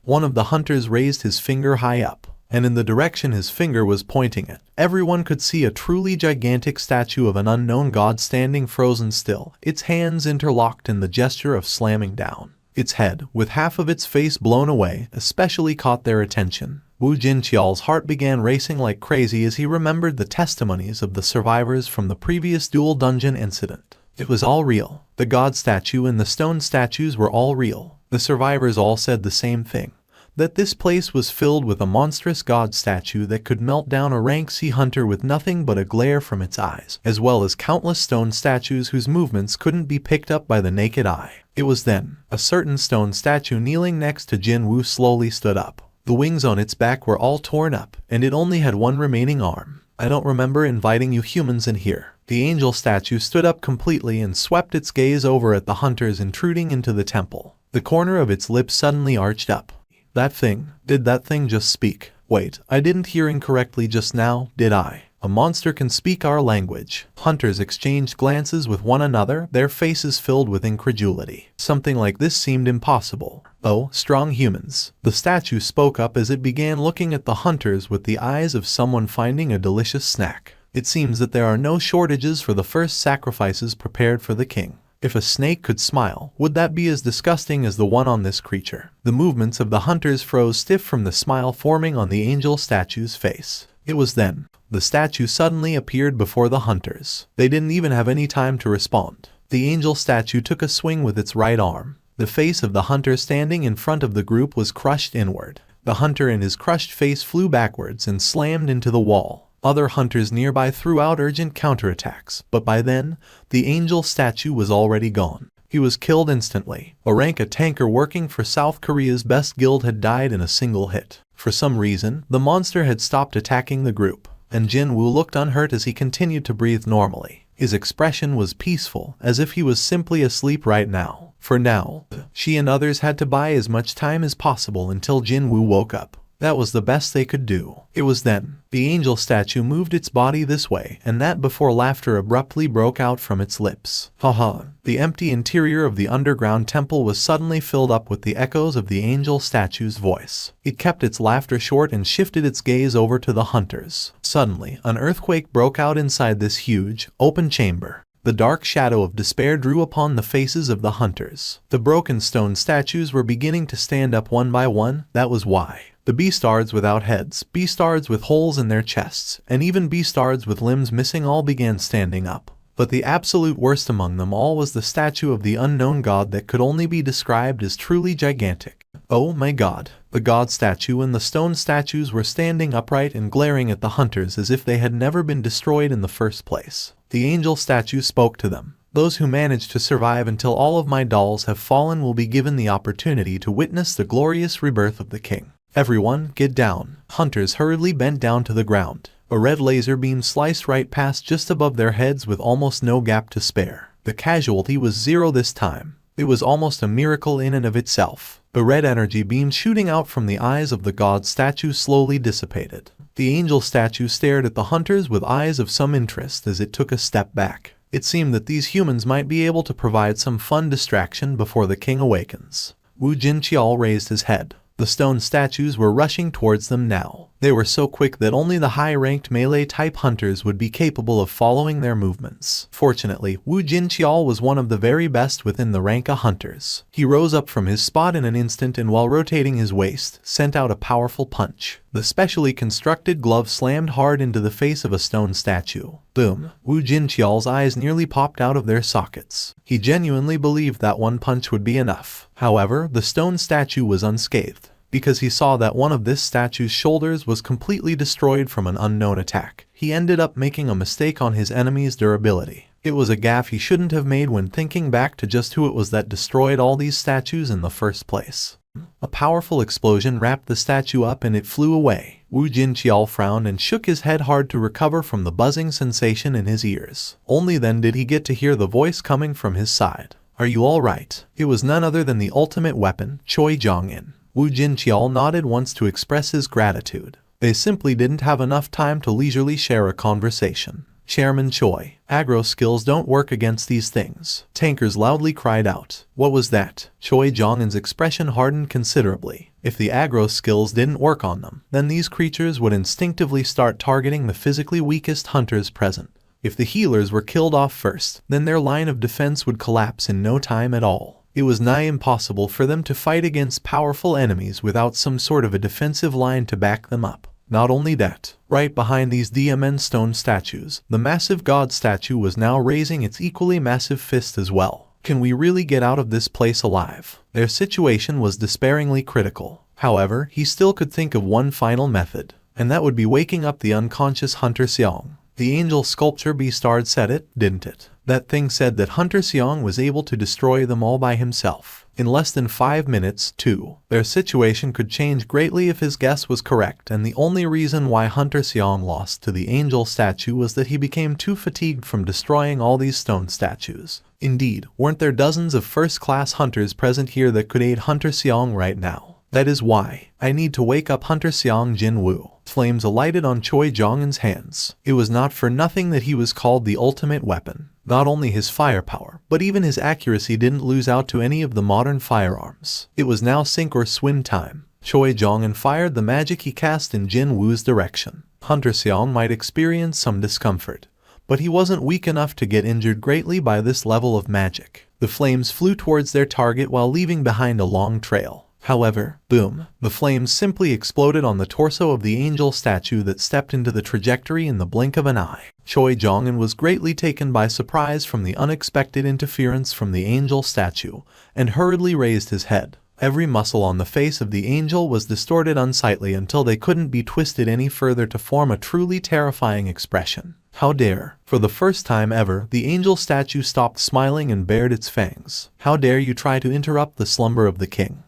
One of the hunters raised his finger high up, and in the direction his finger was pointing at, everyone could see a truly gigantic statue of an unknown god standing frozen still, its hands interlocked in the gesture of slamming down. Its head, with half of its face blown away, especially caught their attention. Wu Jinqiao's heart began racing like crazy as he remembered the testimonies of the survivors from the previous duel dungeon incident. It was all real. The god statue and the stone statues were all real. The survivors all said the same thing. That this place was filled with a monstrous god statue that could melt down a rank sea hunter with nothing but a glare from its eyes, as well as countless stone statues whose movements couldn't be picked up by the naked eye. It was then, a certain stone statue kneeling next to Jinwoo slowly stood up. The wings on its back were all torn up, and it only had one remaining arm. I don't remember inviting you humans in here. The angel statue stood up completely and swept its gaze over at the hunters intruding into the temple. The corner of its lips suddenly arched up. That thing. Did that thing just speak? Wait, I didn't hear incorrectly just now, did I? A monster can speak our language. Hunters exchanged glances with one another, their faces filled with incredulity. Something like this seemed impossible. "Oh, strong humans." The statue spoke up as it began looking at the hunters with the eyes of someone finding a delicious snack. "It seems that there are no shortages for the first sacrifices prepared for the king. If a snake could smile, would that be as disgusting as the one on this creature?" The movements of the hunters froze stiff from the smile forming on the angel statue's face. It was then the statue suddenly appeared before the hunters. They didn't even have any time to respond. The angel statue took a swing with its right arm. The face of the hunter standing in front of the group was crushed inward. The hunter in his crushed face flew backwards and slammed into the wall. Other hunters nearby threw out urgent counterattacks, but by then, the angel statue was already gone. He was killed instantly. A tanker working for South Korea's best guild had died in a single hit. For some reason, the monster had stopped attacking the group, and Jinwoo looked unhurt as he continued to breathe normally. His expression was peaceful, as if he was simply asleep right now. For now, she and others had to buy as much time as possible until Jinwoo woke up. That was the best they could do. It was then the angel statue moved its body this way and that before laughter abruptly broke out from its lips. Haha. The empty interior of the underground temple was suddenly filled up with the echoes of the angel statue's voice. It kept its laughter short and shifted its gaze over to the hunters. Suddenly, an earthquake broke out inside this huge, open chamber. The dark shadow of despair drew upon the faces of the hunters. The broken stone statues were beginning to stand up one by one. That was why. The beastards without heads, beastards with holes in their chests, and even beastards with limbs missing all began standing up. But the absolute worst among them all was the statue of the unknown god that could only be described as truly gigantic. Oh my god. The god statue and the stone statues were standing upright and glaring at the hunters as if they had never been destroyed in the first place. The angel statue spoke to them. "Those who manage to survive until all of my dolls have fallen will be given the opportunity to witness the glorious rebirth of the king. Everyone, get down." Hunters hurriedly bent down to the ground. A red laser beam sliced right past just above their heads with almost no gap to spare. The casualty was 0 this time. It was almost a miracle in and of itself. The red energy beam shooting out from the eyes of the god statue slowly dissipated. The angel statue stared at the hunters with eyes of some interest as it took a step back. It seemed that these humans might be able to provide some fun distraction before the king awakens. Wu Jinqiao raised his head. The stone statues were rushing towards them now. They were so quick that only the high-ranked melee-type hunters would be capable of following their movements. Fortunately, Wu Jinqiao was one of the very best within the rank of hunters. He rose up from his spot in an instant and while rotating his waist, sent out a powerful punch. The specially constructed glove slammed hard into the face of a stone statue. Boom. Wu Jinqiao's eyes nearly popped out of their sockets. He genuinely believed that one punch would be enough. However, the stone statue was unscathed, because he saw that one of this statue's shoulders was completely destroyed from an unknown attack. He ended up making a mistake on his enemy's durability. It was a gaffe he shouldn't have made when thinking back to just who it was that destroyed all these statues in the first place. A powerful explosion wrapped the statue up and it flew away. Wu Jinqiao frowned and shook his head hard to recover from the buzzing sensation in his ears. Only then did he get to hear the voice coming from his side. "Are you all right?" It was none other than the ultimate weapon, Choi Jong-in. Wu Jinqiao nodded once to express his gratitude. They simply didn't have enough time to leisurely share a conversation. "Chairman Choi, aggro skills don't work against these things," tankers loudly cried out. What was that? Choi Jong-in's expression hardened considerably. If the aggro skills didn't work on them, then these creatures would instinctively start targeting the physically weakest hunters present. If the healers were killed off first, then their line of defense would collapse in no time at all. It was nigh impossible for them to fight against powerful enemies without some sort of a defensive line to back them up. Not only that, right behind these diamond stone statues, the massive god statue was now raising its equally massive fist as well. Can we really get out of this place alive? Their situation was despairingly critical. However, he still could think of one final method, and that would be waking up the unconscious Hunter Seong. The angel sculpture beastard said it, didn't it? That thing said that Hunter Seong was able to destroy them all by himself. In less than 5 minutes, too. Their situation could change greatly if his guess was correct, and the only reason why Hunter Seong lost to the angel statue was that he became too fatigued from destroying all these stone statues. Indeed, weren't there dozens of first-class hunters present here that could aid Hunter Seong right now? That is why I need to wake up Hunter Seong Jinwoo. Flames alighted on Choi Jong-in's hands. It was not for nothing that he was called the ultimate weapon. Not only his firepower, but even his accuracy didn't lose out to any of the modern firearms. It was now sink or swim time. Choi Jong-un fired the magic he cast in Jinwoo's direction. Hunter Seong might experience some discomfort, but he wasn't weak enough to get injured greatly by this level of magic. The flames flew towards their target while leaving behind a long trail. However, boom, the flames simply exploded on the torso of the angel statue that stepped into the trajectory in the blink of an eye. Choi Jong-un was greatly taken by surprise from the unexpected interference from the angel statue, and hurriedly raised his head. Every muscle on the face of the angel was distorted unsightly until they couldn't be twisted any further to form a truly terrifying expression. How dare! For the first time ever, the angel statue stopped smiling and bared its fangs. How dare you try to interrupt the slumber of the king?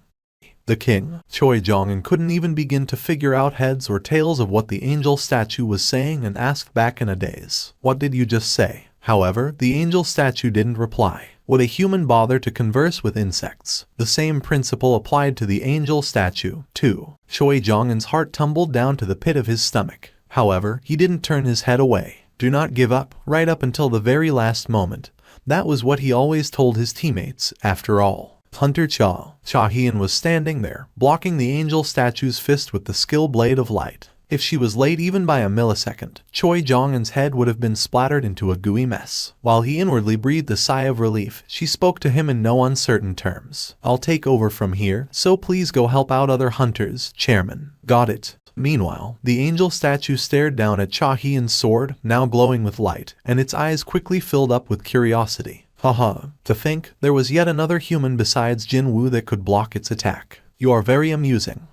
The king? Choi Jong-un couldn't even begin to figure out heads or tails of what the angel statue was saying and asked back in a daze. What did you just say? However, the angel statue didn't reply. Would a human bother to converse with insects? The same principle applied to the angel statue, too. Choi Jong-un's heart tumbled down to the pit of his stomach. However, he didn't turn his head away. Do not give up, right up until the very last moment. That was what he always told his teammates, after all. Hunter Cha-hyun was standing there, blocking the angel statue's fist with the skill blade of light. If she was late even by a millisecond, Choi Jong-un's head would have been splattered into a gooey mess. While he inwardly breathed a sigh of relief, she spoke to him in no uncertain terms. I'll take over from here, so please go help out other hunters, Chairman. Got it. Meanwhile, the angel statue stared down at Cha-hyun's sword, now glowing with light, and its eyes quickly filled up with curiosity. Haha, to think there was yet another human besides Jinwoo that could block its attack. You are very amusing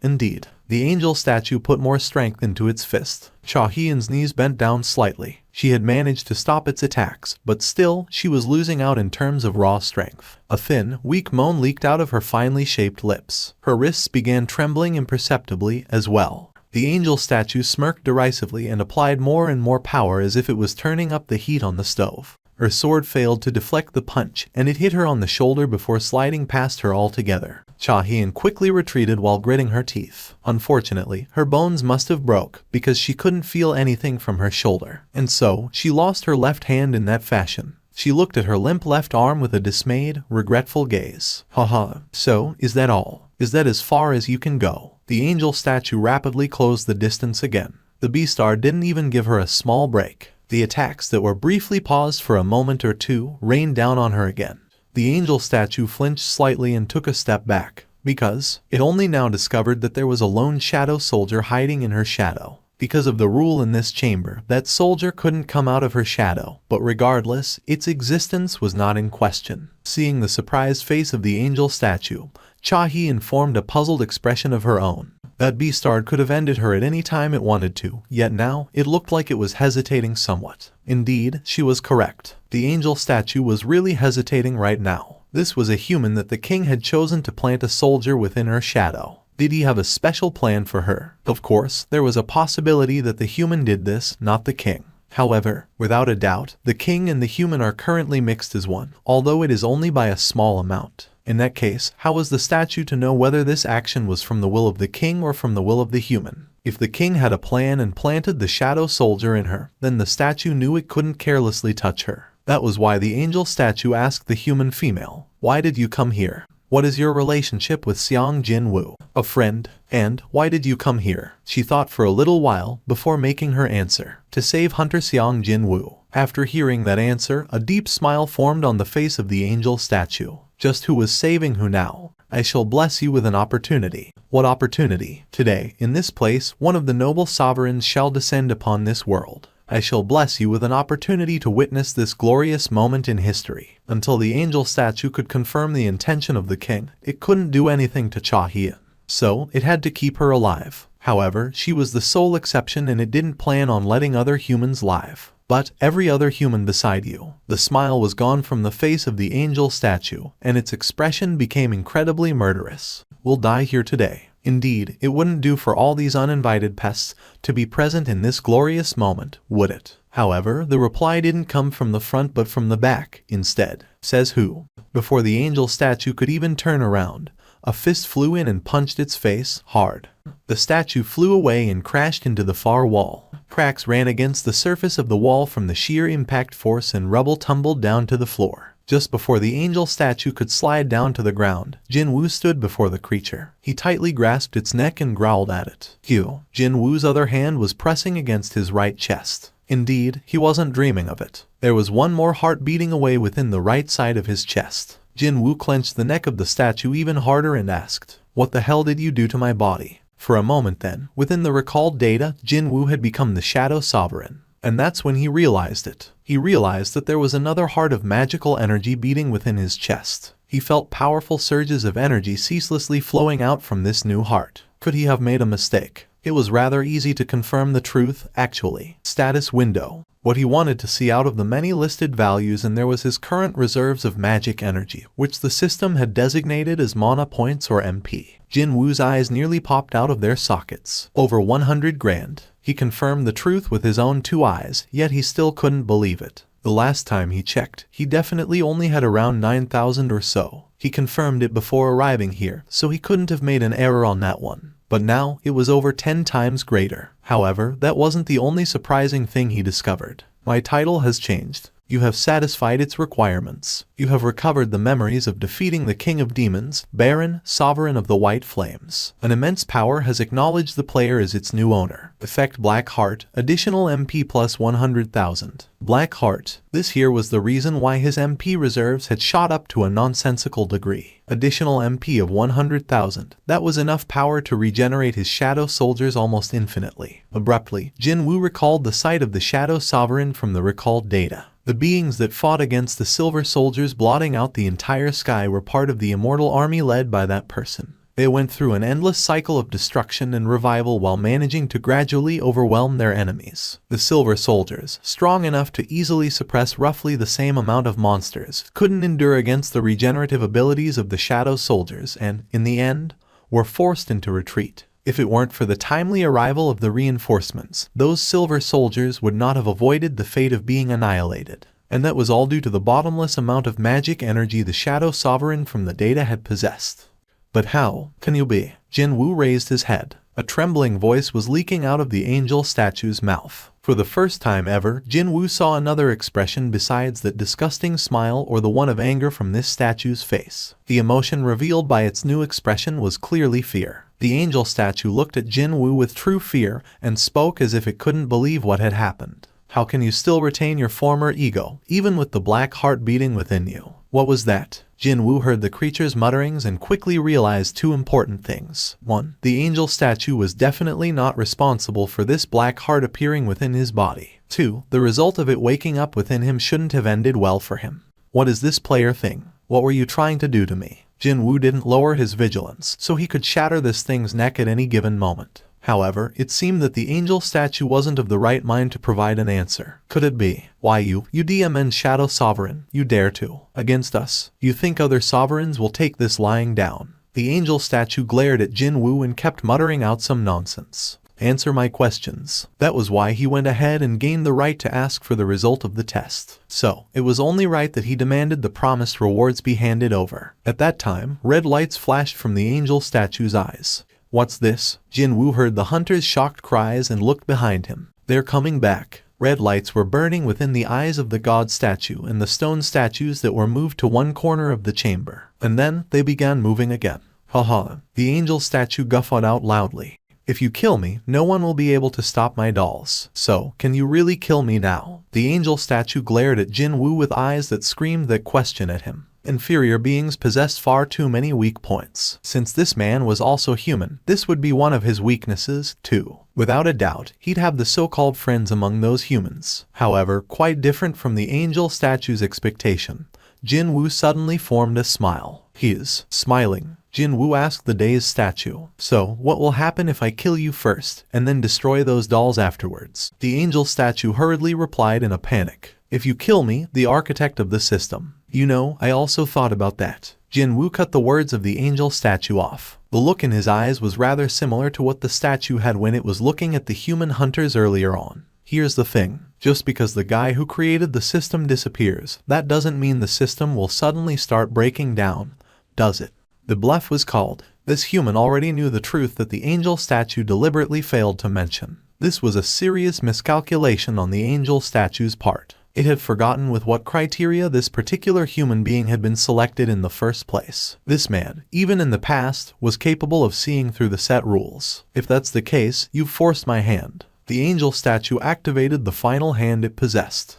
indeed. The angel statue put more strength into its fist. Cha-hyun's knees bent down slightly. She had managed to stop its attacks, but still, she was losing out in terms of raw strength. A thin, weak moan leaked out of her finely shaped lips. Her wrists began trembling imperceptibly as well. The angel statue smirked derisively and applied more and more power as if it was turning up the heat on the stove. Her sword failed to deflect the punch, and it hit her on the shoulder before sliding past her altogether. Cha-hyun quickly retreated while gritting her teeth. Unfortunately, her bones must have broke, because she couldn't feel anything from her shoulder. And so, she lost her left hand in that fashion. She looked at her limp left arm with a dismayed, regretful gaze. Haha, so, is that all? Is that as far as you can go? The angel statue rapidly closed the distance again. The beastar didn't even give her a small break. The attacks that were briefly paused for a moment or two rained down on her again. The angel statue flinched slightly and took a step back, because it only now discovered that there was a lone shadow soldier hiding in her shadow. Because of the rule in this chamber, that soldier couldn't come out of her shadow, but regardless, its existence was not in question. Seeing the surprised face of the angel statue, Cha-hyun formed a puzzled expression of her own. That beastard could have ended her at any time it wanted to, yet now, it looked like it was hesitating somewhat. Indeed, she was correct. The angel statue was really hesitating right now. This was a human that the king had chosen to plant a soldier within her shadow. Did he have a special plan for her? Of course, there was a possibility that the human did this, not the king. However, without a doubt, the king and the human are currently mixed as one, although it is only by a small amount. In that case, how was the statue to know whether this action was from the will of the king or from the will of the human? If the king had a plan and planted the shadow soldier in her, then the statue knew it couldn't carelessly touch her. That was why the angel statue asked the human female, "Why did you come here? What is your relationship with Seong Jinwoo? A friend? And why did you come here?" She thought for a little while before making her answer. To save Hunter Seong Jinwoo. After hearing that answer, a deep smile formed on the face of the angel statue. Just who was saving who now? I shall bless you with an opportunity. What opportunity? Today, in this place, one of the noble sovereigns shall descend upon this world. I shall bless you with an opportunity to witness this glorious moment in history. Until the angel statue could confirm the intention of the king, it couldn't do anything to Cha-hyun. So, it had to keep her alive. However, she was the sole exception and it didn't plan on letting other humans live. But every other human beside you. The smile was gone from the face of the angel statue, and its expression became incredibly murderous. We'll die here today. Indeed, it wouldn't do for all these uninvited pests to be present in this glorious moment, would it? However, the reply didn't come from the front but from the back, instead. Says who? Before the angel statue could even turn around, A fist flew in and punched its face hard. The statue flew away and crashed into the far wall. Cracks ran against the surface of the wall from the sheer impact force and rubble tumbled down to the floor. Just before the angel statue could slide down to the ground, Jinwoo stood before the creature. He tightly grasped its neck and growled at it. Jinwoo's other hand was pressing against his right chest. Indeed, he wasn't dreaming of it. There was one more heart beating away within the right side of his chest. Jinwoo clenched the neck of the statue even harder and asked, "What the hell did you do to my body?" For a moment then, within the recalled data, Jinwoo had become the Shadow Sovereign. And that's when he realized it. He realized that there was another heart of magical energy beating within his chest. He felt powerful surges of energy ceaselessly flowing out from this new heart. Could he have made a mistake? It was rather easy to confirm the truth, actually. Status window. What he wanted to see out of the many listed values, and there was his current reserves of magic energy, which the system had designated as mana points or MP. Jinwoo's eyes nearly popped out of their sockets. Over 100 grand. He confirmed the truth with his own two eyes, yet he still couldn't believe it. The last time he checked, he definitely only had around 9,000 or so. He confirmed it before arriving here, so he couldn't have made an error on that one. But now, it was over 10 times greater. However, that wasn't the only surprising thing he discovered. My title has changed. You have satisfied its requirements. You have recovered the memories of defeating the King of Demons, Baron, Sovereign of the White Flames. An immense power has acknowledged the player as its new owner. Effect Black Heart, additional MP plus 100,000. Black Heart. This here was the reason why his MP reserves had shot up to a nonsensical degree. Additional MP of 100,000. That was enough power to regenerate his shadow soldiers almost infinitely. Abruptly, Jinwoo recalled the sight of the Shadow Sovereign from the recalled data. The beings that fought against the Silver Soldiers, blotting out the entire sky, were part of the immortal army led by that person. They went through an endless cycle of destruction and revival while managing to gradually overwhelm their enemies. The Silver Soldiers, strong enough to easily suppress roughly the same amount of monsters, couldn't endure against the regenerative abilities of the Shadow Soldiers and, in the end, were forced into retreat. If it weren't for the timely arrival of the reinforcements, those Silver Soldiers would not have avoided the fate of being annihilated. And that was all due to the bottomless amount of magic energy the Shadow Sovereign from the data had possessed. But how can you be? Jinwoo raised his head. A trembling voice was leaking out of the angel statue's mouth. For the first time ever, Jinwoo saw another expression besides that disgusting smile or the one of anger from this statue's face. The emotion revealed by its new expression was clearly fear. The angel statue looked at Jinwoo with true fear and spoke as if it couldn't believe what had happened. How can you still retain your former ego, even with the black heart beating within you? What was that? Jinwoo heard the creature's mutterings and quickly realized two important things. 1. The angel statue was definitely not responsible for this black heart appearing within his body. 2. The result of it waking up within him shouldn't have ended well for him. What is this player thing? What were you trying to do to me? Jinwoo didn't lower his vigilance, so he could shatter this thing's neck at any given moment. However, it seemed that the angel statue wasn't of the right mind to provide an answer. Could it be? Why you DMN Shadow Sovereign, you dare to? Against us? You think other sovereigns will take this lying down? The angel statue glared at Jinwoo and kept muttering out some nonsense. Answer my questions. That was why he went ahead and gained the right to ask for the result of the test. So, it was only right that he demanded the promised rewards be handed over. At that time, red lights flashed from the angel statue's eyes. What's this? Jinwoo heard the hunter's shocked cries and looked behind him. They're coming back. Red lights were burning within the eyes of the god statue and the stone statues that were moved to one corner of the chamber. And then, they began moving again. Haha. The angel statue guffawed out loudly. If you kill me, no one will be able to stop my dolls. So, can you really kill me now? The angel statue glared at Jinwoo with eyes that screamed that question at him. Inferior beings possessed far too many weak points. Since this man was also human, this would be one of his weaknesses, too. Without a doubt, he'd have the so-called friends among those humans. However, quite different from the angel statue's expectation, Jinwoo suddenly formed a smile. He's smiling. Jinwoo asked the dazed statue, "So, what will happen if I kill you first, and then destroy those dolls afterwards?" The angel statue hurriedly replied in a panic, "If you kill me, the architect of the system. You know, I also thought about that." Jinwoo cut the words of the angel statue off. The look in his eyes was rather similar to what the statue had when it was looking at the human hunters earlier on. Here's the thing. Just because the guy who created the system disappears, that doesn't mean the system will suddenly start breaking down, does it? The bluff was called. This human already knew the truth that the angel statue deliberately failed to mention. This was a serious miscalculation on the angel statue's part. It had forgotten with what criteria this particular human being had been selected in the first place. This man, even in the past, was capable of seeing through the set rules. If that's the case, you've forced my hand. The angel statue activated the final hand it possessed.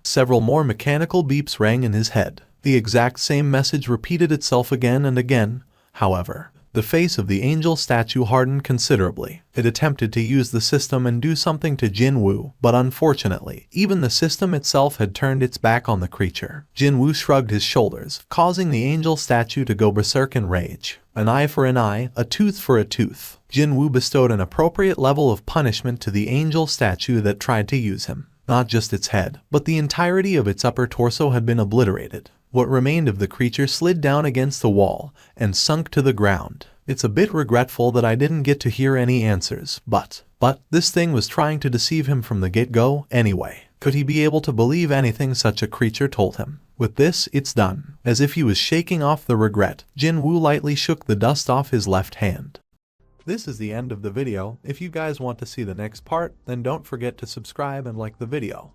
Several more mechanical beeps rang in his head. The exact same message repeated itself again and again. However, the face of the angel statue hardened considerably. It attempted to use the system and do something to Jinwoo, but unfortunately, even the system itself had turned its back on the creature. Jinwoo shrugged his shoulders, causing the angel statue to go berserk in rage. An eye for an eye, a tooth for a tooth. Jinwoo bestowed an appropriate level of punishment to the angel statue that tried to use him. Not just its head, but the entirety of its upper torso had been obliterated. What remained of the creature slid down against the wall and sunk to the ground. It's a bit regretful that I didn't get to hear any answers, but this thing was trying to deceive him from the get-go anyway. Could he be able to believe anything such a creature told him? With this, it's done. As if he was shaking off the regret, Jinwoo lightly shook the dust off his left hand. This is the end of the video. If you guys want to see the next part, then don't forget to subscribe and like the video.